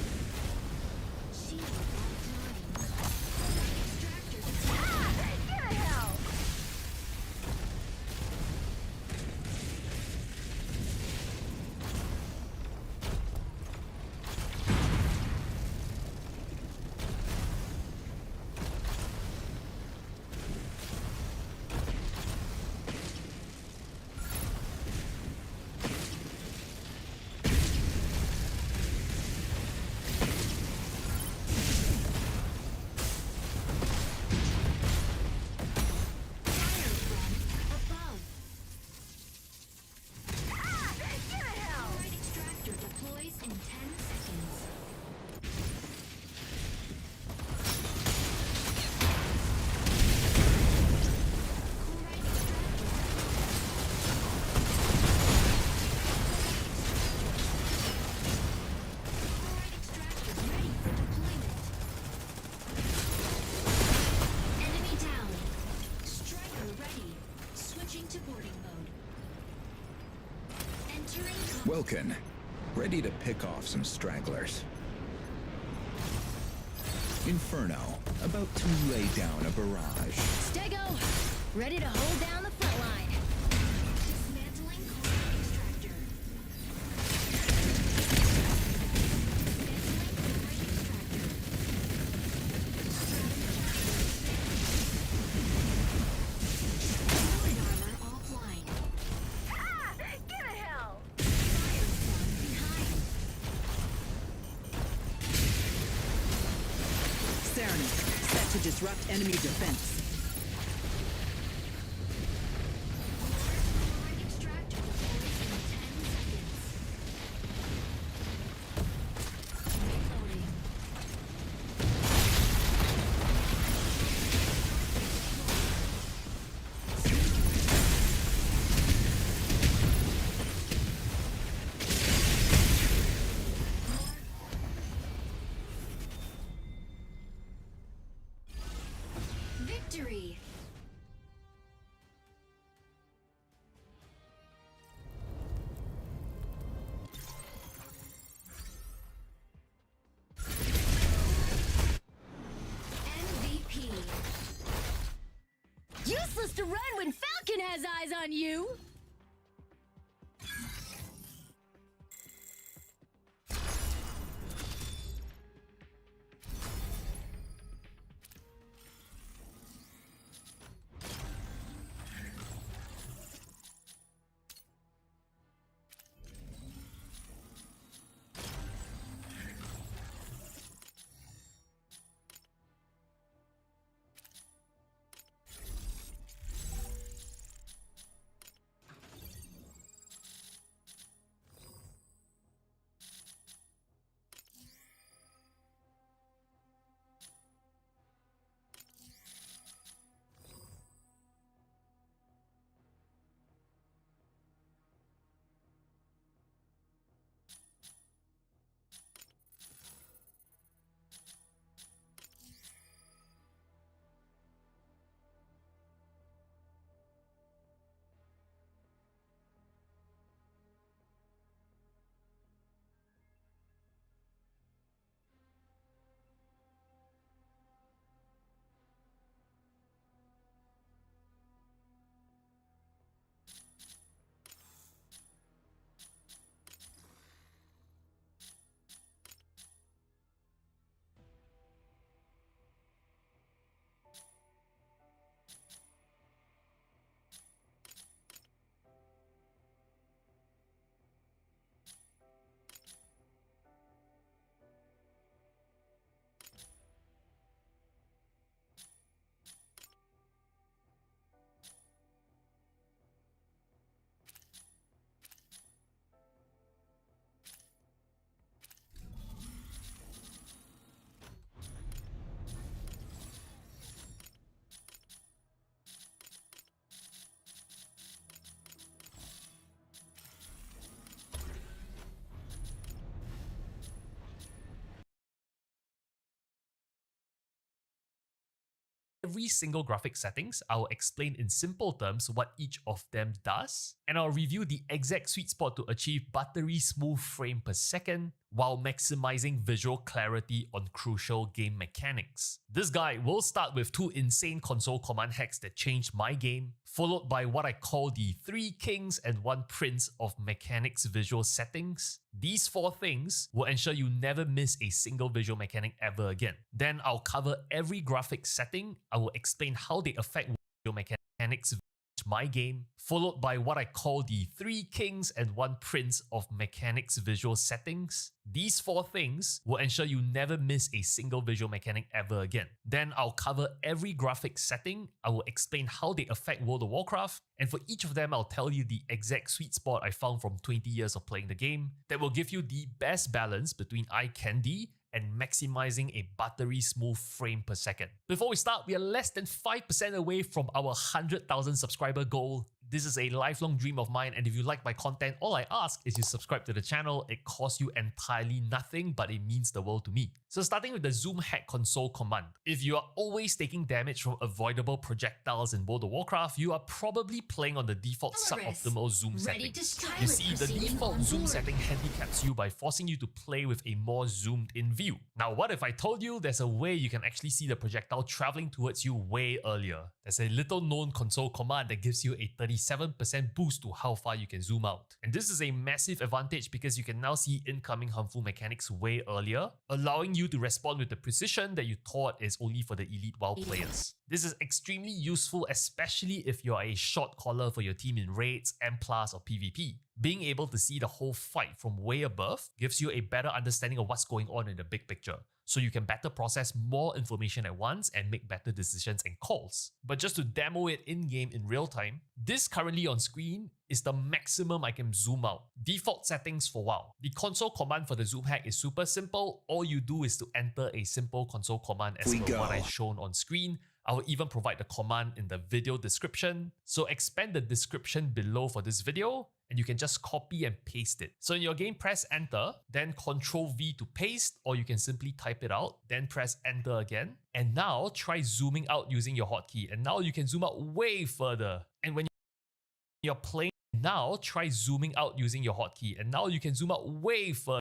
Broken, ready to pick off some stragglers. Inferno, about to lay down a barrage. Stego, ready to hold down the front line. Dismantling Cont extractor. Dismantling armor offline. Ah! Get a hell! Serenus, set to disrupt enemy defense. Extractor deploys in 10 seconds. Reloading. Victory! MVP. Useless to run when Falcon has eyes on you! Every single graphic settings, I'll explain in simple terms what each of them does, and I'll review the exact sweet spot to achieve buttery smooth frame per second while maximizing visual clarity on crucial game mechanics. This guide will start with 2 insane console command hacks that changed my game, followed by what I call the 3 kings and 1 prince of mechanics visual settings. These 4 things will ensure you never miss a single visual mechanic ever again. Then I'll cover every graphic setting. I will explain how they affect visual mechanics my game, followed by what I call the 3 kings and 1 prince of mechanics visual settings. These 4 things will ensure you never miss a single visual mechanic ever again. Then I'll cover every graphic setting. I will explain how they affect World of Warcraft, and for each of them I'll tell you the exact sweet spot I found from 20 years of playing the game that will give you the best balance between eye candy and maximizing a buttery smooth frame per second. Before we start, we are less than 5% away from our 100,000 subscriber goal. This is a lifelong dream of mine, and if you like my content, all I ask is you subscribe to the channel. It costs you entirely nothing, but it means the world to me. So starting with the zoom hack console command. If you are always taking damage from avoidable projectiles in World of Warcraft, you are probably playing on the default suboptimal zoom settings. You see, the default zoom setting handicaps you by forcing you to play with a more zoomed in view. Now, what if I told you there's a way you can actually see the projectile traveling towards you way earlier? There's a little known console command that gives you a 37% boost to how far you can zoom out. And this is a massive advantage because you can now see incoming harmful mechanics way earlier, allowing you to respond with the precision that you thought is only for the elite WoW players. This is extremely useful, especially if you're a shot caller for your team in raids, M+, or PvP. Being able to see the whole fight from way above gives you a better understanding of what's going on in the big picture, so you can better process more information at once and make better decisions and calls. But just to demo it in-game in real time, this currently on screen is the maximum I can zoom out. Default settings for WoW. The console command for the zoom hack is super simple. All you do is to enter a simple console command as per what I've shown on screen. I will even provide the command in the video description. So expand the description below for this video, and you can just copy and paste it. So in your game, press enter, then Ctrl V to paste, or you can simply type it out, then press enter again. And now try zooming out using your hotkey. And now you can zoom out way further. And when you're playing, now try zooming out using your hotkey. And now you can zoom out way further.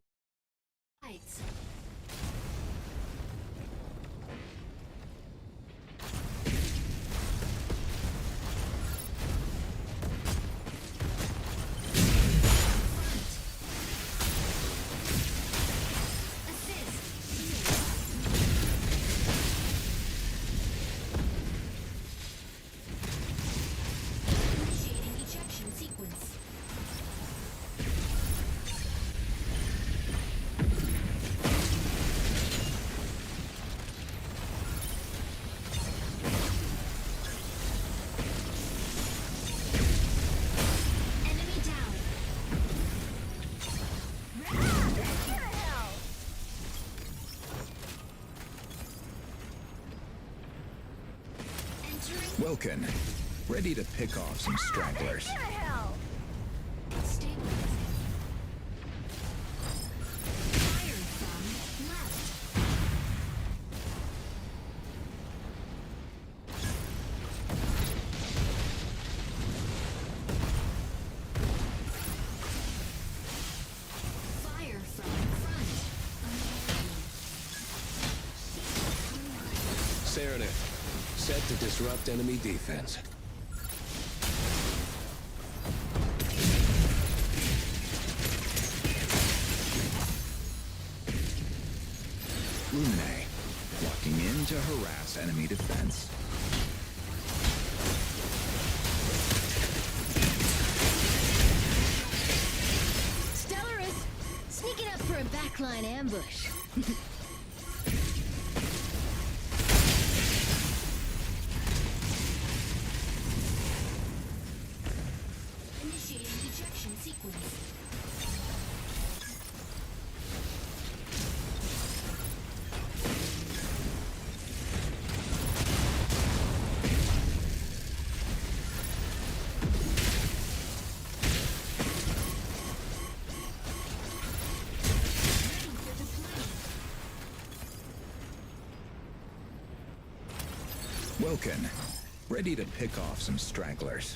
Welkin, ready to pick off some stragglers. Set to disrupt enemy defense. Lumine, walking in to harass enemy defense. Stellaris, sneaking up for a backline ambush. Welkin, ready to pick off some stragglers.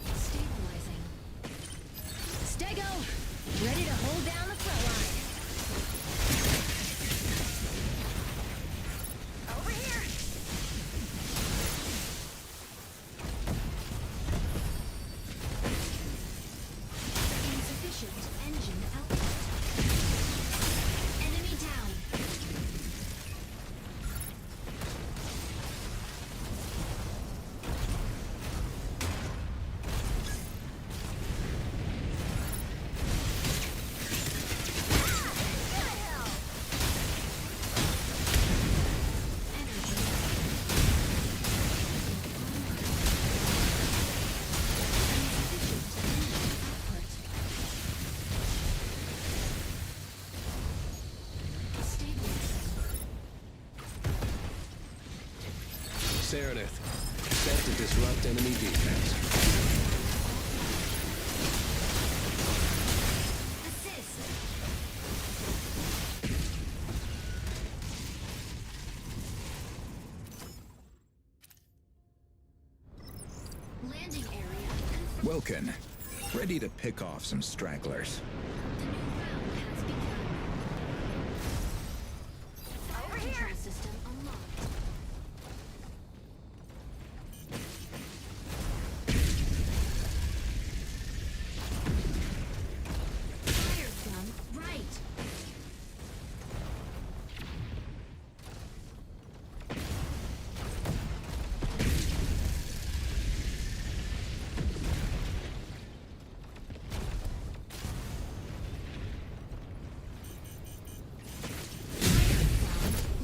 Stabilizing. Stego, ready to hold down the front line. Over here. Insufficient engine output. Enemy down. Serenith, set to Disrupt enemy defense. Landing area. Wilkin, ready to pick off some stragglers. Fire control system unlocked. Fire gun right.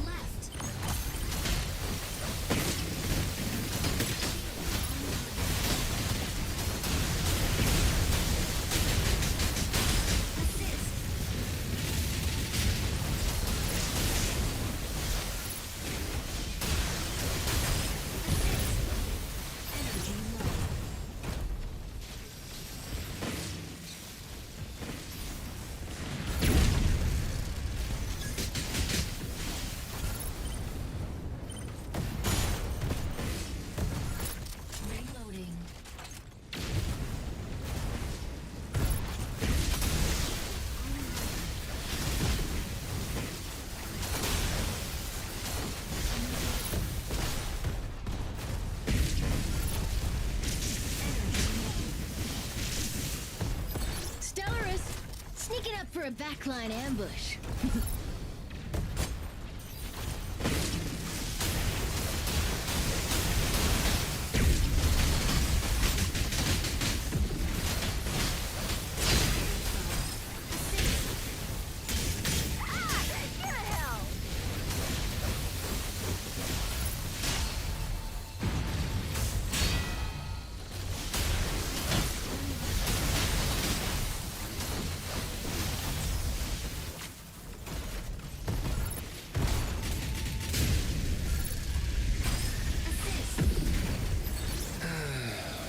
Left. Energy low. Reloading. Stellaris, sneaking up for a backline ambush.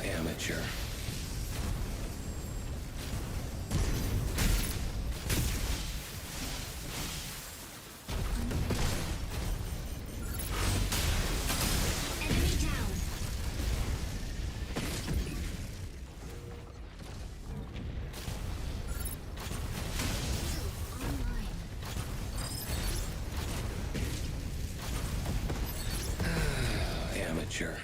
Amateur. Enemy down. Online. Amateur.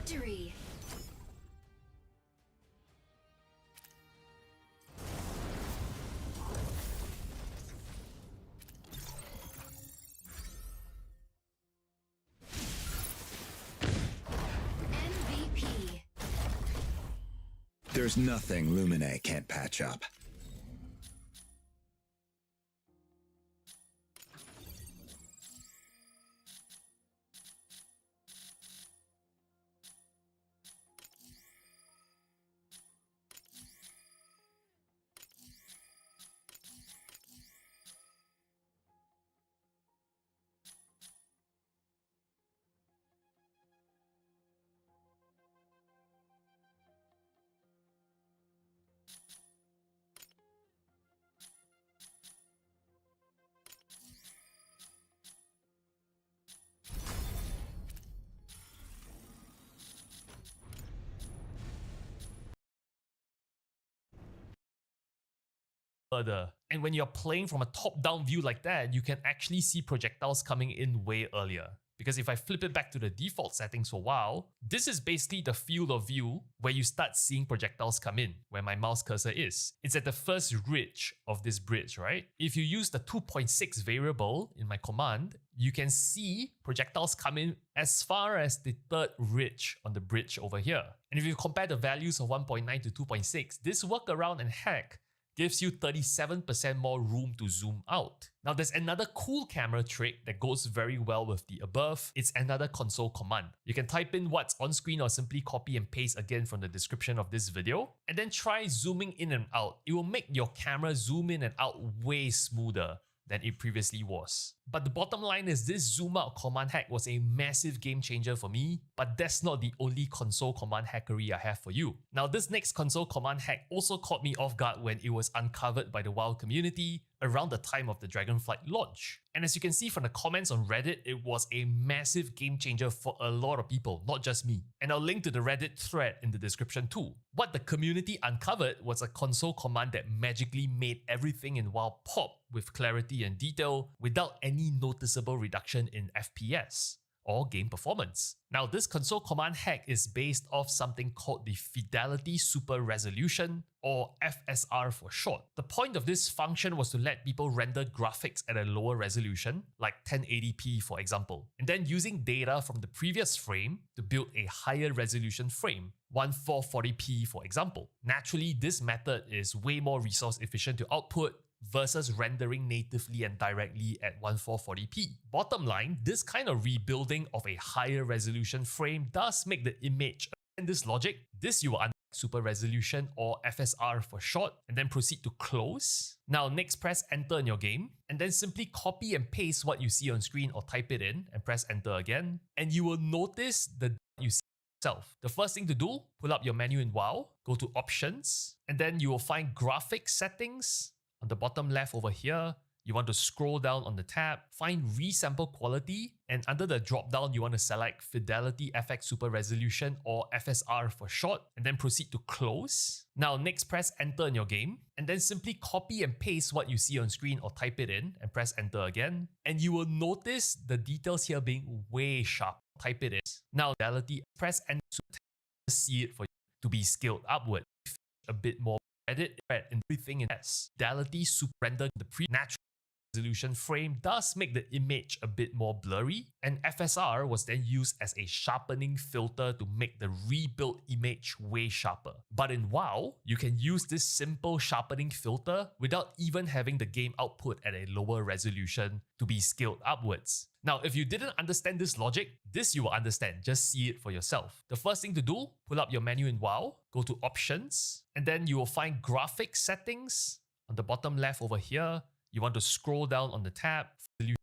Victory. MVP. There's nothing Lumine can't patch up. further. And when you're playing from a top-down view like that, you can actually see projectiles coming in way earlier. Because if I flip it back to the default settings for WoW, this is basically the field of view where you start seeing projectiles come in, where my mouse cursor is. It's at the first ridge of this bridge, right? If you use the 2.6 variable in my command, you can see projectiles come in as far as the third ridge on the bridge over here. And if you compare the values of 1.9 to 2.6, this workaround and hack gives you 37% more room to zoom out. Now there's another cool camera trick that goes very well with the above. It's another console command. You can type in what's on screen or simply copy and paste again from the description of this video, and then try zooming in and out. It will make your camera zoom in and out way smoother than it previously was. But the bottom line is this zoom out command hack was a massive game changer for me, but that's not the only console command hackery I have for you. Now this next console command hack also caught me off guard when it was uncovered by the WoW community around the time of the Dragonflight launch. And as you can see from the comments on Reddit, it was a massive game changer for a lot of people, not just me. And I'll link to the Reddit thread in the description too. What the community uncovered was a console command that magically made everything in WoW pop with clarity and detail without any noticeable reduction in FPS or game performance. Now this console command hack is based off something called the Fidelity Super Resolution, or FSR for short. The point of this function was to let people render graphics at a lower resolution, like 1080p for example, and then using data from the previous frame to build a higher resolution frame, 1440p for example. Naturally, this method is way more resource efficient to output versus rendering natively and directly at 1440p. Bottom line, this kind of rebuilding of a higher resolution frame does make the image, and this logic, this you will unlock Super Resolution or FSR for short, and then proceed to close. Now next press enter in your game, and then simply copy and paste what you see on screen or type it in and press enter again, and you will notice the you see itself. The first thing to do, pull up your menu in WoW, go to options, and then you will find graphics settings. On the bottom left over here, you want to scroll down on the tab, find resample quality, and under the drop down, you want to select Fidelity FX Super Resolution or FSR for short, and then proceed to close. Now next press enter in your game, and then simply copy and paste what you see on screen or type it in and press enter again, and you will notice the details here being way sharp. Type it in. Now Fidelity, press enter to see it for you to be scaled upward a bit more. Edit and everything in S. Fidelity Super Render, the pre-natural resolution frame does make the image a bit more blurry, and FSR was then used as a sharpening filter to make the rebuilt image way sharper. But in WoW, you can use this simple sharpening filter without even having the game output at a lower resolution to be scaled upwards. Now, if you didn't understand this logic, this you will understand. Just see it for yourself. The first thing to do, pull up your menu in WoW, go to options, and then you will find graphics settings. On the bottom left over here, you want to scroll down on the tab. You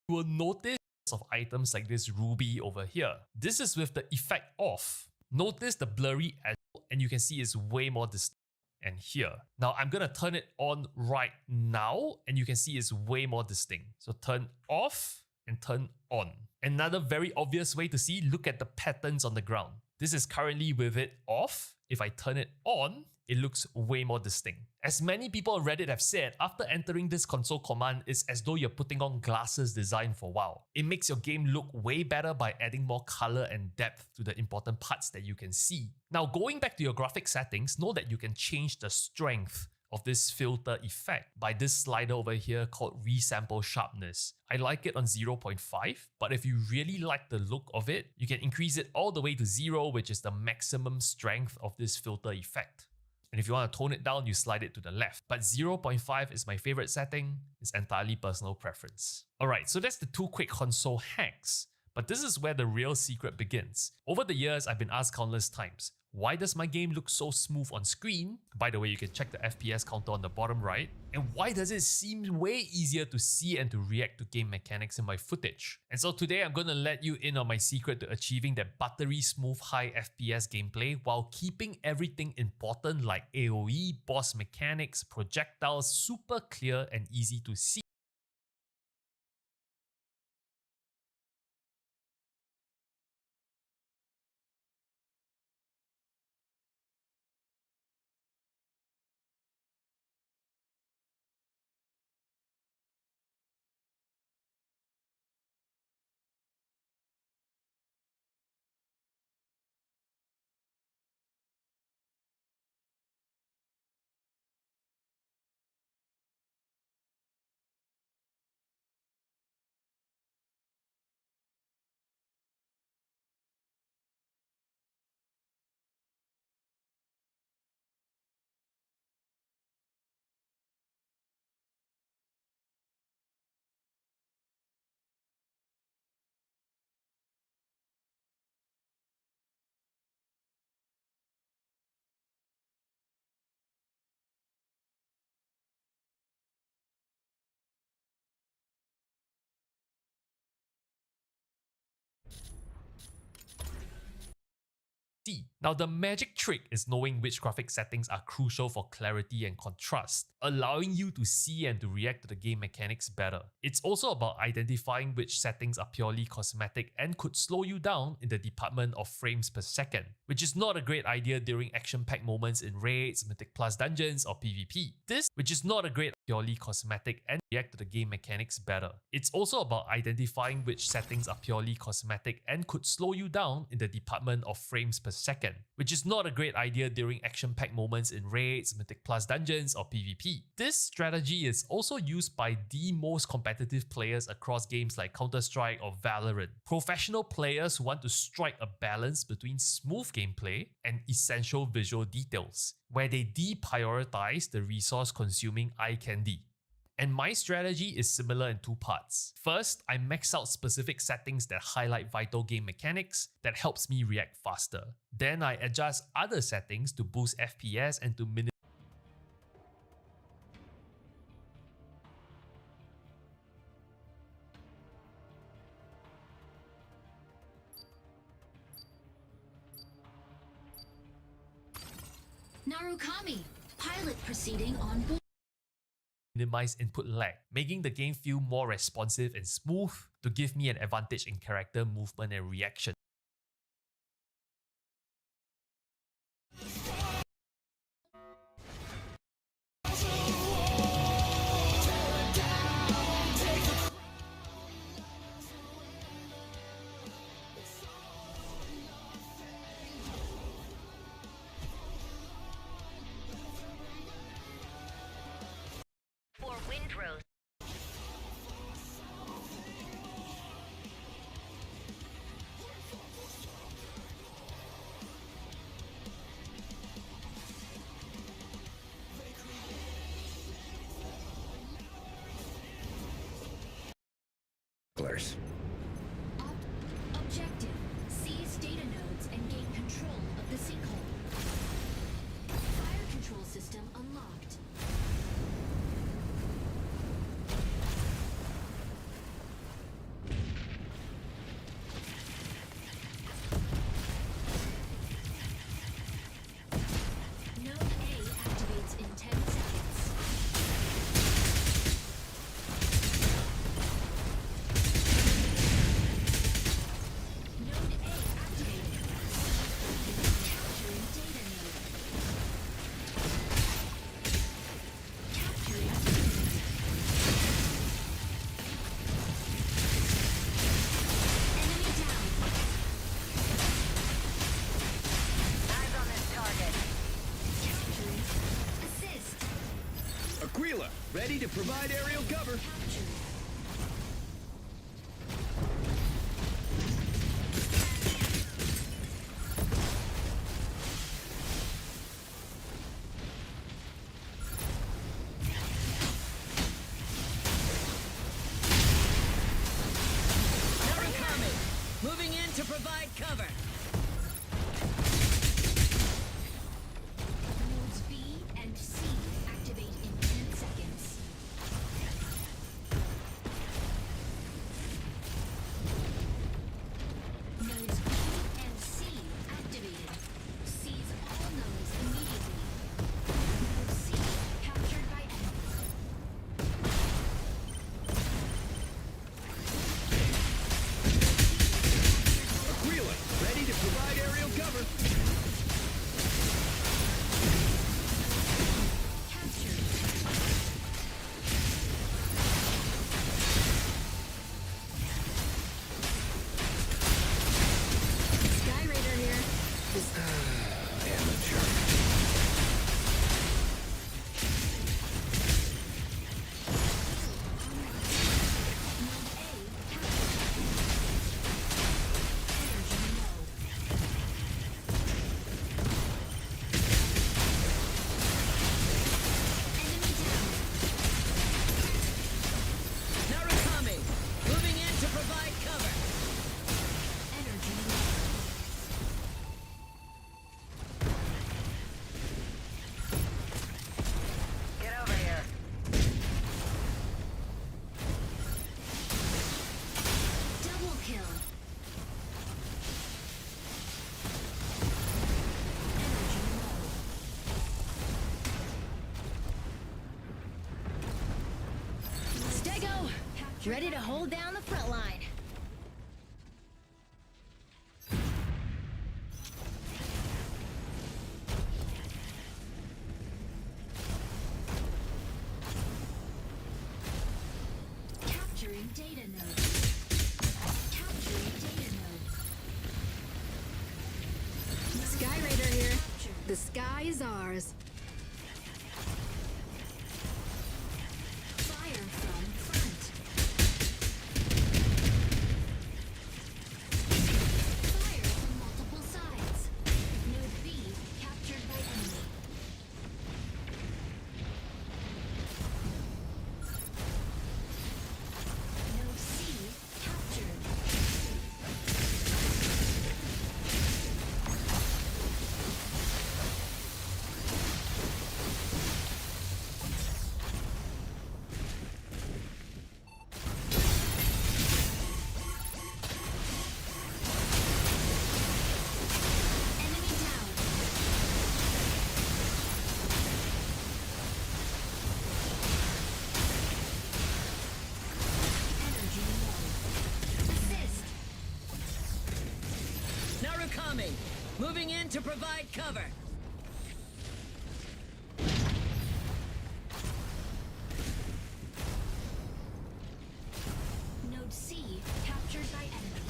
will notice of items like this ruby over here. This is with the effect off. Notice the blurry edge, and you can see it's way more distinct. And here. Now I'm gonna turn it on right now, and you can see it's way more distinct. So turn off and turn on. Another very obvious way to see, look at the patterns on the ground. This is currently with it off. If I turn it on, it looks way more distinct. As many people on Reddit have said, after entering this console command, it's as though you're putting on glasses designed for WoW. It makes your game look way better by adding more color and depth to the important parts that you can see. Now going back to your graphic settings, know that you can change the strength of this filter effect by this slider over here called Resample Sharpness. I like it on 0.5, but if you really like the look of it, you can increase it all the way to 0, which is the maximum strength of this filter effect. And if you want to tone it down, you slide it to the left. But 0.5 is my favorite setting. It's entirely personal preference. Alright, so that's the two quick console hacks. But this is where the real secret begins. Over the years, I've been asked countless times, why does my game look so smooth on screen? By the way, you can check the FPS counter on the bottom right. And why does it seem way easier to see and to react to game mechanics in my footage? And so today I'm going to let you in on my secret to achieving that buttery smooth high FPS gameplay while keeping everything important like AoE, boss mechanics, projectiles super clear and easy to see. C. Now the magic trick is knowing which graphic settings are crucial for clarity and contrast, allowing you to see and to react to the game mechanics better. It's also about identifying which settings are purely cosmetic and could slow you down in the department of frames per second, which is not a great idea during action-packed moments in raids, Mythic Plus dungeons or PvP. Which is not a great purely cosmetic and react to the game mechanics better. It's also about identifying which settings are purely cosmetic and could slow you down in the department of frames per second, which is not a great idea during action-packed moments in raids, Mythic Plus dungeons or PvP. This strategy is also used by the most competitive players across games like Counter-Strike or Valorant. Professional players who want to strike a balance between smooth gameplay and essential visual details, where they deprioritize the resource-consuming eye candy. And my strategy is similar in two parts. First, I max out specific settings that highlight vital game mechanics that helps me react faster. Then I adjust other settings to boost FPS and to minimize Narukami, pilot proceeding on board. minimize input lag, making the game feel more responsive and smooth to give me an advantage in character movement and reaction. For Windrose. Objective, seize data nodes and gain control of the sinkhole. Fire control system unlocked. Node A activates in 10 seconds. Node A activated. Capturing data node. Capturing enemy down. Eyes on this target. Capturing assist. Aquila, ready to provide aerial cover. Captured. Narukami, moving in to provide cover. Nodes B and C activate in 10 seconds. Nodes B and C activated. Seize all nodes immediately. Node C captured by enemy. Aquila, ready Ready to hold down the front line. Capturing data node. Capturing data node. Sky Raider here. The sky is ours. Fire from front. Fire from multiple sides. Node B captured by enemy. Node C captured. Enemy down. Energy low. Assist. Narukami, moving in to provide cover. Node C captured by enemy.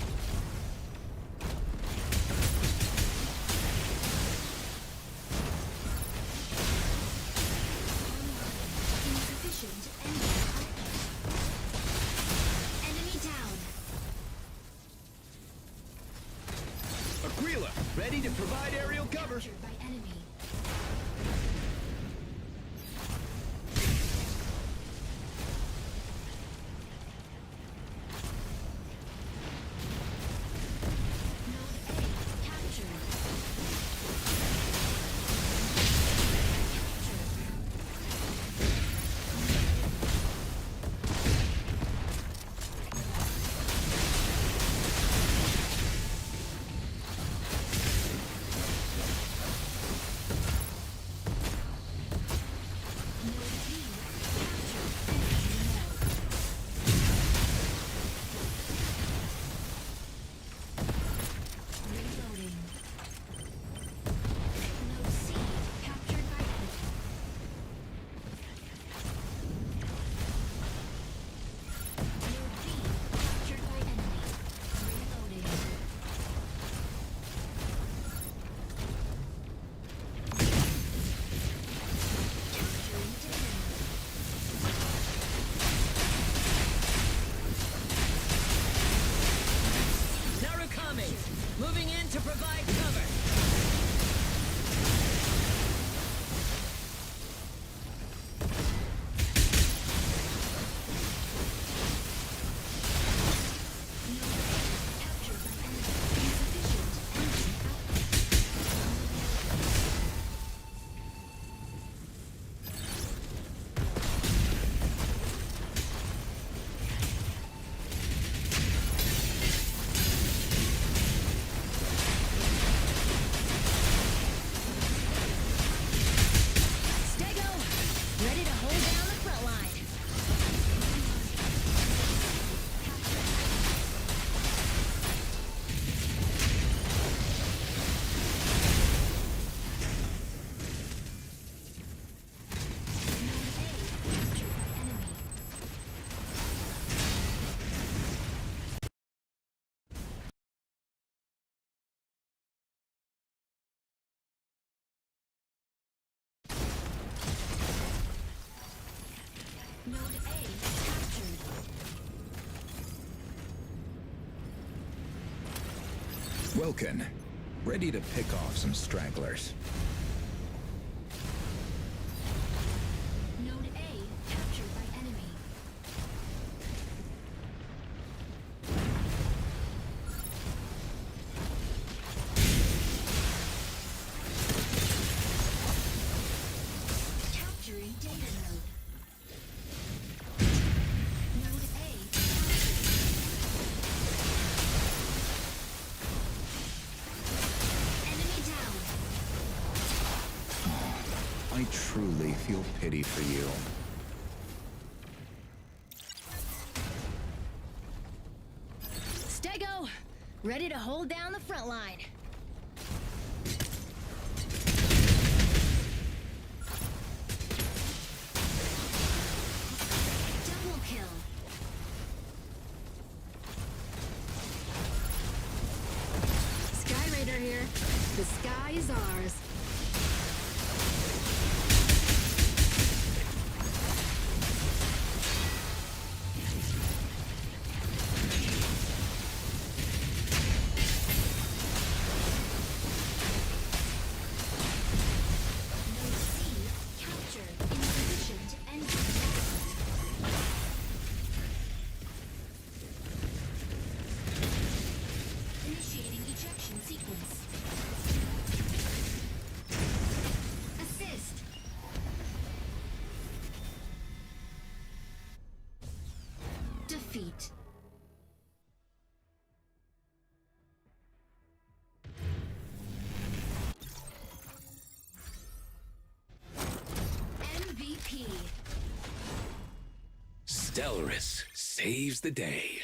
Insufficient engine output. Enemy down. Aquila, ready to provide aerial cover. Captured by enemy. Node A captured. Node B captured. Energy low. Reloading. Node C captured by enemy. Node B captured by enemy. Reloading. Capturing data node. Narukami, moving in to provide cover. Captured by enemy. Insufficient engine output. Stego, ready to hold down the front line. Captured by enemy. Node A captured. Wilkin, ready to pick off some stragglers. Node A captured by enemy. Capturing data node. Node A captured. Enemy down. I truly feel pity for you. Ready to hold down the front line. Double kill. Sky Raider here. The sky is ours. Initiating ejection sequence. Assist. Defeat. MVP. Stellaris saves the day.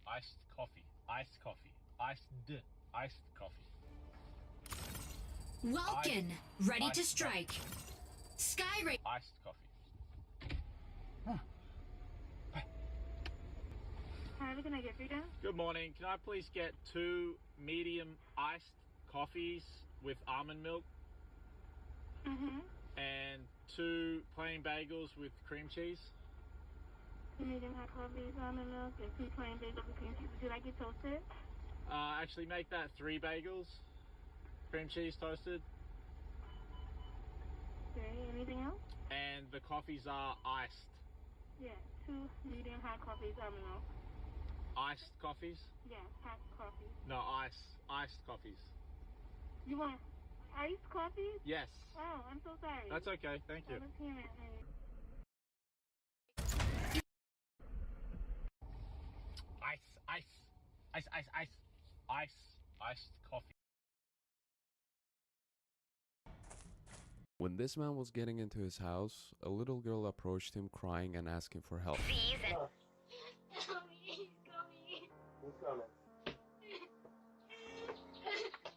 Iced coffee. Iced coffee. Iced coffee. Welkin. Ready to strike. Sky Raider. Iced coffee. Hi, what can I get for you guys? Good morning. Can I please get 2 medium iced coffees with almond milk Mm-hmm. and 2 plain bagels with cream cheese? Medium hot coffee, almond milk, and 2 plain bagels with cream cheese. Would you like it toasted? Actually make that 3 bagels, cream cheese toasted. Okay, anything else? And the coffees are iced. Yeah, 2 medium hot coffees, almond milk. Iced coffees? Yeah, hot coffee. No, iced coffees. You want iced coffee? Yes. Oh, I'm so sorry. That's okay, thank you. I was hearing it. Iced coffee. When this man was getting into his house, a little girl approached him crying and asking for help.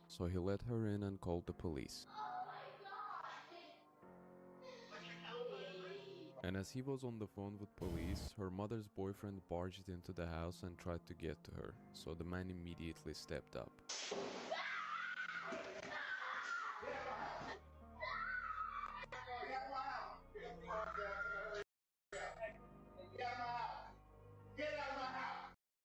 So he let her in and called the police. And as he was on the phone with police, her mother's boyfriend barged into the house and tried to get to her, so the man immediately stepped up.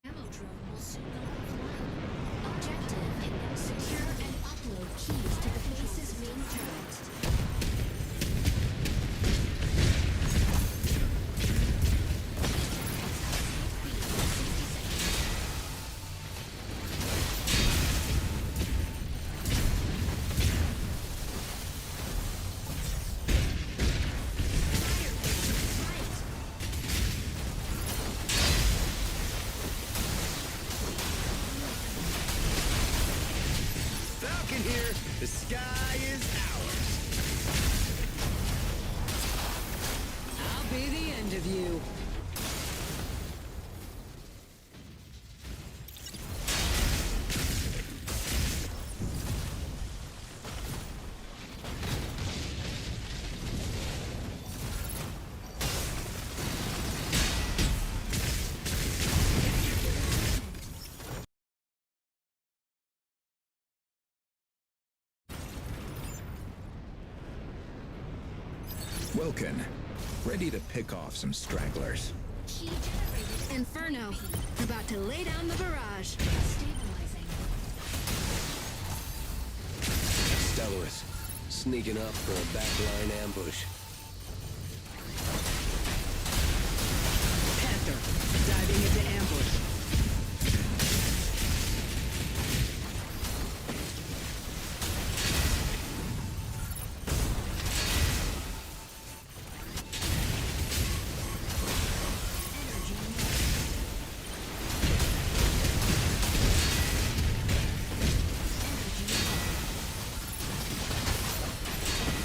Ammo drone will soon go offline. Objective: secure and upload keys to the base's main turret. Falcon here. The sky is ours. I'll be the end of you. Welkin, ready to pick off some stragglers. Key generated. Inferno, about to lay down the barrage. Stabilizing. Stellaris, sneaking up for a backline ambush. Panther, diving into ambush.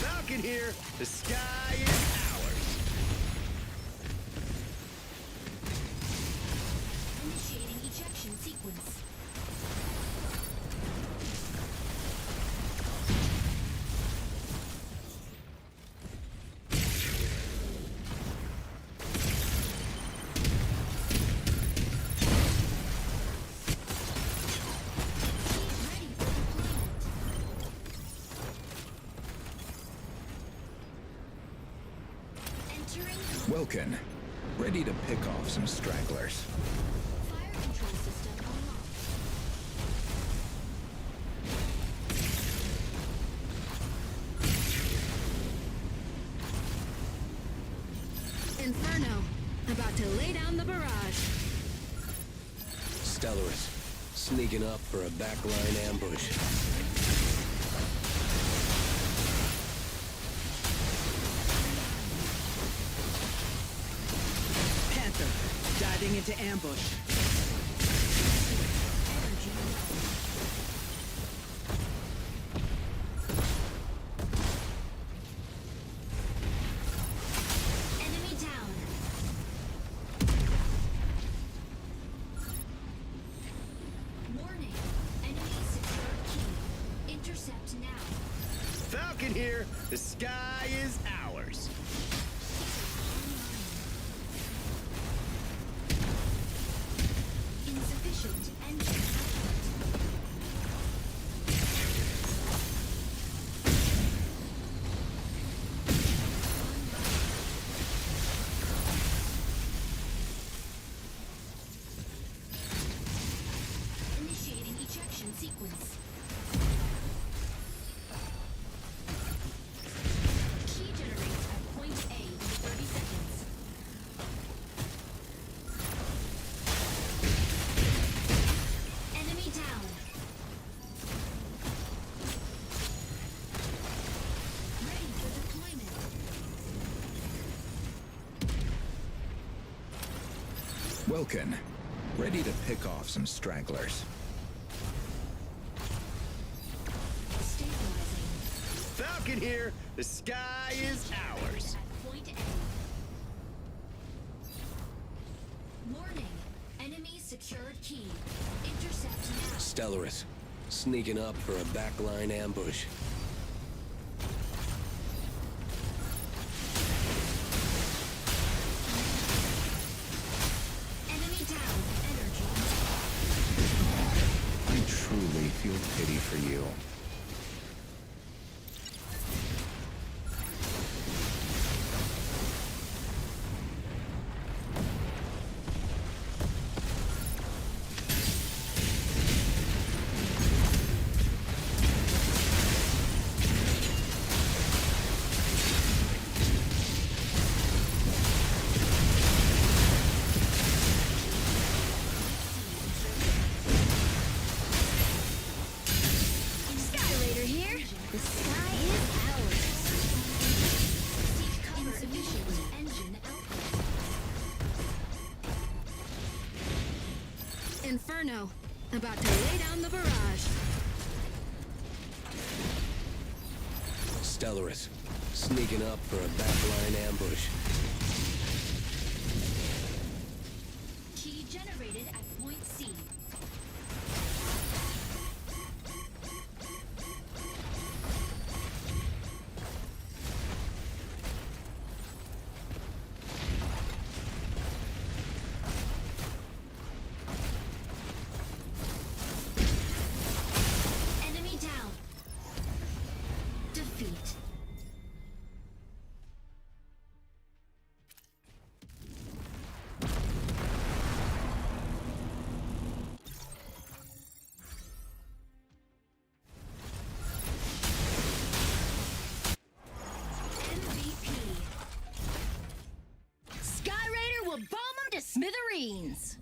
Falcon here. The sky is ours. Initiating ejection sequence. Entering. Welkin, ready to pick off some stragglers. Fire control system unlocked. Inferno, about to lay down the barrage. Stellaris, sneaking up for a backline ambush. Panther, diving into ambush. Enemy down. Warning. Enemy secure key. Intercept now. Falcon here. The sky is ours. Insufficient engine output. Initiating ejection sequence. Key generates at point A in 30 seconds. Enemy down. Ready for deployment. Welkin, ready to pick off some stragglers. Stabilizing. Falcon here. The sky is ours. At point A. Warning. Enemy secured key. Intercept now. Stellaris, sneaking up for a backline ambush. Enemy down. Energy. I truly feel pity for you. Sky Raider here. The sky is ours. Seek cover. Insufficient engine output. Inferno, about to lay down the barrage. Stellaris, sneaking up for a backline ambush. Key generated at point C. Enemy down. Defeat. MVP. Sky Raider will bomb them to smithereens.